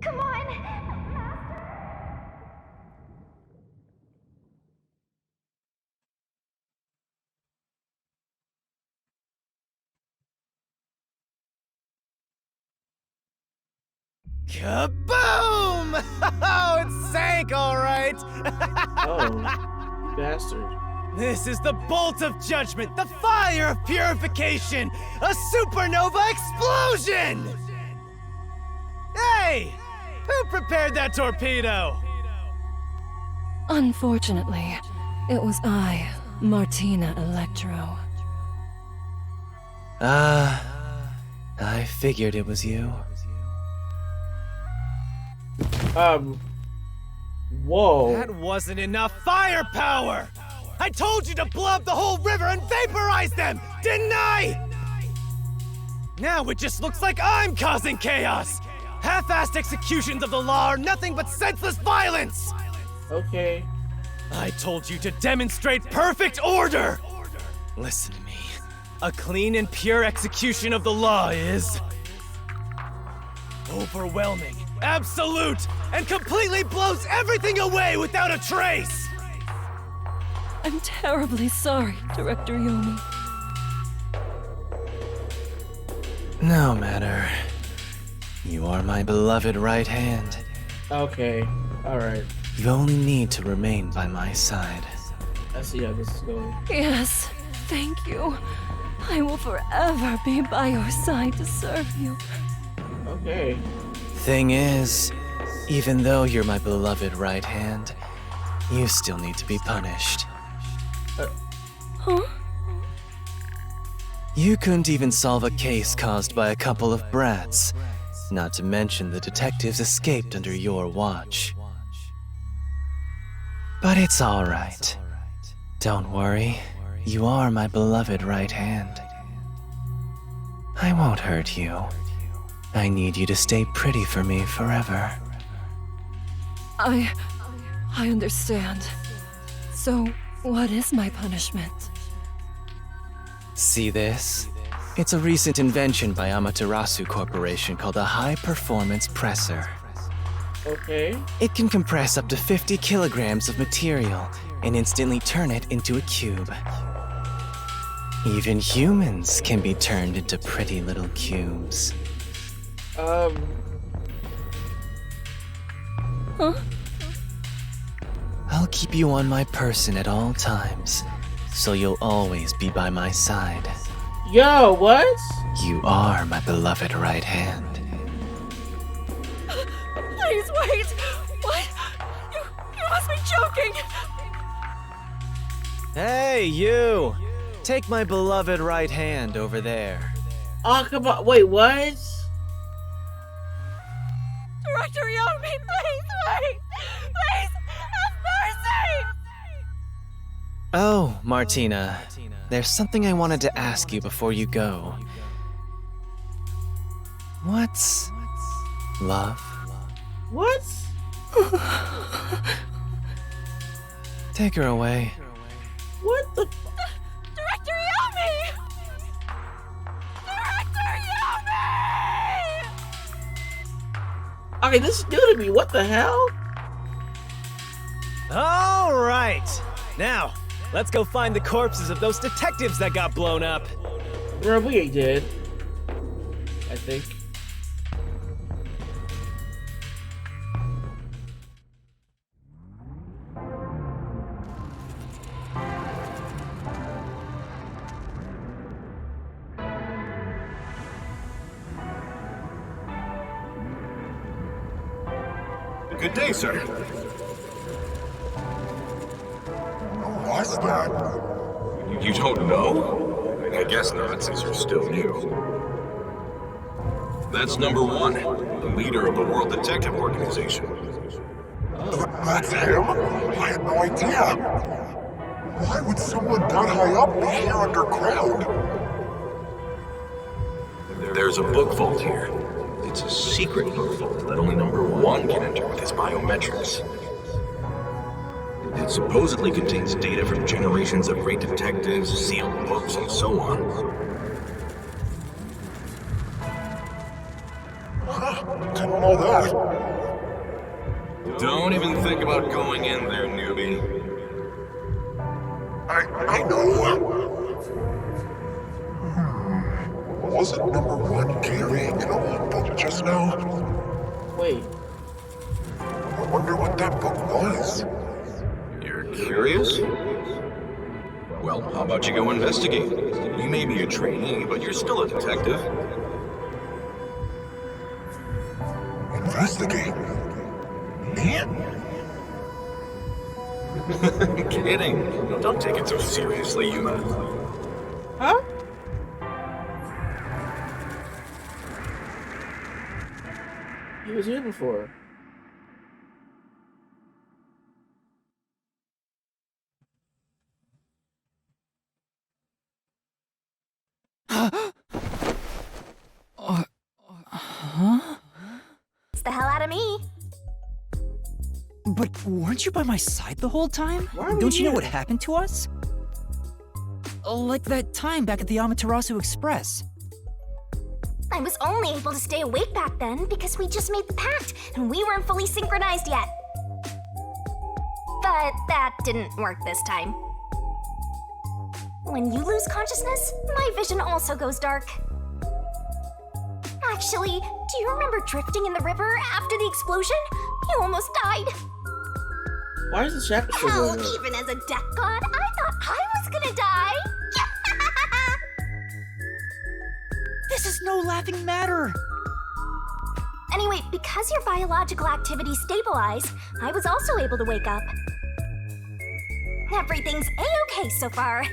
Come on! Kaboom! Oh, it sank all right! Oh, bastard. This is the bolt of judgment, the fire of purification, a supernova explosion! Hey! Who prepared that torpedo? Unfortunately, it was I, Martina Electro. I figured it was you. Whoa. That wasn't enough firepower! I told you to blow up the whole river and vaporize them, didn't I? Now it just looks like I'm causing chaos! Half-assed executions of the law are nothing but senseless violence! Okay. I told you to demonstrate perfect order! Listen to me. A clean and pure execution of the law is... overwhelming, absolute, and completely blows everything away without a trace! I'm terribly sorry, Director Yomi. No matter. You are my beloved right hand. Okay. Alright. You only need to remain by my side. I see how this is going. Yes, thank you. I will forever be by your side to serve you. Okay. Thing is, even though you're my beloved right hand, you still need to be punished. Huh? You couldn't even solve a case caused by a couple of brats. Not to mention the detectives escaped under your watch. But it's all right. Don't worry. You are my beloved right hand. I won't hurt you. I need you to stay pretty for me forever. I understand. So, what is my punishment? See this? It's a recent invention by Amaterasu Corporation called a high-performance presser. Okay. It can compress up to 50 kilograms of material and instantly turn it into a cube. Even humans can be turned into pretty little cubes. Huh? I'll keep you on my person at all times, so you'll always be by my side. Yo, what? You are my beloved right hand. Please wait! What? You must be joking! Hey, you! Take my beloved right hand over there. Oh, come on. Wait, what? Director Yomi, please wait! Please, have mercy! Oh, Martina. There's something I wanted to ask you before you go. What's love? What? Take her away. What the? Director Yomi! Director Yomi! Okay, this is new to me. What the hell? All right. Now, let's go find the corpses of those detectives that got blown up. Bro, we ain't dead. I think. Good day, sir. What's that? You don't know? I guess not, since you're still new. That's number one, the leader of the World Detective Organization. That's him? I had no idea. Why would someone that high up be here underground? There's a book vault here. It's a secret book vault that only number one can enter with his biometrics. It supposedly contains data from generations of great detectives, sealed books, and so on. Didn't know that. Don't even think about going in there, newbie. I know. Wasn't number one carrying an old book just now? Wait. I wonder what that book was. You're curious? Well, how about you go investigate? You may be a trainee, but you're still a detective. Investigate? Me? Kidding. Don't take it so seriously, Yuma. Huh? He was here before. Huh? It's the hell out of me. But weren't you by my side the whole time? Why are we Don't you know here? what happened to us? Like that time back at the Amaterasu Express. I was only able to stay awake back then because we just made the pact and we weren't fully synchronized yet. But that didn't work this time. When you lose consciousness, my vision also goes dark. Actually, do you remember drifting in the river after the explosion? You almost died. Why is the chapter still Hell, going on? even as a death god, I thought I was gonna die. This is no laughing matter. Anyway, because your biological activity stabilized, I was also able to wake up. Everything's a-okay so far.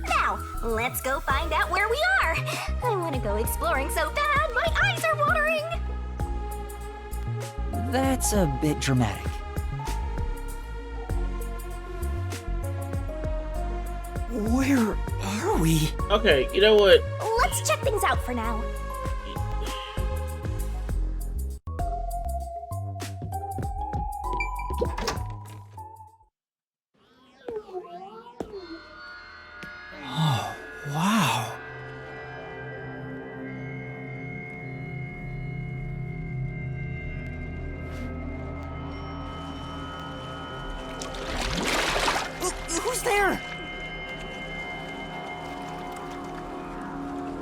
Now, let's go find out where we are. I want to go exploring so bad, my eyes are watering. That's a bit dramatic. Where are we? Okay, you know what? Let's check things out for now. Oh, wow. Who's there?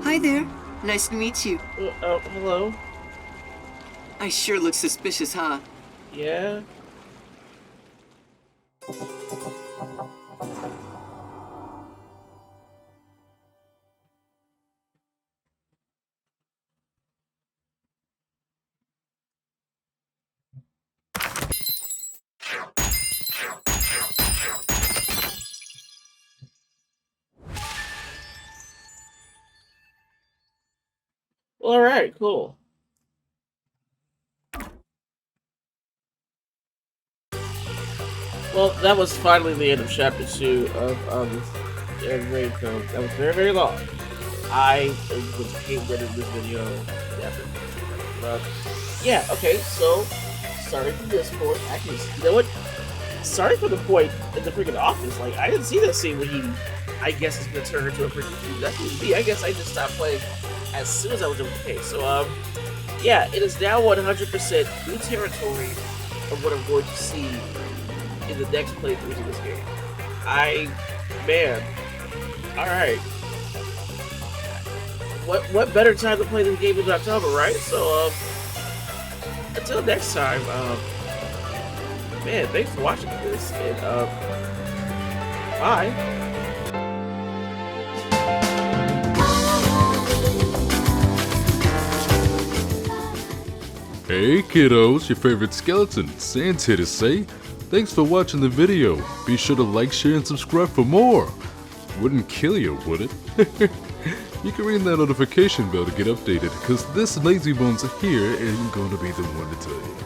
Hi there. Nice to meet you. Hello? I sure look suspicious, huh? Yeah? Well, alright, cool. Well, that was finally the end of Chapter 2 of Raid Code. That was very, very long. I was getting rid of this video after. But, yeah, okay, so, starting from this point, actually, you know what? Starting from the point in the freaking office, like, I didn't see that scene when he, I guess, is gonna turn into a freaking deputy. I guess I just stopped playing as soon as I was done with the case. So, yeah, it is now 100% new territory of what I'm going to see in the next playthroughs of this game. Man, alright. What better time to play this game than October, right? So, until next time, man, thanks for watching this, and, bye. Hey kiddos, your favorite skeleton, Sans here to say, thanks for watching the video. Be sure to like, share, and subscribe for more. Wouldn't kill you, would it? You can ring that notification bell to get updated, cause this lazy bones here ain't gonna be the one to tell you.